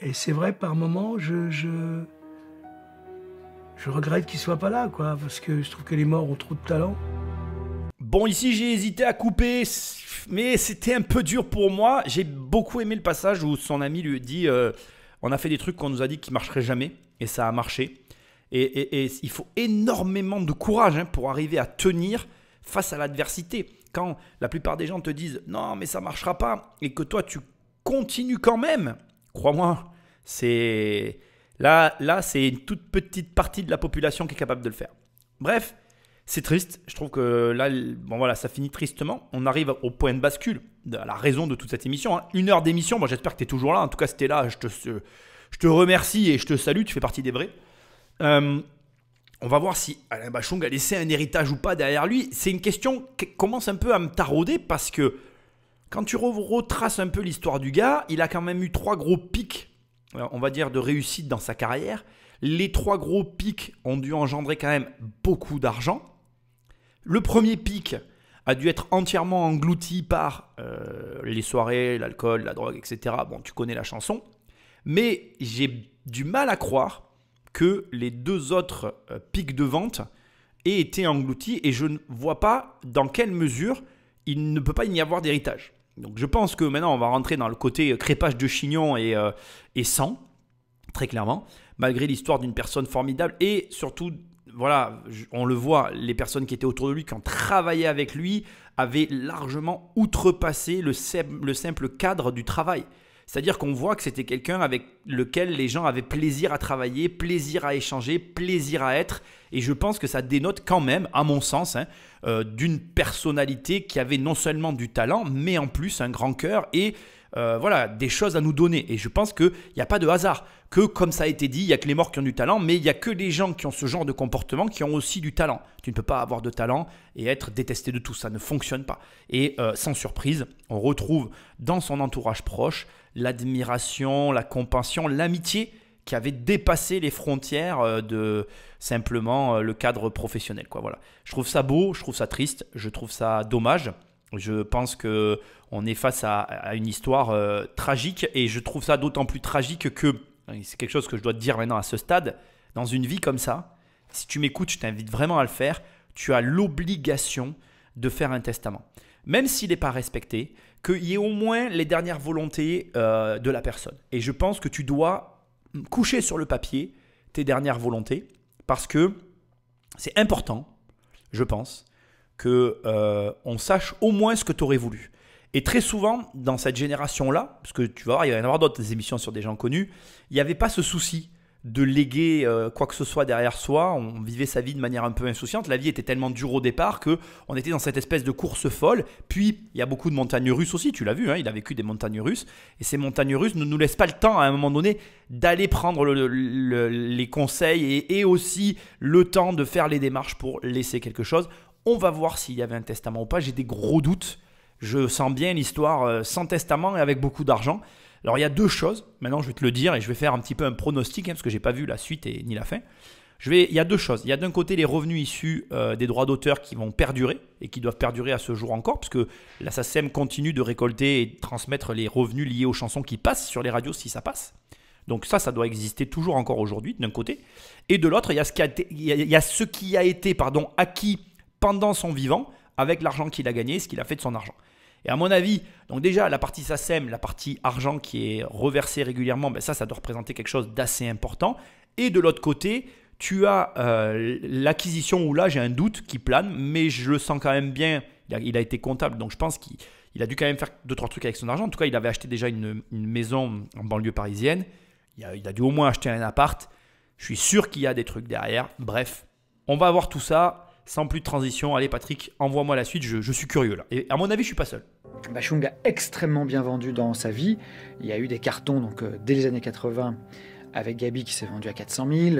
Speaker 4: Et c'est vrai, par moments, je regrette qu'il ne soit pas là, quoi, parce que je trouve que les morts ont trop de talent.
Speaker 1: Bon, ici, j'ai hésité à couper, mais c'était un peu dur pour moi. J'ai beaucoup aimé le passage où son ami lui dit on a fait des trucs qu'on nous a dit qui ne marcheraient jamais, et ça a marché. Et il faut énormément de courage pour arriver à tenir face à l'adversité. Quand la plupart des gens te disent « Non, mais ça ne marchera pas » et que toi, tu continues quand même, crois-moi, c'est... Là, c'est une toute petite partie de la population qui est capable de le faire. Bref, c'est triste. Je trouve que là, bon, voilà, ça finit tristement. On arrive au point de bascule, à la raison de toute cette émission. 1 heure d'émission, moi j'espère que tu es toujours là. En tout cas, si tu es là, je te remercie et je te salue. Tu fais partie des vrais. On va voir si Alain Bachung a laissé un héritage ou pas derrière lui. C'est une question qui commence un peu à me tarauder parce que quand tu retraces un peu l'histoire du gars, il a quand même eu 3 gros pics, on va dire, de réussite dans sa carrière. Les 3 gros pics ont dû engendrer quand même beaucoup d'argent. Le premier pic a dû être entièrement englouti par les soirées, l'alcool, la drogue, etc. Bon, tu connais la chanson. Mais j'ai du mal à croire que les 2 autres pics de vente aient été engloutis et je ne vois pas dans quelle mesure il ne peut pas y avoir d'héritage. Donc je pense que maintenant on va rentrer dans le côté crépage de chignon et sang, très clairement, malgré l'histoire d'une personne formidable et surtout, voilà, on le voit, les personnes qui étaient autour de lui, qui ont travaillé avec lui, avaient largement outrepassé le simple cadre du travail. C'est-à-dire qu'on voit que c'était quelqu'un avec lequel les gens avaient plaisir à travailler, plaisir à échanger, plaisir à être. Et je pense que ça dénote quand même, à mon sens, d'une personnalité qui avait non seulement du talent, mais en plus un grand cœur et voilà, des choses à nous donner. Et je pense qu'il n'y a pas de hasard. Que comme ça a été dit, il n'y a que les morts qui ont du talent, mais il n'y a que les gens qui ont ce genre de comportement qui ont aussi du talent. Tu ne peux pas avoir de talent et être détesté de tout. Ça ne fonctionne pas. Et sans surprise, on retrouve dans son entourage proche l'admiration, la compassion, l'amitié qui avait dépassé les frontières de simplement le cadre professionnel, quoi. Voilà. Je trouve ça beau, je trouve ça triste, je trouve ça dommage. Je pense qu'on est face à une histoire tragique et je trouve ça d'autant plus tragique que, c'est quelque chose que je dois te dire maintenant à ce stade, dans une vie comme ça, si tu m'écoutes, je t'invite vraiment à le faire, tu as l'obligation de faire un testament. Même s'il n'est pas respecté, qu'il y ait au moins les dernières volontés de la personne. Et je pense que tu dois coucher sur le papier tes dernières volontés parce que c'est important. je pense, que on sache au moins ce que tu aurais voulu. Et très souvent, dans cette génération-là, parce que tu vas voir, il va y en avoir d'autres émissions sur des gens connus, il n'y avait pas ce souci de léguer quoi que ce soit derrière soi. On vivait sa vie de manière un peu insouciante. La vie était tellement dure au départ qu'on était dans cette espèce de course folle. Puis, il y a beaucoup de montagnes russes aussi, tu l'as vu, hein, il a vécu des montagnes russes. Et ces montagnes russes ne nous laissent pas le temps, à un moment donné, d'aller prendre les conseils et aussi le temps de faire les démarches pour laisser quelque chose. On va voir s'il y avait un testament ou pas. J'ai des gros doutes. Je sens bien l'histoire sans testament et avec beaucoup d'argent. Alors, il y a 2 choses. Maintenant, je vais te le dire et je vais faire un petit peu un pronostic, hein, parce que je n'ai pas vu la suite ni la fin. Il y a 2 choses. Il y a d'un côté les revenus issus des droits d'auteur qui vont perdurer et qui doivent perdurer à ce jour encore, parce que la SACEM continue de récolter et de transmettre les revenus liés aux chansons qui passent sur les radios si ça passe. Donc ça doit exister toujours encore aujourd'hui, d'un côté. Et de l'autre, il y a ce qui a été acquis pendant son vivant, avec l'argent qu'il a gagné, ce qu'il a fait de son argent. Et à mon avis, donc déjà la partie SACEM, la partie argent qui est reversée régulièrement, ça doit représenter quelque chose d'assez important. Et de l'autre côté, tu as l'acquisition où là j'ai un doute qui plane, mais je le sens quand même bien. Il a été comptable, donc je pense qu'il a dû quand même faire 2-3 trucs avec son argent. En tout cas, il avait acheté déjà une maison en banlieue parisienne. Il a dû au moins acheter un appart. Je suis sûr qu'il y a des trucs derrière. Bref, on va voir tout ça. Sans plus de transition, allez Patrick, envoie-moi la suite, je suis curieux là. Et à mon avis, je suis pas seul.
Speaker 13: Bashung a extrêmement bien vendu dans sa vie. Il y a eu des cartons dès les années 80 avec Gabi qui s'est vendu à 400 000.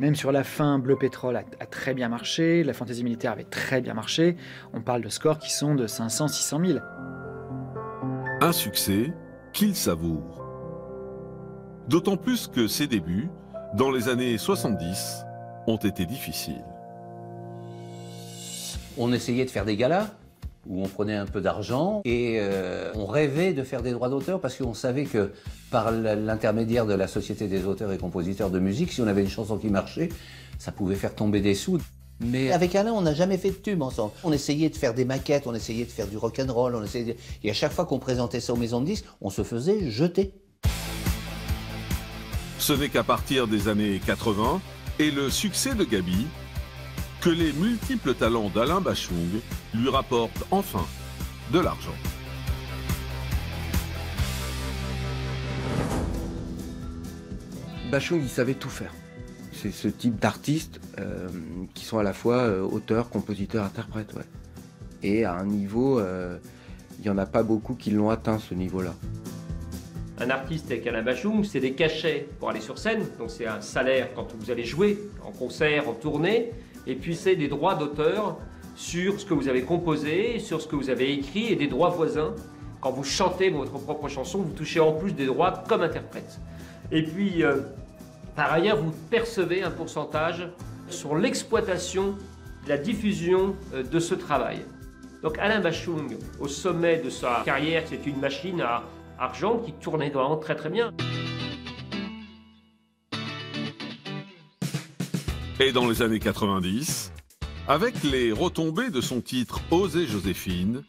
Speaker 13: Même sur la fin, Bleu Pétrole a très bien marché. La Fantaisie Militaire avait très bien marché. On parle de scores qui sont de 500-600 000.
Speaker 3: Un succès qu'il savoure. D'autant plus que ses débuts, dans les années 70, ont été difficiles.
Speaker 10: On essayait de faire des galas où on prenait un peu d'argent et on rêvait de faire des droits d'auteur parce qu'on savait que par l'intermédiaire de la Société des auteurs et compositeurs de musique, si on avait une chanson qui marchait, ça pouvait faire tomber des sous. Mais avec Alain, on n'a jamais fait de tube ensemble. On essayait de faire des maquettes, on essayait de faire du rock'n'roll, et à chaque fois qu'on présentait ça aux maisons de disques, on se faisait jeter.
Speaker 3: Ce n'est qu'à partir des années 80 et le succès de Gabi que les multiples talents d'Alain Bashung lui rapportent enfin de l'argent.
Speaker 6: Bashung, il savait tout faire. C'est ce type d'artistes qui sont à la fois auteurs, compositeurs, interprètes. Ouais. Et à un niveau, il n'y en a pas beaucoup qui l'ont atteint, ce niveau-là.
Speaker 16: Un artiste avec Alain Bashung, c'est des cachets pour aller sur scène, donc c'est un salaire quand vous allez jouer, en concert, en tournée, et puis c'est des droits d'auteur sur ce que vous avez composé, sur ce que vous avez écrit, et des droits voisins. Quand vous chantez votre propre chanson, vous touchez en plus des droits comme interprète. Et puis, par ailleurs, vous percevez un pourcentage sur l'exploitation, la diffusion de ce travail. Donc Alain Bashung, au sommet de sa carrière, c'est une machine à argent qui tournait vraiment très très bien.
Speaker 3: Et dans les années 90, avec les retombées de son titre « Oser Joséphine »,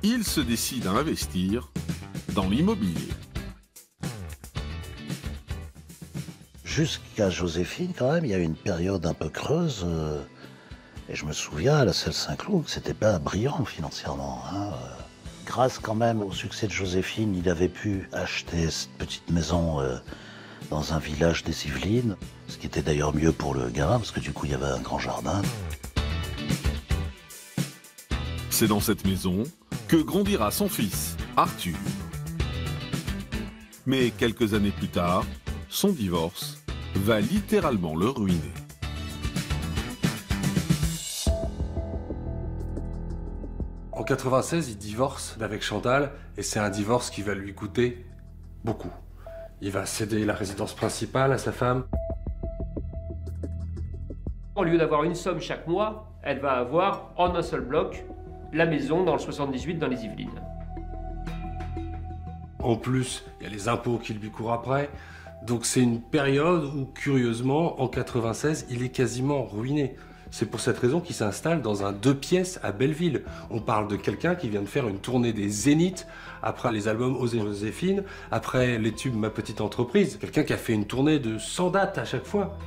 Speaker 3: il se décide à investir dans l'immobilier.
Speaker 5: Jusqu'à Joséphine, quand même, il y a eu une période un peu creuse. Et je me souviens, à la salle Saint-Cloud, c'était pas brillant financièrement. Hein. Grâce quand même au succès de Joséphine, il avait pu acheter cette petite maison dans un village des Yvelines, ce qui était d'ailleurs mieux pour le gamin, parce que du coup, il y avait un grand jardin.
Speaker 3: C'est dans cette maison que grandira son fils, Arthur. Mais quelques années plus tard, son divorce va littéralement le ruiner.
Speaker 14: En 96, il divorce avec Chantal et c'est un divorce qui va lui coûter beaucoup. Il va céder la résidence principale à sa femme.
Speaker 16: Au lieu d'avoir une somme chaque mois, elle va avoir en un seul bloc la maison dans le 78 dans les Yvelines.
Speaker 14: En plus, il y a les impôts qui lui courent après. Donc c'est une période où, curieusement, en 96, il est quasiment ruiné. C'est pour cette raison qu'il s'installe dans un 2 pièces à Belleville. On parle de quelqu'un qui vient de faire une tournée des Zéniths, après les albums Oser Joséphine, après les tubes Ma Petite Entreprise. Quelqu'un qui a fait une tournée de 100 dates à chaque fois.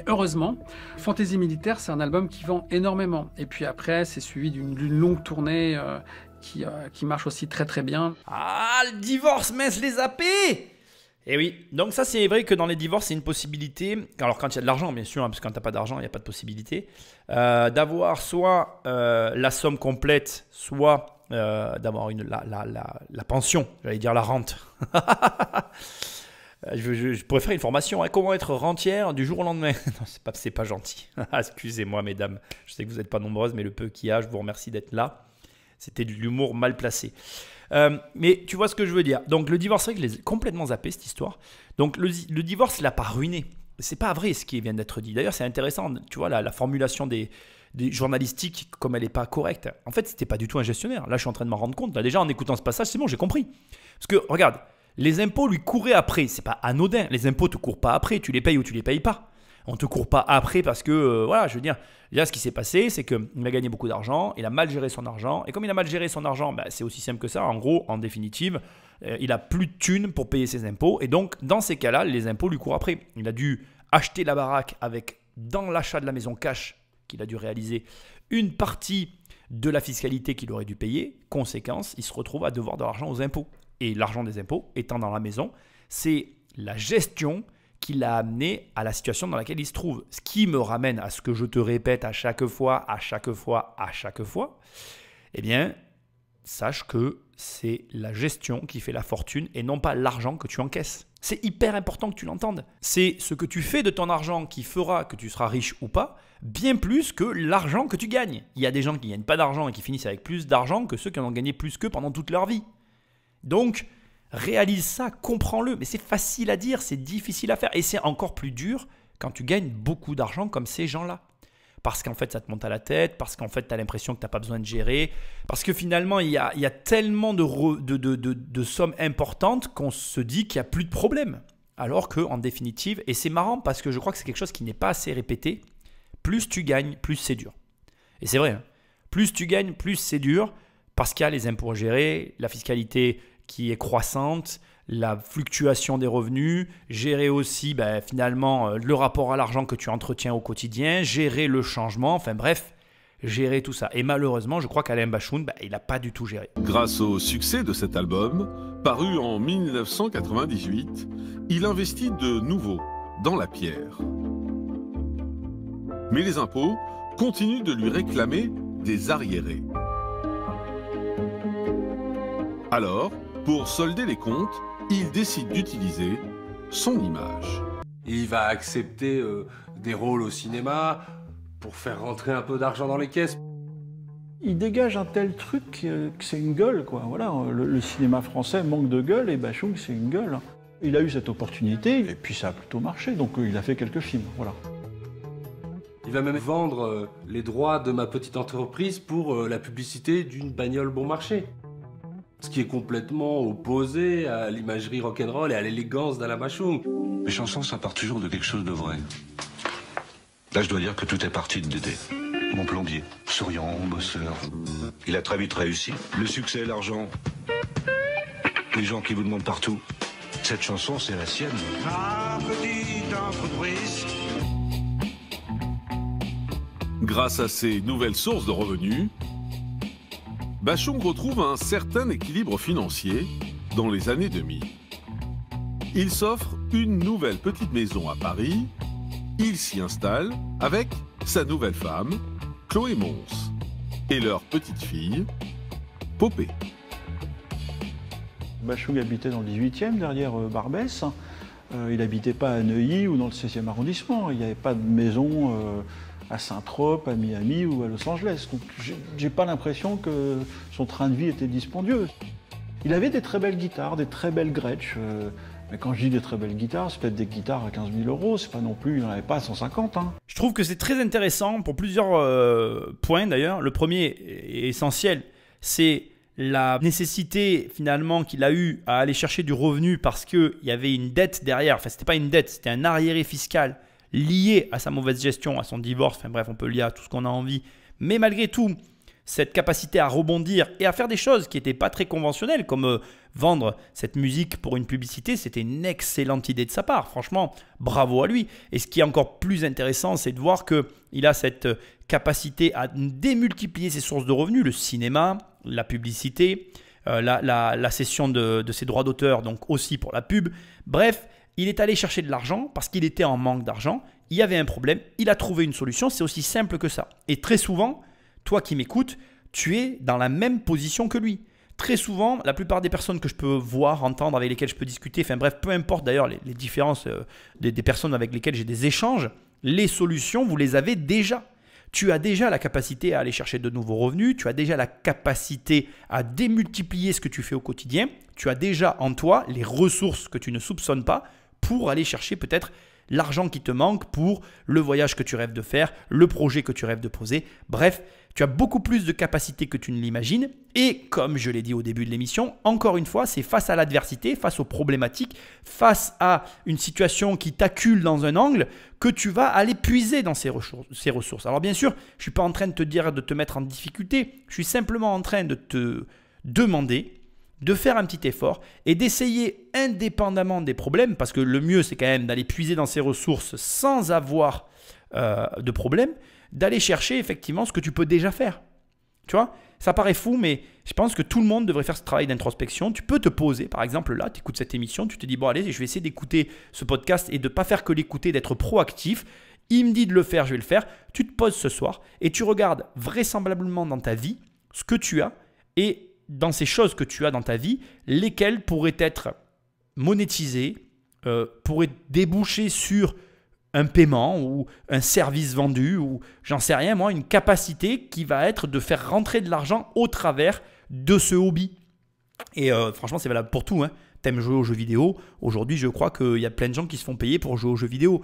Speaker 9: Et heureusement, Fantaisie militaire, c'est un album qui vend énormément. Et puis après, c'est suivi d'une longue tournée qui marche aussi très très bien.
Speaker 1: Ah, le divorce, mince les AP! Et oui, donc ça c'est vrai que dans les divorces c'est une possibilité, alors quand il y a de l'argent bien sûr, hein, parce que quand tu n'as pas d'argent il n'y a pas de possibilité, d'avoir soit la somme complète, soit d'avoir la pension, j'allais dire la rente. Je pourrais faire une formation, hein, comment être rentière du jour au lendemain. Non, c'est pas gentil. Excusez-moi mesdames, je sais que vous n'êtes pas nombreuses, mais le peu qu'il y a, je vous remercie d'être là. C'était de l'humour mal placé. Mais tu vois ce que je veux dire. Donc le divorce, c'est vrai que je l'ai complètement zappé cette histoire. Donc le divorce, il n'a pas ruiné. C'est pas vrai ce qui vient d'être dit. D'ailleurs, c'est intéressant. Tu vois la formulation des journalistiques, comme elle n'est pas correcte. En fait, c'était pas du tout un gestionnaire. Là, je suis en train de m'en rendre compte. Là, déjà, en écoutant ce passage, c'est bon, j'ai compris. Parce que regarde, les impôts lui couraient après. C'est pas anodin. Les impôts te courent pas après. Tu les payes ou tu les payes pas. On ne te court pas après parce que, voilà, je veux dire, là, ce qui s'est passé, c'est qu'il a gagné beaucoup d'argent, il a mal géré son argent, et comme il a mal géré son argent, c'est aussi simple que ça, en gros, en définitive, il a plus de thunes pour payer ses impôts, et donc, dans ces cas-là, les impôts lui courent après. Il a dû acheter la baraque avec, dans l'achat de la maison cash qu'il a dû réaliser, une partie de la fiscalité qu'il aurait dû payer. Conséquence, il se retrouve à devoir de l'argent aux impôts. Et l'argent des impôts, étant dans la maison, c'est la gestion qui l'a amené à la situation dans laquelle il se trouve. Ce qui me ramène à ce que je te répète à chaque fois, eh bien, sache que c'est la gestion qui fait la fortune et non pas l'argent que tu encaisses. C'est hyper important que tu l'entendes. C'est ce que tu fais de ton argent qui fera que tu seras riche ou pas, bien plus que l'argent que tu gagnes. Il y a des gens qui ne gagnent pas d'argent et qui finissent avec plus d'argent que ceux qui en ont gagné plus qu'eux pendant toute leur vie. Donc, réalise ça, comprends-le. Mais c'est facile à dire, c'est difficile à faire. Et c'est encore plus dur quand tu gagnes beaucoup d'argent comme ces gens-là. Parce qu'en fait, ça te monte à la tête, parce qu'en fait, tu as l'impression que tu n'as pas besoin de gérer, parce que finalement, il y a tellement de sommes importantes qu'on se dit qu'il n'y a plus de problème. Alors qu'en définitive, et c'est marrant parce que je crois que c'est quelque chose qui n'est pas assez répété, plus tu gagnes, plus c'est dur. Et c'est vrai, hein. Plus tu gagnes, plus c'est dur, parce qu'il y a les impôts à gérer, la fiscalité qui est croissante, la fluctuation des revenus, gérer aussi finalement le rapport à l'argent que tu entretiens au quotidien, gérer le changement, enfin bref, gérer tout ça. Et malheureusement, je crois qu'Alain Bashung, il n'a pas du tout géré.
Speaker 3: Grâce au succès de cet album, paru en 1998, il investit de nouveau dans la pierre. Mais les impôts continuent de lui réclamer des arriérés. Alors, pour solder les comptes, il décide d'utiliser son image.
Speaker 14: Il va accepter des rôles au cinéma pour faire rentrer un peu d'argent dans les caisses.
Speaker 8: Il dégage un tel truc que c'est une gueule, quoi. Voilà, le cinéma français manque de gueule et Bashung, c'est une gueule. Il a eu cette opportunité et puis ça a plutôt marché, donc il a fait quelques films, voilà.
Speaker 14: Il va même vendre les droits de ma petite entreprise pour la publicité d'une bagnole bon marché. Ce qui est complètement opposé à l'imagerie rock'n'roll et à l'élégance d'Alain Bashung.
Speaker 18: Mes chansons, ça part toujours de quelque chose de vrai. Là, je dois dire que tout est parti de Dédé. Mon plombier, souriant, bosseur. Il a très vite réussi. Le succès, l'argent, les gens qui vous demandent partout. Cette chanson, c'est la sienne.
Speaker 7: Ma petite entreprise.
Speaker 3: Grâce à ces nouvelles sources de revenus, Bashung retrouve un certain équilibre financier dans les années 2000. Il s'offre une nouvelle petite maison à Paris. Il s'y installe avec sa nouvelle femme, Chloé Mons, et leur petite fille, Popée.
Speaker 8: Bashung habitait dans le 18e, derrière Barbès. Il n'habitait pas à Neuilly ou dans le 16e arrondissement. Il n'y avait pas de maison à Saint-Trope, à Miami ou à Los Angeles. Donc j'ai pas l'impression que son train de vie était dispendieux. Il avait des très belles guitares, des très belles Gretsch. Mais quand je dis des très belles guitares, c'est peut-être des guitares à 15 000 €, c'est pas non plus, il n'en avait pas à 150. Hein.
Speaker 1: Je trouve que c'est très intéressant pour plusieurs points d'ailleurs. Le premier est essentiel, c'est la nécessité finalement qu'il a eu à aller chercher du revenu parce qu'il y avait une dette derrière. Enfin, c'était pas une dette, c'était un arriéré fiscal lié à sa mauvaise gestion, à son divorce. Enfin bref, on peut lier à tout ce qu'on a envie. Mais malgré tout, cette capacité à rebondir et à faire des choses qui n'étaient pas très conventionnelles, comme vendre cette musique pour une publicité, c'était une excellente idée de sa part. Franchement, bravo à lui. Et ce qui est encore plus intéressant, c'est de voir qu'il a cette capacité à démultiplier ses sources de revenus, le cinéma, la publicité, la cession de ses droits d'auteur, donc aussi pour la pub. Bref, il est allé chercher de l'argent parce qu'il était en manque d'argent. Il y avait un problème, il a trouvé une solution, c'est aussi simple que ça. Et très souvent, toi qui m'écoutes, tu es dans la même position que lui. Très souvent, la plupart des personnes que je peux voir, entendre, avec lesquelles je peux discuter, enfin bref, peu importe d'ailleurs les différences des personnes avec lesquelles j'ai des échanges, les solutions, vous les avez déjà. Tu as déjà la capacité à aller chercher de nouveaux revenus, tu as déjà la capacité à démultiplier ce que tu fais au quotidien, tu as déjà en toi les ressources que tu ne soupçonnes pas pour aller chercher peut-être l'argent qui te manque pour le voyage que tu rêves de faire, le projet que tu rêves de poser. Bref, tu as beaucoup plus de capacités que tu ne l'imagines. Et comme je l'ai dit au début de l'émission, encore une fois, c'est face à l'adversité, face aux problématiques, face à une situation qui t'accule dans un angle que tu vas aller puiser dans ces ressources. Alors bien sûr, je ne suis pas en train de te dire de te mettre en difficulté. Je suis simplement en train de te demander de faire un petit effort et d'essayer indépendamment des problèmes, parce que le mieux c'est quand même d'aller puiser dans ces ressources sans avoir de problème, d'aller chercher effectivement ce que tu peux déjà faire. Tu vois, ça paraît fou, mais je pense que tout le monde devrait faire ce travail d'introspection. Tu peux te poser, par exemple là, tu écoutes cette émission, tu te dis bon allez, je vais essayer d'écouter ce podcast et de ne pas faire que l'écouter, d'être proactif. Il me dit de le faire, je vais le faire. Tu te poses ce soir et tu regardes vraisemblablement dans ta vie ce que tu as et dans ces choses que tu as dans ta vie, lesquelles pourraient être monétisées, pourraient déboucher sur un paiement ou un service vendu ou j'en sais rien moi, une capacité qui va être de faire rentrer de l'argent au travers de ce hobby. Et franchement, c'est valable pour tout. T'aimes jouer aux jeux vidéo. Aujourd'hui, je crois qu'il y a plein de gens qui se font payer pour jouer aux jeux vidéo.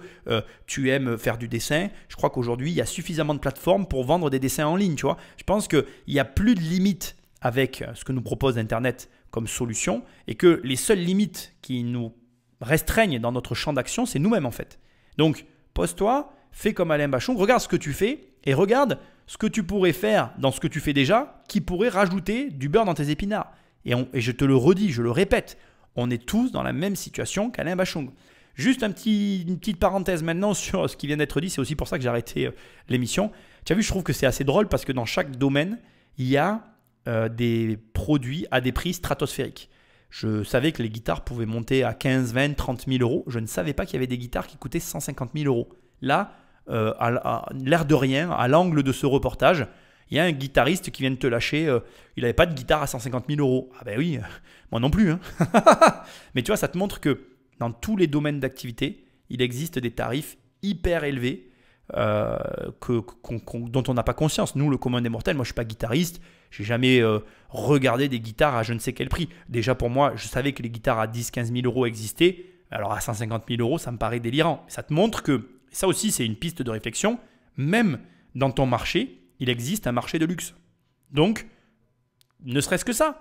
Speaker 1: Tu aimes faire du dessin. Je crois qu'aujourd'hui, il y a suffisamment de plateformes pour vendre des dessins en ligne. Tu vois, je pense qu'il n'y a plus de limites avec ce que nous propose Internet comme solution et que les seules limites qui nous restreignent dans notre champ d'action, c'est nous-mêmes en fait. Donc, pose-toi, fais comme Alain Bachung, regarde ce que tu fais et regarde ce que tu pourrais faire dans ce que tu fais déjà qui pourrait rajouter du beurre dans tes épinards. Et je te le redis, je le répète, on est tous dans la même situation qu'Alain Bachung. Juste une petite parenthèse maintenant sur ce qui vient d'être dit, c'est aussi pour ça que j'ai arrêté l'émission. Tu as vu, je trouve que c'est assez drôle parce que dans chaque domaine, il y a des produits à des prix stratosphériques. Je savais que les guitares pouvaient monter à 15, 20, 30 000 euros. Je ne savais pas qu'il y avait des guitares qui coûtaient 150 000 euros. Là, à l'air de rien, à l'angle de ce reportage, il y a un guitariste qui vient de te lâcher. Il n'avait pas de guitare à 150 000 euros. Ah ben oui, moi non plus. Mais tu vois, ça te montre que dans tous les domaines d'activité, il existe des tarifs hyper élevés dont on n'a pas conscience. Nous, le commun des mortels, moi je ne suis pas guitariste. Je n'ai jamais regardé des guitares à je ne sais quel prix. Déjà pour moi, je savais que les guitares à 10 000, 15 000 euros existaient. Alors à 150 000 euros, ça me paraît délirant. Ça te montre que, ça aussi c'est une piste de réflexion, même dans ton marché, il existe un marché de luxe. Donc, ne serait-ce que ça.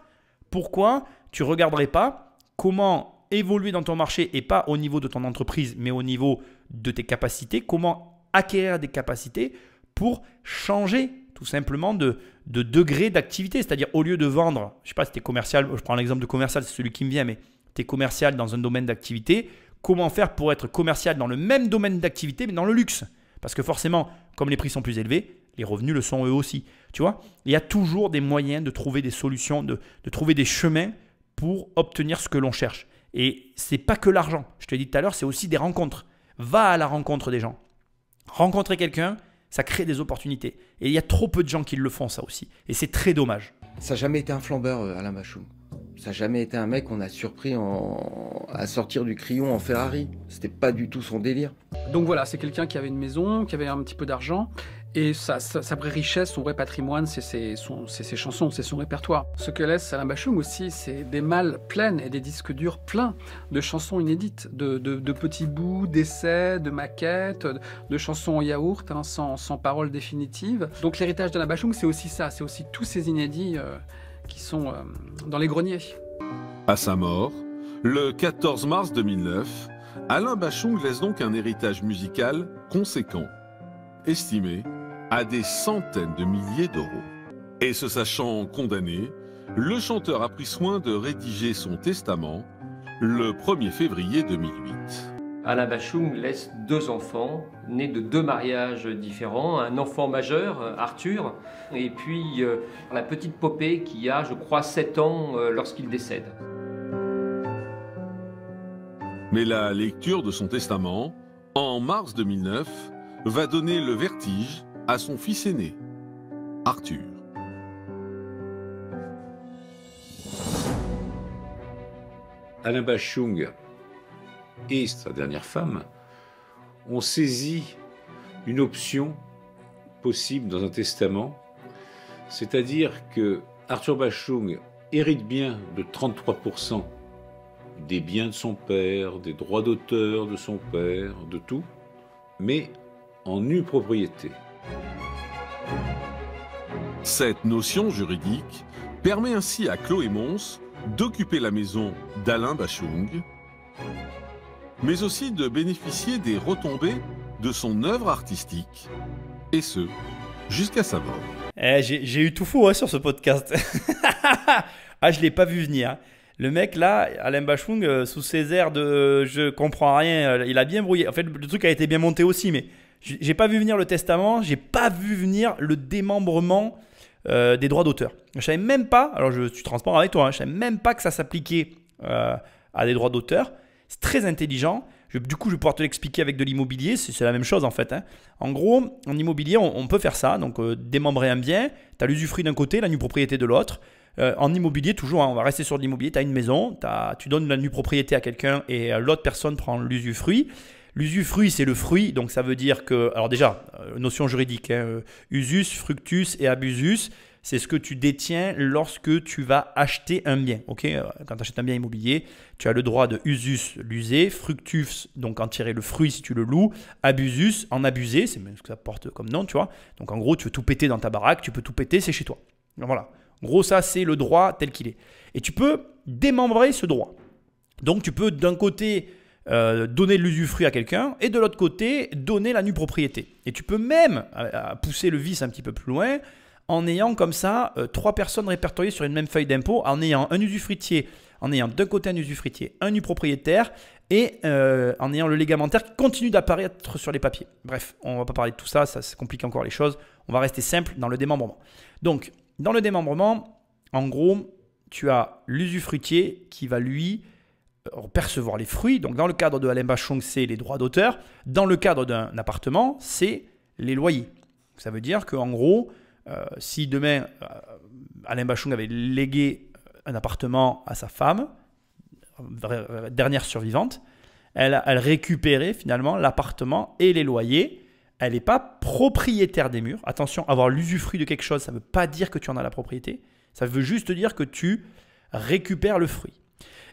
Speaker 1: Pourquoi tu ne regarderais pas comment évoluer dans ton marché et pas au niveau de ton entreprise, mais au niveau de tes capacités, comment acquérir des capacités pour changer tout simplement de degré d'activité. C'est-à-dire au lieu de vendre, je ne sais pas si tu es commercial, je prends l'exemple de commercial, c'est celui qui me vient, mais tu es commercial dans un domaine d'activité, comment faire pour être commercial dans le même domaine d'activité mais dans le luxe? Parce que forcément, comme les prix sont plus élevés, les revenus le sont eux aussi. Tu vois, il y a toujours des moyens de trouver des solutions, de trouver des chemins pour obtenir ce que l'on cherche. Et ce n'est pas que l'argent. Je te l'ai dit tout à l'heure, c'est aussi des rencontres. Va à la rencontre des gens. Rencontrer quelqu'un, ça crée des opportunités. Et il y a trop peu de gens qui le font, ça aussi. Et c'est très dommage.
Speaker 6: Ça n'a jamais été un flambeur, Alain Bachung. Ça n'a jamais été un mec qu'on a surpris à sortir du crayon en Ferrari. C'était pas du tout son délire.
Speaker 9: Donc voilà, c'est quelqu'un qui avait une maison, qui avait un petit peu d'argent. Et sa vraie richesse, son vrai patrimoine, c'est ses chansons, c'est son répertoire. Ce que laisse Alain Bachung aussi, c'est des malles pleines et des disques durs pleins de chansons inédites, de petits bouts, d'essais, de maquettes, de chansons en yaourt, hein, sans paroles définitives. Donc l'héritage d'Alain Bachung, c'est aussi ça, c'est aussi tous ces inédits qui sont dans les greniers.
Speaker 3: À sa mort, le 14 mars 2009, Alain Bachung laisse donc un héritage musical conséquent, estimé à des centaines de milliers d'euros. Et se sachant condamné, le chanteur a pris soin de rédiger son testament le 1er février 2008.
Speaker 16: Alain Bachung laisse 2 enfants, nés de 2 mariages différents. Un enfant majeur, Arthur, et puis la petite Popée qui a, je crois, 7 ans lorsqu'il décède.
Speaker 3: Mais la lecture de son testament, en mars 2009, va donner le vertige à son fils aîné, Arthur.
Speaker 19: Alain Bachung et sa dernière femme ont saisi une option possible dans un testament, c'est-à-dire que Arthur Bachung hérite bien de 33% des biens de son père, des droits d'auteur de son père, de tout, mais en nue propriété.
Speaker 3: Cette notion juridique permet ainsi à Chloé Mons d'occuper la maison d'Alain Bachung, mais aussi de bénéficier des retombées de son œuvre artistique, et ce, jusqu'à sa mort.
Speaker 1: J'ai eu tout faux sur ce podcast. Ah, je ne l'ai pas vu venir. Le mec là, Alain Bachung, sous ses airs de je comprends rien, il a bien brouillé. En fait, le truc a été bien monté aussi, mais j'ai pas vu venir le testament, j'ai pas vu venir le démembrement des droits d'auteur. Je savais même pas, alors je suis transparent avec toi, je savais même pas que ça s'appliquait à des droits d'auteur. C'est très intelligent. Du coup, je vais pouvoir te l'expliquer avec de l'immobilier. C'est la même chose en fait. En gros, en immobilier, on peut faire ça. Donc, démembrer un bien, tu as l'usufruit d'un côté, la nue propriété de l'autre. En immobilier, toujours, on va rester sur l'immobilier. Tu as une maison, tu donnes la nue propriété à quelqu'un et l'autre personne prend l'usufruit. L'usufruit, c'est le fruit. Donc, ça veut dire que, alors déjà, notion juridique, usus, fructus et abusus. C'est ce que tu détiens lorsque tu vas acheter un bien. Okay, quand tu achètes un bien immobilier, tu as le droit de usus, l'user, fructus, donc en tirer le fruit si tu le loues, abusus, en abuser, c'est ce que ça porte comme nom, tu vois. Donc en gros, tu veux tout péter dans ta baraque, tu peux tout péter, c'est chez toi. Donc, voilà. En gros, ça, c'est le droit tel qu'il est. Et tu peux démembrer ce droit. Donc tu peux d'un côté donner l'usufruit à quelqu'un et de l'autre côté, donner la nue propriété. Et tu peux même pousser le vice un petit peu plus loin en ayant comme ça 3 personnes répertoriées sur une même feuille d'impôt, en ayant un usufruitier, en ayant d'un côté un usufruitier, un nu propriétaire et en ayant le légamentaire qui continue d'apparaître sur les papiers. Bref, on ne va pas parler de tout ça, ça complique encore les choses. On va rester simple dans le démembrement. Donc, dans le démembrement, en gros, tu as l'usufruitier qui va lui percevoir les fruits. Donc, dans le cadre de Alain Bachung, c'est les droits d'auteur. Dans le cadre d'un appartement, c'est les loyers. Ça veut dire qu'en gros, si demain, Alain Bachung avait légué un appartement à sa femme, dernière survivante, elle récupérait finalement l'appartement et les loyers. Elle n'est pas propriétaire des murs. Attention, avoir l'usufruit de quelque chose, ça ne veut pas dire que tu en as la propriété. Ça veut juste dire que tu récupères le fruit.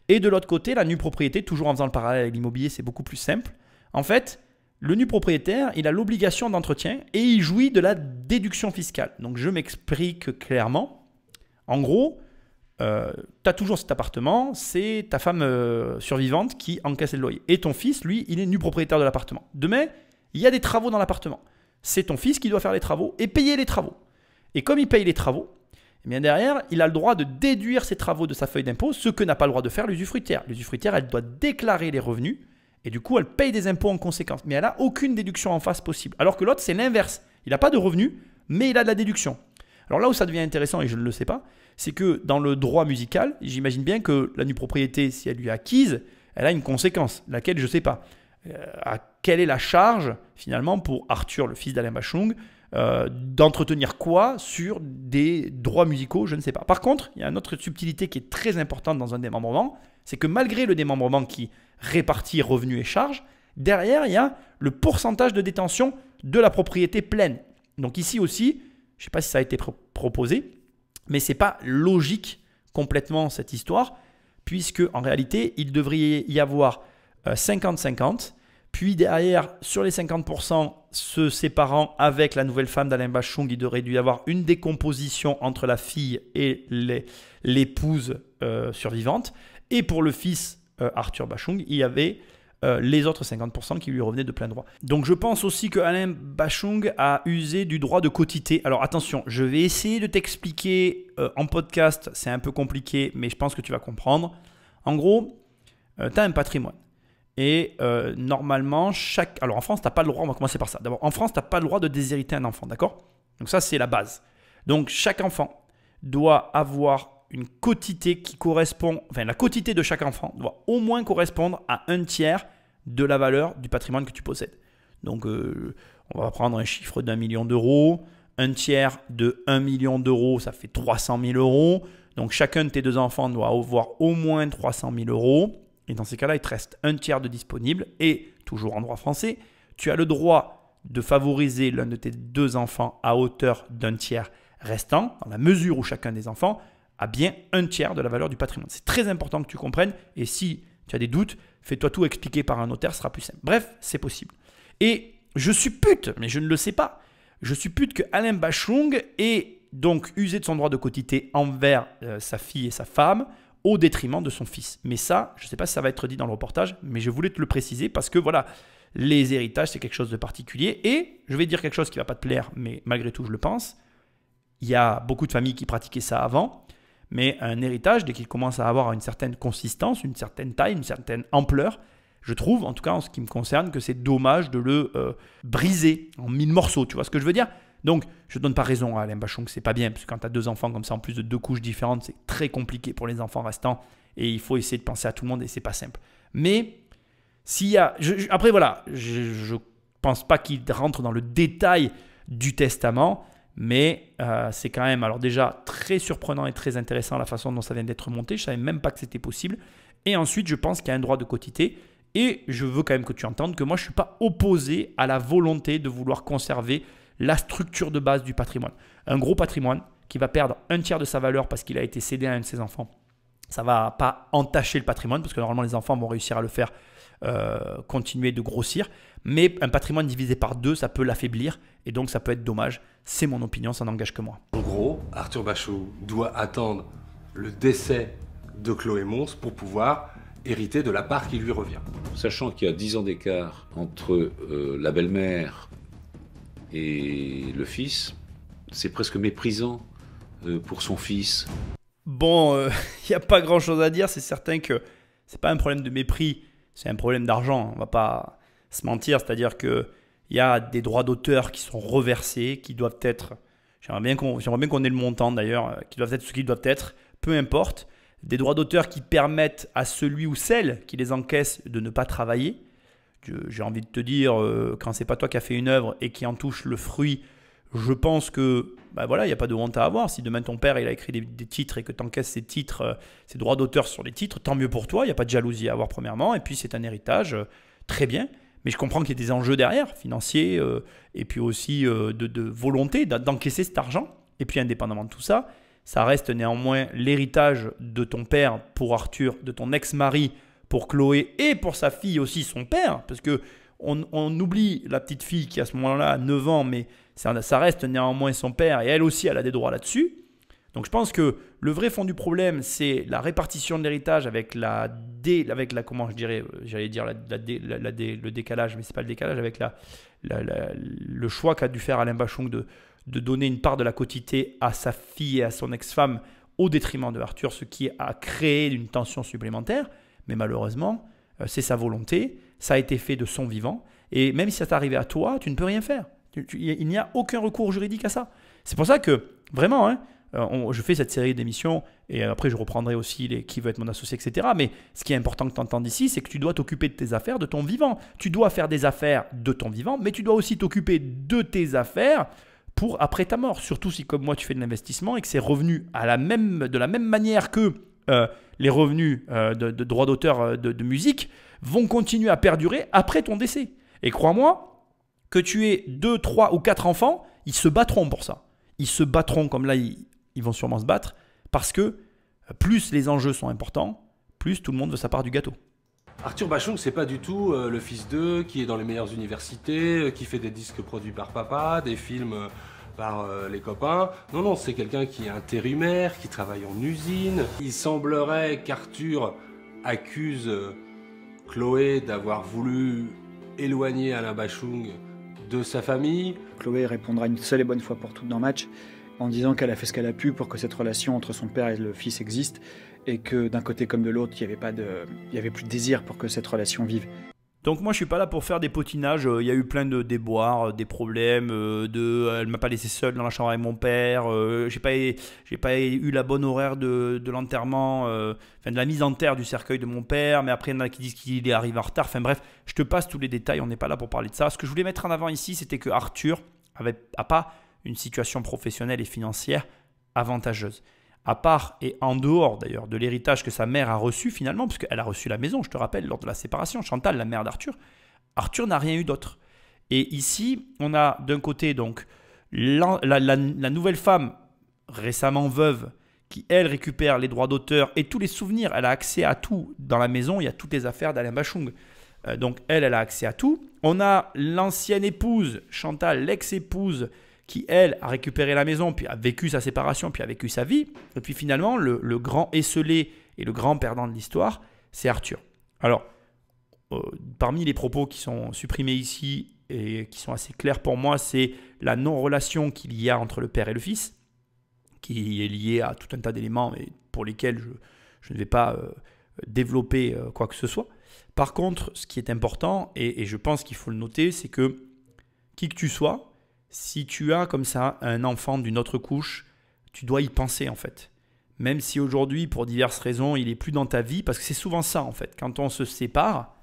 Speaker 1: Et de l'autre côté, la nue propriété, toujours en faisant le parallèle avec l'immobilier, c'est beaucoup plus simple. En fait, le nu propriétaire, il a l'obligation d'entretien et il jouit de la déduction fiscale. Donc, je m'explique clairement. En gros, tu as toujours cet appartement, c'est ta femme survivante qui encaisse le loyer. Et ton fils, lui, il est nu propriétaire de l'appartement. Demain, il y a des travaux dans l'appartement. C'est ton fils qui doit faire les travaux et payer les travaux. Et comme il paye les travaux, eh bien derrière, il a le droit de déduire ces travaux de sa feuille d'impôt, ce que n'a pas le droit de faire l'usufruitière. L'usufruitière, elle doit déclarer les revenus et du coup, elle paye des impôts en conséquence. Mais elle n'a aucune déduction en face possible. Alors que l'autre, c'est l'inverse. Il n'a pas de revenus, mais il a de la déduction. Alors là où ça devient intéressant, et je ne le sais pas, c'est que dans le droit musical, j'imagine bien que la nue propriété, si elle lui est acquise, elle a une conséquence, laquelle je ne sais pas. Quelle est la charge, finalement, pour Arthur, le fils d'Alain Bachung, d'entretenir quoi sur des droits musicaux, je ne sais pas. Par contre, il y a une autre subtilité qui est très importante dans un démembrement, c'est que malgré le démembrement qui répartit revenus et charges, derrière, il y a le pourcentage de détention de la propriété pleine. Donc ici aussi, je ne sais pas si ça a été proposé, mais ce n'est pas logique complètement cette histoire, puisque en réalité, il devrait y avoir 50-50, puis derrière, sur les 50% se séparant avec la nouvelle femme d'Alain Bachung, il devrait y avoir une décomposition entre la fille et l'épouse survivante. Et pour le fils Arthur Bachung, il y avait les autres 50% qui lui revenaient de plein droit. Donc je pense aussi que Alain Bachung a usé du droit de quotité. Alors attention, je vais essayer de t'expliquer en podcast, c'est un peu compliqué, mais je pense que tu vas comprendre. En gros, tu as un patrimoine. Et normalement, alors en France, tu n'as pas le droit, on va commencer par ça. D'abord, en France, tu n'as pas le droit de déshériter un enfant, d'accord? Donc ça, c'est la base. Donc chaque enfant doit avoir une quotité qui correspond, enfin la quotité de chaque enfant doit au moins correspondre à 1/3 de la valeur du patrimoine que tu possèdes. Donc on va prendre un chiffre d'1 million d'euros, 1/3 de 1 million d'euros, ça fait 300 000 euros. Donc chacun de tes deux enfants doit avoir au moins 300 000 euros. Et dans ces cas-là, il te reste 1/3 de disponible. Et toujours en droit français, tu as le droit de favoriser l'un de tes deux enfants à hauteur d'1/3 restant, dans la mesure où chacun des enfants a bien 1/3 de la valeur du patrimoine. C'est très important que tu comprennes. Et si tu as des doutes, fais-toi tout expliquer par un notaire, ce sera plus simple. Bref, c'est possible. Et je suppute, mais je ne le sais pas, je suppute que Alain Bachung ait donc usé de son droit de quotité envers sa fille et sa femme au détriment de son fils. Mais ça, je ne sais pas si ça va être dit dans le reportage, mais je voulais te le préciser parce que voilà, les héritages, c'est quelque chose de particulier. Et je vais dire quelque chose qui ne va pas te plaire, mais malgré tout, je le pense. Il y a beaucoup de familles qui pratiquaient ça avant, mais un héritage, dès qu'il commence à avoir une certaine consistance, une certaine taille, une certaine ampleur, je trouve, en tout cas en ce qui me concerne, que c'est dommage de le briser en 1000 morceaux. Tu vois ce que je veux dire? Donc, je ne donne pas raison à Alain Bachung, c'est pas bien, parce que quand tu as deux enfants comme ça, en plus de 2 couches différentes, c'est très compliqué pour les enfants restants, et il faut essayer de penser à tout le monde, et c'est pas simple. Mais, s'il y a... après, voilà, je pense pas qu'il rentre dans le détail du testament, mais c'est quand même, alors déjà, très surprenant et très intéressant la façon dont ça vient d'être monté, je savais même pas que c'était possible. Et ensuite, je pense qu'il y a un droit de quotité, et je veux quand même que tu entendes que moi, je ne suis pas opposé à la volonté de vouloir conserver la structure de base du patrimoine. Un gros patrimoine qui va perdre 1/3 de sa valeur parce qu'il a été cédé à un de ses enfants, ça ne va pas entacher le patrimoine parce que normalement les enfants vont réussir à le faire continuer de grossir. Mais un patrimoine divisé par 2, ça peut l'affaiblir et donc ça peut être dommage. C'est mon opinion, ça n'engage que moi.
Speaker 14: En gros, Arthur Bachung doit attendre le décès de Chloé Mons pour pouvoir hériter de la part qui lui revient.
Speaker 19: Sachant qu'il y a 10 ans d'écart entre la belle-mère et le fils, c'est presque méprisant pour son fils.
Speaker 1: Bon, il n'y a pas grand-chose à dire. C'est certain que ce n'est pas un problème de mépris, c'est un problème d'argent. On ne va pas se mentir. C'est-à-dire qu'il y a des droits d'auteur qui sont reversés, qui doivent être... J'aimerais bien qu'on ait le montant d'ailleurs, qui doivent être ce qu'ils doivent être, peu importe. Des droits d'auteur qui permettent à celui ou celle qui les encaisse de ne pas travailler. J'ai envie de te dire, quand c'est pas toi qui as fait une œuvre et qui en touche le fruit, je pense que bah voilà, il n'y a pas de honte à avoir. Si demain ton père il a écrit des titres et que tu encaisses ces titres, ces droits d'auteur sur les titres, tant mieux pour toi, il n'y a pas de jalousie à avoir premièrement. Et puis c'est un héritage, très bien. Mais je comprends qu'il y ait des enjeux derrière, financiers, et puis aussi de volonté d'encaisser cet argent. Et puis indépendamment de tout ça, ça reste néanmoins l'héritage de ton père pour Arthur, de ton ex-mari pour Chloé et pour sa fille aussi, son père, parce que on oublie la petite fille qui à ce moment-là a 9 ans, mais ça reste néanmoins son père et elle aussi elle a des droits là-dessus. Donc je pense que le vrai fond du problème, c'est la répartition de l'héritage avec comment je dirais, j'allais dire le décalage, mais c'est pas le décalage, avec le choix qu'a dû faire Alain Bachung de donner une part de la quotité à sa fille et à son ex-femme au détriment de Arthur, ce qui a créé une tension supplémentaire. Mais malheureusement, c'est sa volonté, ça a été fait de son vivant, et même si ça t'est arrivé à toi, tu ne peux rien faire. Il n'y a aucun recours juridique à ça. C'est pour ça que, vraiment, hein, je fais cette série d'émissions, et après je reprendrai aussi qui veut être mon associé, etc. Mais ce qui est important que tu entendes ici, c'est que tu dois t'occuper de tes affaires, de ton vivant. Tu dois faire des affaires de ton vivant, mais tu dois aussi t'occuper de tes affaires pour après ta mort. Surtout si, comme moi, tu fais de l'investissement et que c'est revenu de la même manière que les revenus de droits d'auteur de musique vont continuer à perdurer après ton décès. Et crois-moi, que tu aies 2, 3 ou 4 enfants, ils se battront pour ça. Ils se battront comme là, ils vont sûrement se battre parce que plus les enjeux sont importants, plus tout le monde veut sa part du gâteau.
Speaker 14: Arthur Bachung, c'est pas du tout le fils d'eux qui est dans les meilleures universités, qui fait des disques produits par papa, des films par les copains. Non, non, c'est quelqu'un qui est intérimaire, qui travaille en usine. Il semblerait qu'Arthur accuse Chloé d'avoir voulu éloigner Alain Bachung de sa famille.
Speaker 13: Chloé répondra une seule et bonne fois pour toutes dans le match en disant qu'elle a fait ce qu'elle a pu pour que cette relation entre son père et le fils existe et que d'un côté comme de l'autre, il n'y avait plus de désir pour que cette relation vive.
Speaker 1: Donc moi je suis pas là pour faire des potinages, il y a eu plein de déboires, des problèmes, elle m'a pas laissé seul dans la chambre avec mon père, j'ai pas eu la bonne horaire de l'enterrement, de la mise en terre du cercueil de mon père, mais après il y en a qui disent qu'il est arrivé en retard, enfin bref, je te passe tous les détails, on n'est pas là pour parler de ça. Ce que je voulais mettre en avant ici, c'était que Arthur a pas une situation professionnelle et financière avantageuse. À part et en dehors d'ailleurs de l'héritage que sa mère a reçu finalement, puisqu'elle a reçu la maison, je te rappelle, lors de la séparation, Chantal, la mère d'Arthur, Arthur n'a rien eu d'autre. Et ici, on a d'un côté donc la nouvelle femme, récemment veuve, qui elle récupère les droits d'auteur et tous les souvenirs, elle a accès à tout dans la maison, il y a toutes les affaires d'Alain Bachung. Donc elle a accès à tout. On a l'ancienne épouse, Chantal, l'ex-épouse, qui, elle, a récupéré la maison, puis a vécu sa séparation, puis a vécu sa vie. Et puis finalement, le grand esselé et le grand perdant de l'histoire, c'est Arthur. Alors, parmi les propos qui sont supprimés ici et qui sont assez clairs pour moi, c'est la non-relation qu'il y a entre le père et le fils, qui est liée à tout un tas d'éléments mais pour lesquels je ne vais pas développer quoi que ce soit. Par contre, ce qui est important, et je pense qu'il faut le noter, c'est que qui que tu sois, si tu as comme ça un enfant d'une autre couche, tu dois y penser en fait. Même si aujourd'hui, pour diverses raisons, il n'est plus dans ta vie, parce que c'est souvent ça en fait. Quand on se sépare,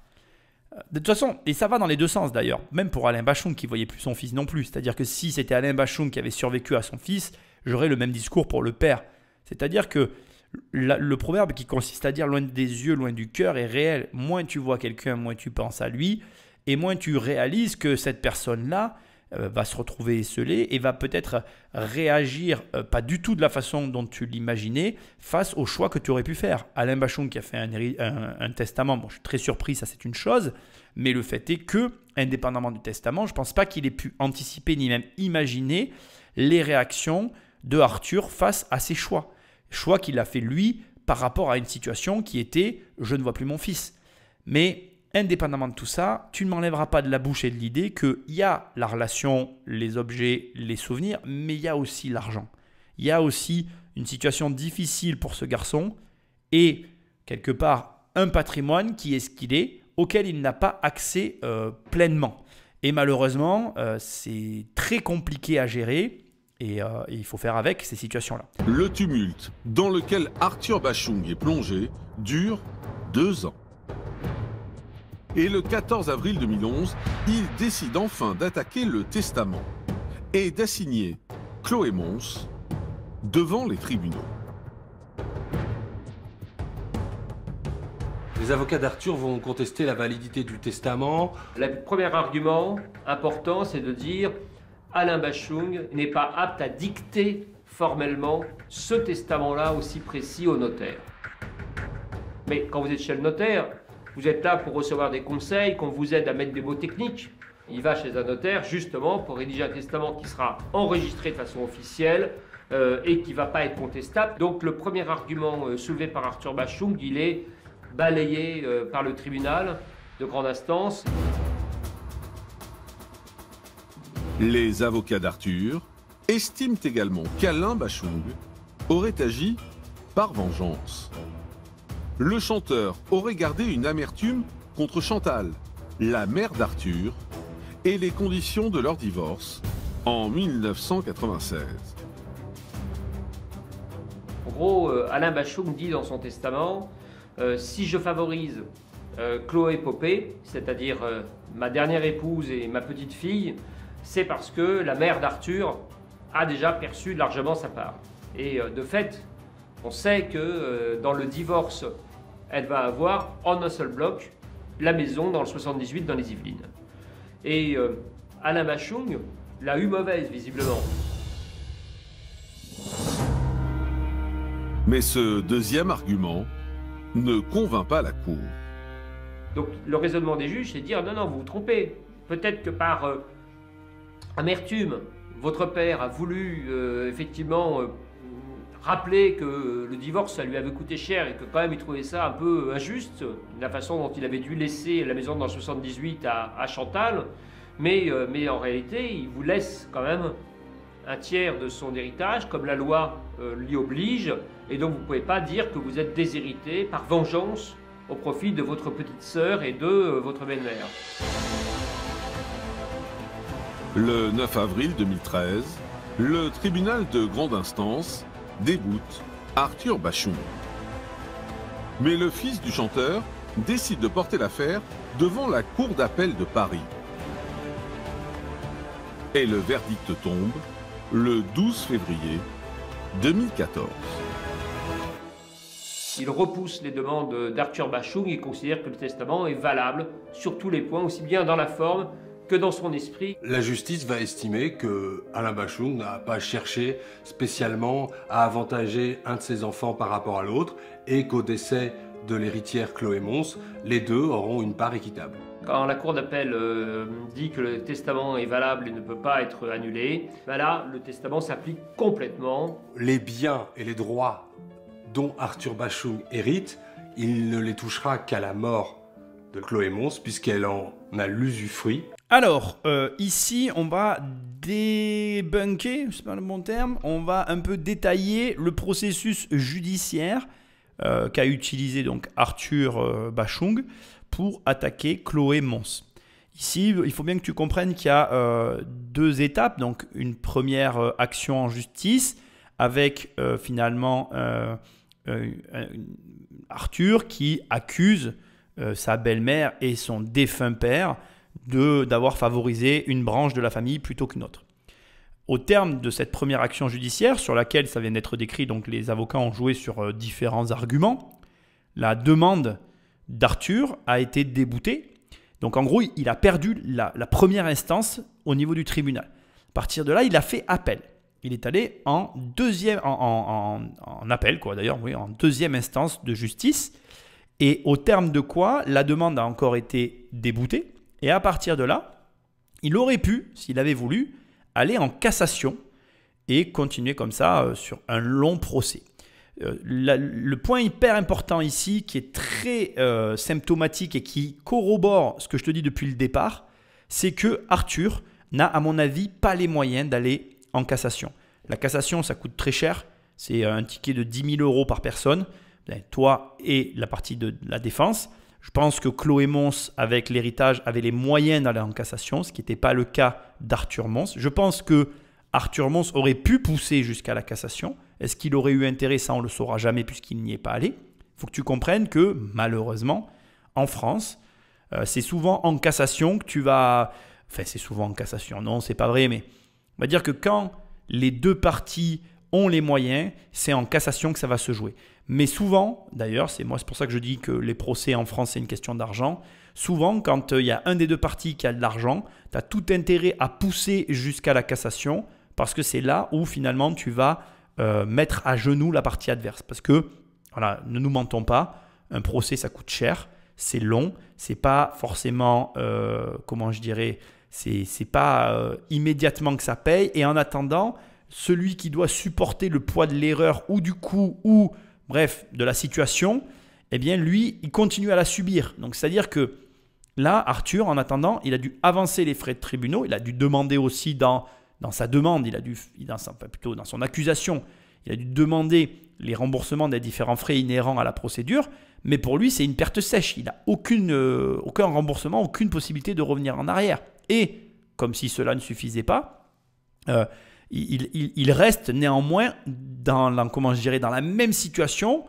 Speaker 1: de toute façon, et ça va dans les deux sens d'ailleurs, même pour Alain Bachung qui ne voyait plus son fils non plus. C'est-à-dire que si c'était Alain Bachung qui avait survécu à son fils, j'aurais le même discours pour le père. C'est-à-dire que le proverbe qui consiste à dire loin des yeux, loin du cœur est réel. Moins tu vois quelqu'un, moins tu penses à lui, et moins tu réalises que cette personne-là va se retrouver esselée et va peut-être réagir pas du tout de la façon dont tu l'imaginais face au choix que tu aurais pu faire. Alain Bachung qui a fait un testament, bon, je suis très surpris, ça c'est une chose, mais le fait est que, indépendamment du testament, je ne pense pas qu'il ait pu anticiper ni même imaginer les réactions de Arthur face à ses choix. Choix qu'il a fait lui par rapport à une situation qui était « je ne vois plus mon fils ». Mais indépendamment de tout ça, tu ne m'enlèveras pas de la bouche et de l'idée qu'il y a la relation, les objets, les souvenirs, mais il y a aussi l'argent. Il y a aussi une situation difficile pour ce garçon et quelque part un patrimoine qui est ce qu'il est, auquel il n'a pas accès pleinement. Et malheureusement, c'est très compliqué à gérer et il faut faire avec ces situations-là.
Speaker 3: Le tumulte dans lequel Arthur Bachung est plongé dure 2 ans. Et le 14 avril 2011, il décide enfin d'attaquer le testament et d'assigner Chloé Mons devant les tribunaux.
Speaker 14: Les avocats d'Arthur vont contester la validité du testament.
Speaker 16: Le premier argument important, c'est de dire Alain Bachung n'est pas apte à dicter formellement ce testament-là aussi précis au notaire. Mais quand vous êtes chez le notaire, vous êtes là pour recevoir des conseils, qu'on vous aide à mettre des mots techniques. Il va chez un notaire justement pour rédiger un testament qui sera enregistré de façon officielle et qui ne va pas être contestable. Donc le premier argument soulevé par Arthur Bachung, il est balayé par le tribunal de grande instance.
Speaker 3: Les avocats d'Arthur estiment également qu'Alain Bachung aurait agi par vengeance. Le chanteur aurait gardé une amertume contre Chantal, la mère d'Arthur, et les conditions de leur divorce en 1996.
Speaker 16: En gros, Alain Bachung dit dans son testament si je favorise Chloé Popé, c'est-à-dire ma dernière épouse et ma petite fille, c'est parce que la mère d'Arthur a déjà perçu largement sa part. Et de fait, on sait que dans le divorce, elle va avoir en un seul bloc la maison dans le 78 dans les Yvelines. Et Alain Bachung l'a eu mauvaise visiblement.
Speaker 3: Mais ce deuxième argument ne convainc pas la Cour.
Speaker 16: Donc le raisonnement des juges, c'est de dire non, non, vous vous trompez. Peut-être que par amertume, votre père a voulu effectivement rappelé que le divorce, ça lui avait coûté cher et que quand même il trouvait ça un peu injuste, la façon dont il avait dû laisser la maison dans le 78 à Chantal. Mais en réalité, il vous laisse quand même un tiers de son héritage, comme la loi l'y oblige, et donc vous ne pouvez pas dire que vous êtes déshérité par vengeance au profit de votre petite sœur et de votre belle-mère.
Speaker 3: Le 9 avril 2013, le tribunal de grande instance déboute Arthur Bachung. Mais le fils du chanteur décide de porter l'affaire devant la cour d'appel de Paris. Et le verdict tombe le 12 février 2014.
Speaker 16: Il repousse les demandes d'Arthur Bachung et considère que le testament est valable sur tous les points, aussi bien dans la forme que dans son esprit.
Speaker 14: La justice va estimer que Alain Bachung n'a pas cherché spécialement à avantager un de ses enfants par rapport à l'autre et qu'au décès de l'héritière Chloé Mons, les deux auront une part équitable.
Speaker 16: Quand la cour d'appel dit que le testament est valable et ne peut pas être annulé, ben là, le testament s'applique complètement.
Speaker 14: Les biens et les droits dont Arthur Bachung hérite, il ne les touchera qu'à la mort de Chloé Mons, puisqu'elle en a l'usufruit.
Speaker 1: Alors, ici, on va débunker, c'est pas le bon terme, on va un peu détailler le processus judiciaire qu'a utilisé donc Arthur Bachung pour attaquer Chloé Mons. Ici, il faut bien que tu comprennes qu'il y a deux étapes. Donc, une première action en justice avec finalement Arthur qui accuse sa belle-mère et son défunt père d'avoir favorisé une branche de la famille plutôt qu'une autre. Au terme de cette première action judiciaire, sur laquelle ça vient d'être décrit, donc les avocats ont joué sur différents arguments, la demande d'Arthur a été déboutée. Donc en gros, il a perdu la première instance au niveau du tribunal. À partir de là, il a fait appel. Il est allé en appel, d'ailleurs, oui, en deuxième instance de justice. Et au terme de quoi, la demande a encore été déboutée. Et à partir de là, il aurait pu, s'il avait voulu, aller en cassation et continuer comme ça sur un long procès. Le point hyper important ici, qui est très symptomatique et qui corrobore ce que je te dis depuis le départ, c'est que Arthur n'a, à mon avis, pas les moyens d'aller en cassation. La cassation, ça coûte très cher. C'est un ticket de 10 000 € par personne. Toi et la partie de la défense. Je pense que Chloé Mons, avec l'héritage, avait les moyens d'aller en cassation, ce qui n'était pas le cas d'Arthur Mons. Je pense que Arthur Mons aurait pu pousser jusqu'à la cassation. Est-ce qu'il aurait eu intérêt? Ça, on ne le saura jamais puisqu'il n'y est pas allé. Il faut que tu comprennes que, malheureusement, en France, c'est souvent en cassation que tu vas... Enfin, c'est souvent en cassation. Non, c'est pas vrai, mais on va dire que quand les deux parties ont les moyens, c'est en cassation que ça va se jouer. Mais souvent, d'ailleurs, c'est pour ça que je dis que les procès en France, c'est une question d'argent. Souvent, quand il y a un des deux parties qui a de l'argent, tu as tout intérêt à pousser jusqu'à la cassation parce que c'est là où finalement tu vas mettre à genoux la partie adverse. Parce que, voilà, ne nous mentons pas, un procès, ça coûte cher, c'est long, c'est pas forcément, c'est pas immédiatement que ça paye. Et en attendant, celui qui doit supporter le poids de l'erreur ou du coup, ou bref, de la situation, eh bien lui, il continue à la subir. Donc c'est-à-dire que là, Arthur, en attendant, il a dû avancer les frais de tribunaux, il a dû demander aussi dans sa demande, dans son accusation, il a dû demander les remboursements des différents frais inhérents à la procédure, mais pour lui, c'est une perte sèche. Il n'a aucun remboursement, aucune possibilité de revenir en arrière. Et, comme si cela ne suffisait pas, il reste néanmoins dans la même situation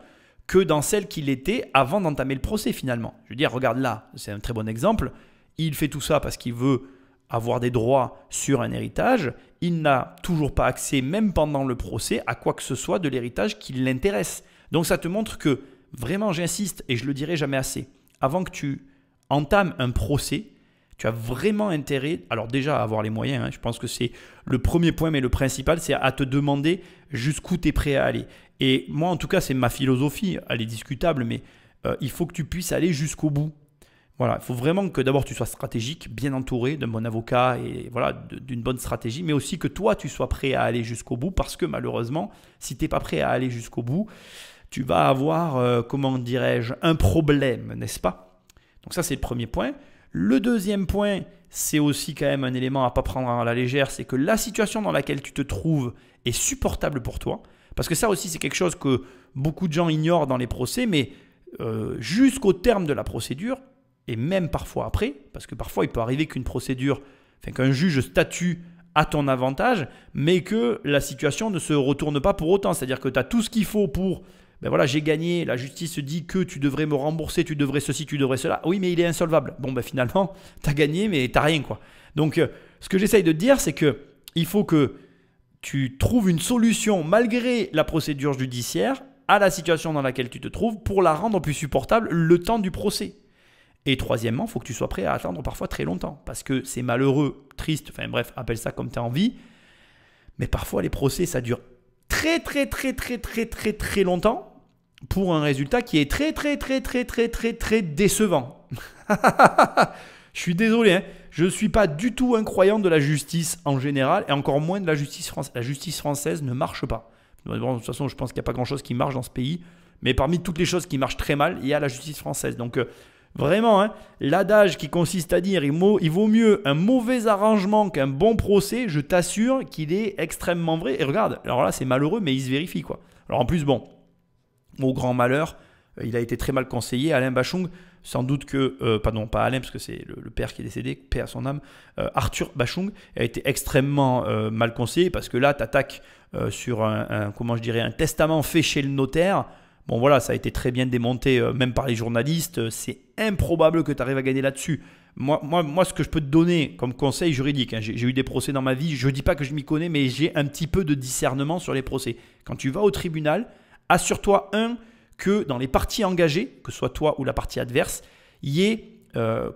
Speaker 1: que dans celle qu'il était avant d'entamer le procès finalement. Je veux dire, regarde là, c'est un très bon exemple. Il fait tout ça parce qu'il veut avoir des droits sur un héritage. Il n'a toujours pas accès, même pendant le procès, à quoi que ce soit de l'héritage qui l'intéresse. Donc ça te montre que, vraiment j'insiste, et je le dirai jamais assez, avant que tu entames un procès, tu as vraiment intérêt, alors déjà à avoir les moyens, je pense que c'est le premier point, mais le principal, c'est à te demander jusqu'où tu es prêt à aller. Et moi, en tout cas, c'est ma philosophie, elle est discutable, mais il faut que tu puisses aller jusqu'au bout. Voilà, il faut vraiment que d'abord tu sois stratégique, bien entouré d'un bon avocat et voilà, d'une bonne stratégie, mais aussi que toi tu sois prêt à aller jusqu'au bout, parce que malheureusement, si tu n'es pas prêt à aller jusqu'au bout, tu vas avoir, comment dirais-je, un problème, n'est-ce pas? Donc ça, c'est le premier point. Le deuxième point, c'est aussi quand même un élément à ne pas prendre à la légère, c'est que la situation dans laquelle tu te trouves est supportable pour toi. Parce que ça aussi, c'est quelque chose que beaucoup de gens ignorent dans les procès, mais jusqu'au terme de la procédure, et même parfois après, parce que parfois il peut arriver qu'une procédure, enfin qu'un juge statue à ton avantage, mais que la situation ne se retourne pas pour autant. C'est-à-dire que tu as tout ce qu'il faut pour, ben voilà, j'ai gagné, la justice dit que tu devrais me rembourser, tu devrais ceci, tu devrais cela. Oui, mais il est insolvable. Bon, ben finalement, tu as gagné, mais tu n'as rien, quoi. Donc, ce que j'essaye de te dire, c'est qu'il faut que tu trouves une solution, malgré la procédure judiciaire, à la situation dans laquelle tu te trouves, pour la rendre plus supportable le temps du procès. Et troisièmement, il faut que tu sois prêt à attendre parfois très longtemps, parce que c'est malheureux, triste, enfin bref, appelle ça comme tu as envie, mais parfois les procès, ça dure très longtemps pour un résultat qui est très décevant. Je suis désolé, hein, je ne suis pas du tout un croyant de la justice en général, et encore moins de la justice française. La justice française ne marche pas. De toute façon, je pense qu'il n'y a pas grand-chose qui marche dans ce pays, mais parmi toutes les choses qui marchent très mal, il y a la justice française. Donc, vraiment, hein, l'adage qui consiste à dire il vaut mieux un mauvais arrangement qu'un bon procès, je t'assure qu'il est extrêmement vrai. Et regarde, alors là c'est malheureux, mais il se vérifie, quoi. Alors en plus, bon, au grand malheur, il a été très mal conseillé. Alain Bachung, sans doute que, pardon, pas Alain, parce que c'est le père qui est décédé, paix à son âme, Arthur Bachung a été extrêmement mal conseillé, parce que là, tu attaques sur comment je dirais, un testament fait chez le notaire. Bon voilà, ça a été très bien démonté, même par les journalistes. C'est improbable que tu arrives à gagner là-dessus. Moi, ce que je peux te donner comme conseil juridique, hein, j'ai eu des procès dans ma vie, je ne dis pas que je m'y connais, mais j'ai un petit peu de discernement sur les procès. Quand tu vas au tribunal, assure-toi, que dans les parties engagées, que ce soit toi ou la partie adverse, il y ait,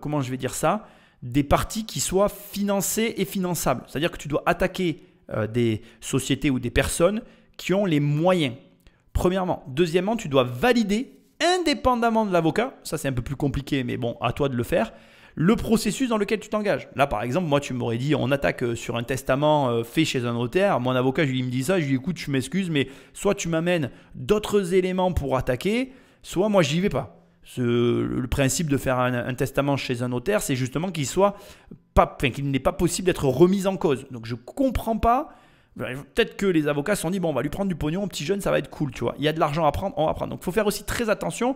Speaker 1: comment je vais dire ça, des parties qui soient financées et finançables. C'est-à-dire que tu dois attaquer des sociétés ou des personnes qui ont les moyens. Premièrement. Deuxièmement, tu dois valider, indépendamment de l'avocat, ça c'est un peu plus compliqué, mais bon, à toi de le faire, le processus dans lequel tu t'engages. Là, par exemple, moi, tu m'aurais dit, on attaque sur un testament fait chez un notaire. Mon avocat, il me dit ça, je lui dis, écoute, je m'excuse, mais soit tu m'amènes d'autres éléments pour attaquer, soit moi, j'y vais pas. Le principe de faire un testament chez un notaire, c'est justement qu'il n'est pas possible d'être remis en cause. Donc, je ne comprends pas. Peut-être que les avocats se sont dit, bon, on va lui prendre du pognon, petit jeune, ça va être cool, tu vois. Il y a de l'argent à prendre, on va prendre. Donc, il faut faire aussi très attention.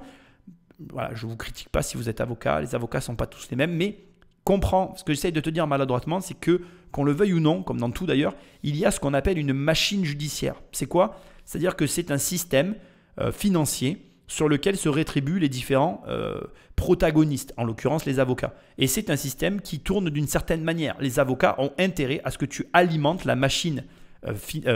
Speaker 1: Voilà, je ne vous critique pas si vous êtes avocat, les avocats ne sont pas tous les mêmes, mais comprends, ce que j'essaye de te dire maladroitement, c'est que, qu'on le veuille ou non, comme dans tout d'ailleurs, il y a ce qu'on appelle une machine judiciaire. C'est quoi? C'est-à-dire que c'est un système financier sur lequel se rétribuent les différents protagonistes, en l'occurrence les avocats. Et c'est un système qui tourne d'une certaine manière. Les avocats ont intérêt à ce que tu alimentes la machine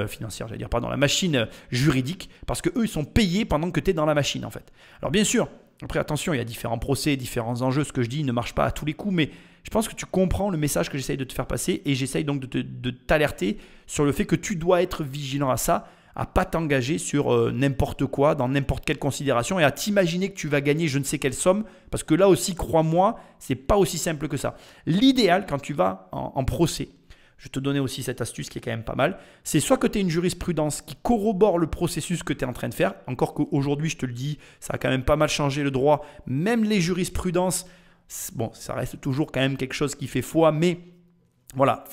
Speaker 1: financière, j'allais dire, pardon, la machine juridique, parce qu'eux, ils sont payés pendant que tu es dans la machine, en fait. Alors bien sûr, après attention, il y a différents procès, différents enjeux, ce que je dis ne marche pas à tous les coups, mais je pense que tu comprends le message que j'essaye de te faire passer, et j'essaye donc de t'alerter sur le fait que tu dois être vigilant à ça, à ne pas t'engager sur n'importe quoi, dans n'importe quelle considération, et à t'imaginer que tu vas gagner je ne sais quelle somme, parce que là aussi, crois-moi, ce n'est pas aussi simple que ça. L'idéal, quand tu vas en procès, je te donnais aussi cette astuce qui est quand même pas mal, c'est soit que tu aies une jurisprudence qui corrobore le processus que tu es en train de faire, encore qu'aujourd'hui, je te le dis, ça a quand même pas mal changé le droit, même les jurisprudences, bon, ça reste toujours quand même quelque chose qui fait foi, mais voilà,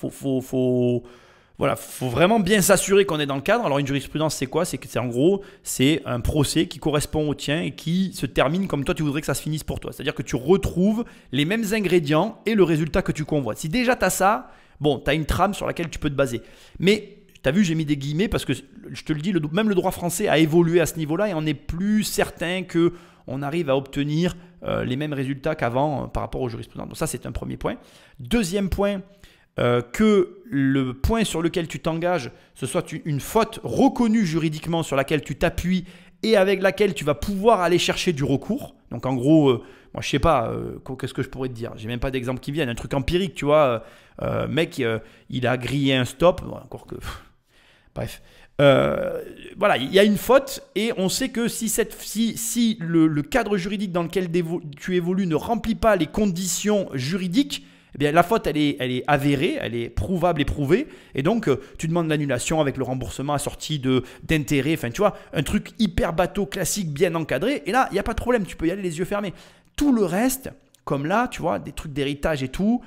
Speaker 1: voilà, faut vraiment bien s'assurer qu'on est dans le cadre. Alors une jurisprudence, c'est quoi? C'est que en gros, c'est un procès qui correspond au tien et qui se termine comme toi tu voudrais que ça se finisse pour toi. C'est-à-dire que tu retrouves les mêmes ingrédients et le résultat que tu convoites. Si déjà tu as ça, bon, tu as une trame sur laquelle tu peux te baser. Mais tu as vu, j'ai mis des guillemets parce que je te le dis, même le droit français a évolué à ce niveau-là et on n'est plus certain qu'on arrive à obtenir les mêmes résultats qu'avant par rapport aux jurisprudences. Donc ça, c'est un premier point. Deuxième point, que le point sur lequel tu t'engages, ce soit une faute reconnue juridiquement sur laquelle tu t'appuies et avec laquelle tu vas pouvoir aller chercher du recours. Donc en gros, moi je sais pas, qu'est-ce que je pourrais te dire? J'ai même pas d'exemple qui vienne, un truc empirique, tu vois. Mec, il a grillé un stop, bon, encore que... bref, Voilà, il y a une faute et on sait que si le cadre juridique dans lequel tu évolues ne remplit pas les conditions juridiques, eh bien, la faute, elle est avérée, elle est prouvable et prouvée. Et donc, tu demandes l'annulation avec le remboursement assorti d'intérêts. Enfin, tu vois, un truc hyper bateau, classique, bien encadré. Et là, il n'y a pas de problème, tu peux y aller les yeux fermés. Tout le reste, comme là, tu vois, des trucs d'héritage et tout,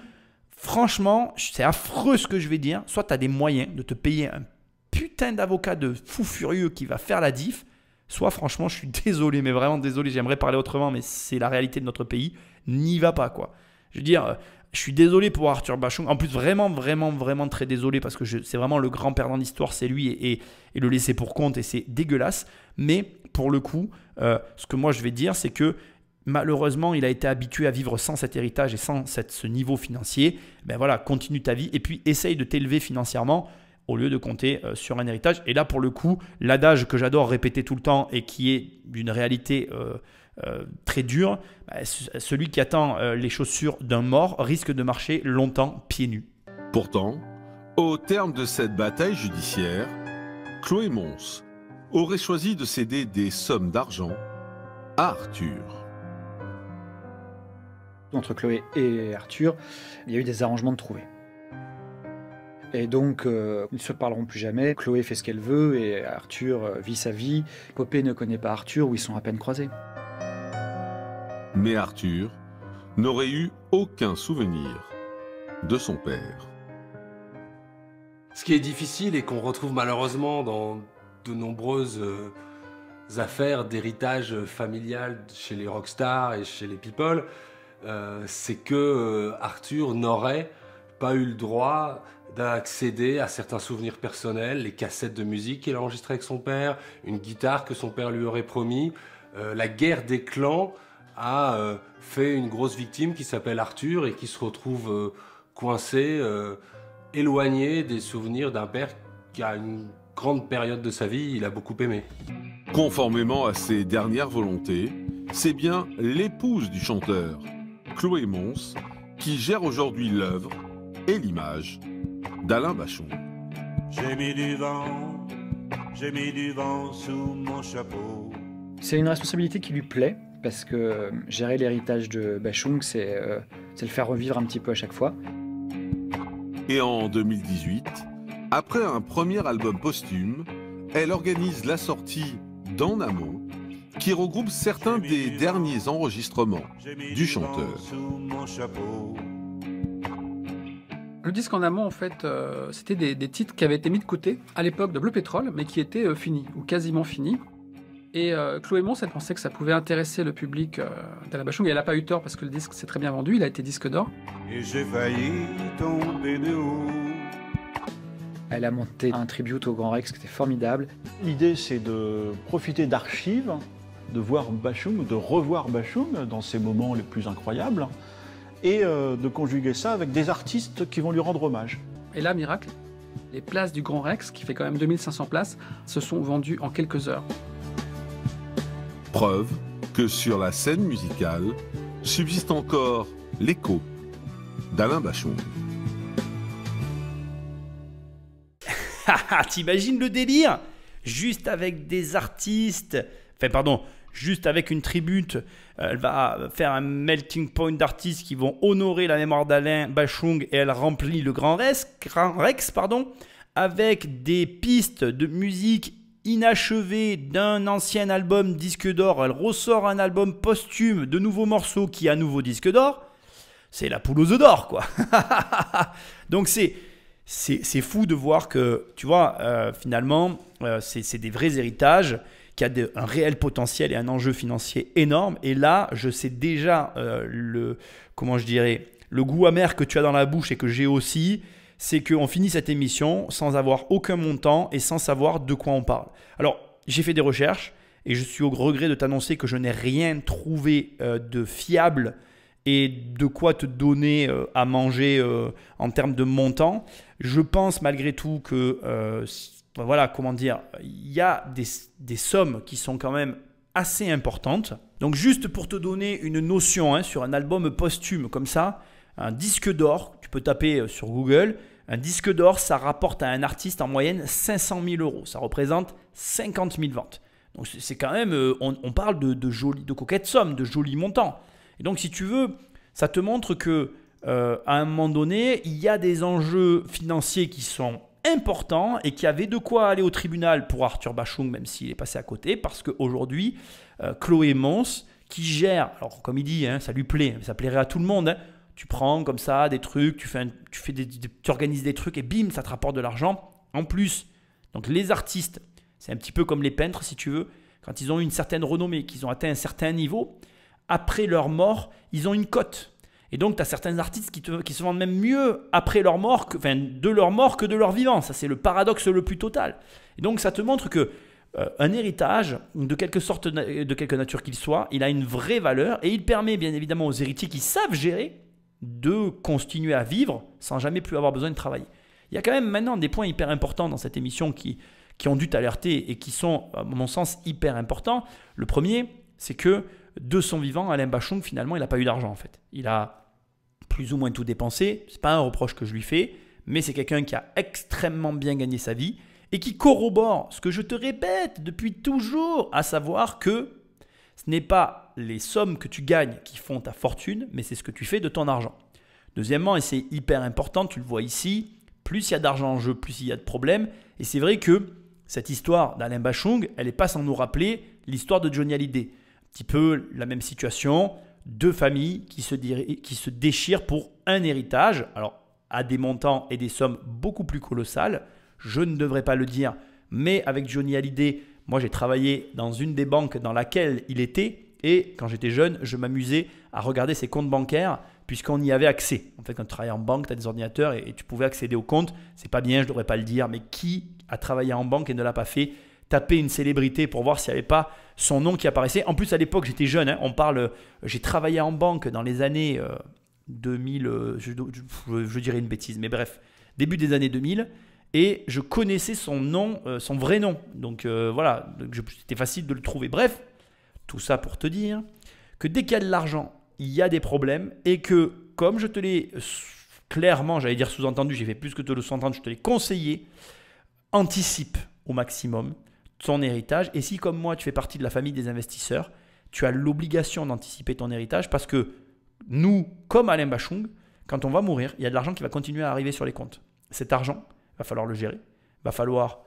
Speaker 1: franchement, c'est affreux ce que je vais dire. Soit tu as des moyens de te payer un putain d'avocat de fou furieux qui va faire la diff. Soit, franchement, je suis désolé, mais vraiment désolé, j'aimerais parler autrement, mais c'est la réalité de notre pays. N'y va pas, quoi. Je veux dire... Je suis désolé pour Arthur Bachung. En plus, vraiment, vraiment, vraiment très désolé parce que c'est vraiment le grand perdant d'histoire, c'est lui et le laisser pour compte et c'est dégueulasse. Mais pour le coup, ce que moi je vais dire, c'est que malheureusement, il a été habitué à vivre sans cet héritage et sans ce niveau financier. Ben voilà, continue ta vie et puis essaye de t'élever financièrement au lieu de compter sur un héritage. Et là, pour le coup, l'adage que j'adore répéter tout le temps et qui est d'une réalité très dure, celui qui attend les chaussures d'un mort risque de marcher longtemps pieds nus.
Speaker 3: Pourtant, au terme de cette bataille judiciaire, Chloé Mons aurait choisi de céder des sommes d'argent à Arthur.
Speaker 13: Entre Chloé et Arthur, il y a eu des arrangements de trouver. Et donc, ils ne se parleront plus jamais. Chloé fait ce qu'elle veut et Arthur vit sa vie. Popé ne connaît pas Arthur, où ils sont à peine croisés.
Speaker 3: Mais Arthur n'aurait eu aucun souvenir de son père.
Speaker 14: Ce qui est difficile et qu'on retrouve malheureusement dans de nombreuses affaires d'héritage familial chez les rockstars et chez les people, c'est que Arthur n'aurait pas eu le droit d'accéder à certains souvenirs personnels, les cassettes de musique qu'il a enregistrées avec son père, une guitare que son père lui aurait promis. La guerre des clans a fait une grosse victime qui s'appelle Arthur et qui se retrouve coincé, éloigné des souvenirs d'un père qui a une grande période de sa vie, il a beaucoup aimé.
Speaker 3: Conformément à ses dernières volontés, c'est bien l'épouse du chanteur, Chloé Mons, qui gère aujourd'hui l'œuvre et l'image d'Alain Bachung.
Speaker 7: J'ai mis du vent sous mon chapeau.
Speaker 13: C'est une responsabilité qui lui plaît, parce que gérer l'héritage de Bachung, c'est le faire revivre un petit peu à chaque fois.
Speaker 3: Et en 2018, après un premier album posthume, elle organise la sortie d'En Amont, qui regroupe certains des derniers enregistrements du chanteur.
Speaker 9: Le disque En Amont, en fait, c'était des titres qui avaient été mis de côté à l'époque de Bleu Pétrole, mais qui étaient finis, ou quasiment finis. Et Chloé Mons, elle pensait que ça pouvait intéresser le public d'Alain Bachung, et elle n'a pas eu tort parce que le disque s'est très bien vendu, il a été disque d'or.
Speaker 7: Et j'ai failli tomber de haut.
Speaker 13: Elle a monté un tribute au Grand Rex qui était formidable.
Speaker 8: L'idée, c'est de profiter d'archives, de voir Bachung, de revoir Bachung dans ses moments les plus incroyables, et de conjuguer ça avec des artistes qui vont lui rendre hommage.
Speaker 9: Et là, miracle, les places du Grand Rex, qui fait quand même 2500 places, se sont vendues en quelques heures.
Speaker 3: Preuve que sur la scène musicale subsiste encore l'écho d'Alain Bachung.
Speaker 1: T'imagines le délire? Juste avec des artistes, juste avec une tribute, elle va faire un melting point d'artistes qui vont honorer la mémoire d'Alain Bachung et elle remplit le Grand Rex, avec des pistes de musique inachevées d'un ancien album disque d'or. Elle ressort un album posthume de nouveaux morceaux qui est à nouveau disque d'or. C'est la poule aux œufs d'or, quoi. Donc c'est fou de voir que, tu vois, finalement, c'est des vrais héritages, qui a un réel potentiel et un enjeu financier énorme. Et là, je sais déjà le goût amer que tu as dans la bouche et que j'ai aussi, c'est qu'on finit cette émission sans avoir aucun montant et sans savoir de quoi on parle. Alors, j'ai fait des recherches et je suis au regret de t'annoncer que je n'ai rien trouvé de fiable et de quoi te donner à manger en termes de montant. Je pense malgré tout que, il y a des sommes qui sont quand même assez importantes. Donc juste pour te donner une notion sur un album posthume comme ça, un disque d'or, tu peux taper sur Google, Un disque d'or, ça rapporte à un artiste en moyenne 500 000 euros. Ça représente 50 000 ventes. Donc c'est quand même, on parle de coquettes sommes, de jolis montants. Et donc si tu veux, ça te montre que à un moment donné, il y a des enjeux financiers qui sont importants et qui avaient de quoi aller au tribunal pour Arthur Bachung, même s'il est passé à côté, parce qu'aujourd'hui, Chloé Mons, qui gère, alors comme il dit, ça lui plaît, ça plairait à tout le monde, tu prends comme ça des trucs, tu organises des trucs et bim, ça te rapporte de l'argent. En plus, donc les artistes, c'est un petit peu comme les peintres si tu veux, quand ils ont une certaine renommée, qu'ils ont atteint un certain niveau, après leur mort, ils ont une cote. Et donc, tu as certains artistes qui se vendent même mieux après leur mort, de leur mort que de leur vivant. Ça, c'est le paradoxe le plus total. Et donc, ça te montre que un héritage, de quelque nature qu'il soit, il a une vraie valeur et il permet bien évidemment aux héritiers qui savent gérer de continuer à vivre sans jamais plus avoir besoin de travailler. Il y a quand même maintenant des points hyper importants dans cette émission qui ont dû t'alerter et qui sont, à mon sens, hyper importants. Le premier, c'est que de son vivant, Alain Bachung, finalement, il n'a pas eu d'argent en fait. Il a plus ou moins tout dépensé. Ce n'est pas un reproche que je lui fais, mais c'est quelqu'un qui a extrêmement bien gagné sa vie et qui corrobore ce que je te répète depuis toujours, à savoir que ce n'est pas les sommes que tu gagnes qui font ta fortune, mais c'est ce que tu fais de ton argent. Deuxièmement, et c'est hyper important, tu le vois ici, plus il y a d'argent en jeu, plus il y a de problèmes. Et c'est vrai que cette histoire d'Alain Bachung, elle n'est pas sans nous rappeler l'histoire de Johnny Hallyday. Un petit peu la même situation, deux familles qui se déchirent pour un héritage, alors à des montants et des sommes beaucoup plus colossales. Je ne devrais pas le dire, mais avec Johnny Hallyday, moi j'ai travaillé dans une des banques dans laquelle il était, et quand j'étais jeune, je m'amusais à regarder ses comptes bancaires puisqu'on y avait accès. En fait, quand tu travailles en banque, tu as des ordinateurs et tu pouvais accéder aux comptes. C'est pas bien, je ne devrais pas le dire, mais qui a travaillé en banque et ne l'a pas fait? Taper une célébrité pour voir s'il n'y avait pas son nom qui apparaissait. En plus, à l'époque, j'étais jeune. J'ai travaillé en banque dans les années 2000, je dirais une bêtise, mais bref, début des années 2000. Et je connaissais son nom, son vrai nom. Donc voilà, c'était facile de le trouver. Bref, tout ça pour te dire que dès qu'il y a de l'argent, il y a des problèmes et que, comme je te l'ai clairement, j'allais dire sous-entendu, j'ai fait plus que te le sous-entendre, je te l'ai conseillé, anticipe au maximum ton héritage. Et si, comme moi, tu fais partie de la famille des investisseurs, tu as l'obligation d'anticiper ton héritage parce que nous, comme Alain Bachung, quand on va mourir, il y a de l'argent qui va continuer à arriver sur les comptes. Cet argent, il va falloir le gérer, il va falloir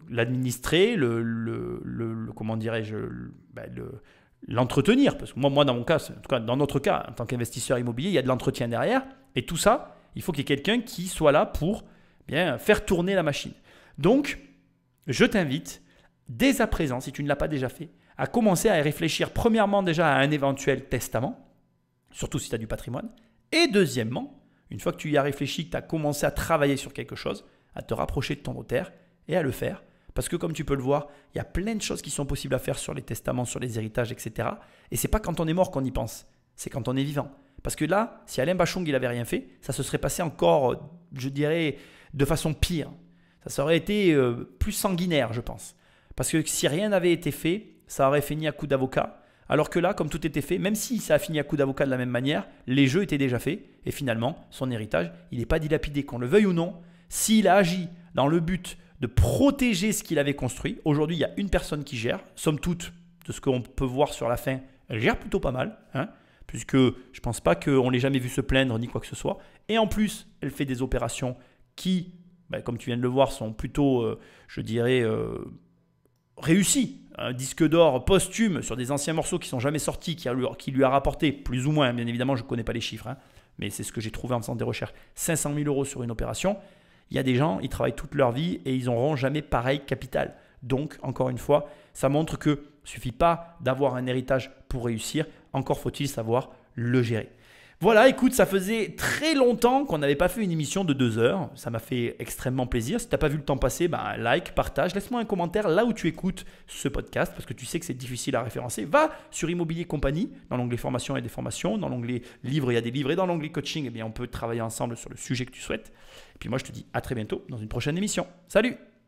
Speaker 1: l'administrer, comment dirais-je, l'entretenir. Parce que moi, dans mon cas, en tout cas dans notre cas, en tant qu'investisseur immobilier, il y a de l'entretien derrière. Et tout ça, il faut qu'il y ait quelqu'un qui soit là pour bien faire tourner la machine. Donc, je t'invite, dès à présent, si tu ne l'as pas déjà fait, à commencer à y réfléchir premièrement déjà à un éventuel testament, surtout si tu as du patrimoine. Et deuxièmement, une fois que tu y as réfléchi, que tu as commencé à travailler sur quelque chose, à te rapprocher de ton notaire et à le faire. Parce que comme tu peux le voir, il y a plein de choses qui sont possibles à faire sur les testaments, sur les héritages, etc. Et ce n'est pas quand on est mort qu'on y pense, c'est quand on est vivant. Parce que là, si Alain Bachung il n'avait rien fait, ça se serait passé encore, je dirais, de façon pire. Ça aurait été plus sanguinaire, je pense. Parce que si rien n'avait été fait, ça aurait fini à coup d'avocat. Alors que là, comme tout était fait, même si ça a fini à coup d'avocat de la même manière, les jeux étaient déjà faits. Et finalement, son héritage, il n'est pas dilapidé, qu'on le veuille ou non. S'il a agi dans le but de protéger ce qu'il avait construit, aujourd'hui, il y a une personne qui gère. Somme toute, de ce qu'on peut voir sur la fin, elle gère plutôt pas mal. Puisque je ne pense pas qu'on l'ait jamais vu se plaindre ni quoi que ce soit. Et en plus, elle fait des opérations qui, comme tu viens de le voir, sont plutôt, je dirais, réussies. Un disque d'or posthume sur des anciens morceaux qui ne sont jamais sortis, qui lui a rapporté, plus ou moins, bien évidemment, je ne connais pas les chiffres, mais c'est ce que j'ai trouvé en faisant des recherches, 500 000 € sur une opération. Il y a des gens, ils travaillent toute leur vie et ils n'auront jamais pareil capital. Donc, encore une fois, ça montre qu'il ne suffit pas d'avoir un héritage pour réussir, encore faut-il savoir le gérer. Voilà, écoute, ça faisait très longtemps qu'on n'avait pas fait une émission de 2 heures. Ça m'a fait extrêmement plaisir. Si tu n'as pas vu le temps passer, like, partage, laisse-moi un commentaire là où tu écoutes ce podcast parce que tu sais que c'est difficile à référencer. Va sur Immobilier Compagnie, dans l'onglet formation, il y a des formations, dans l'onglet livres, il y a des livres et dans l'onglet coaching, on peut travailler ensemble sur le sujet que tu souhaites. Et puis moi, je te dis à très bientôt dans une prochaine émission. Salut!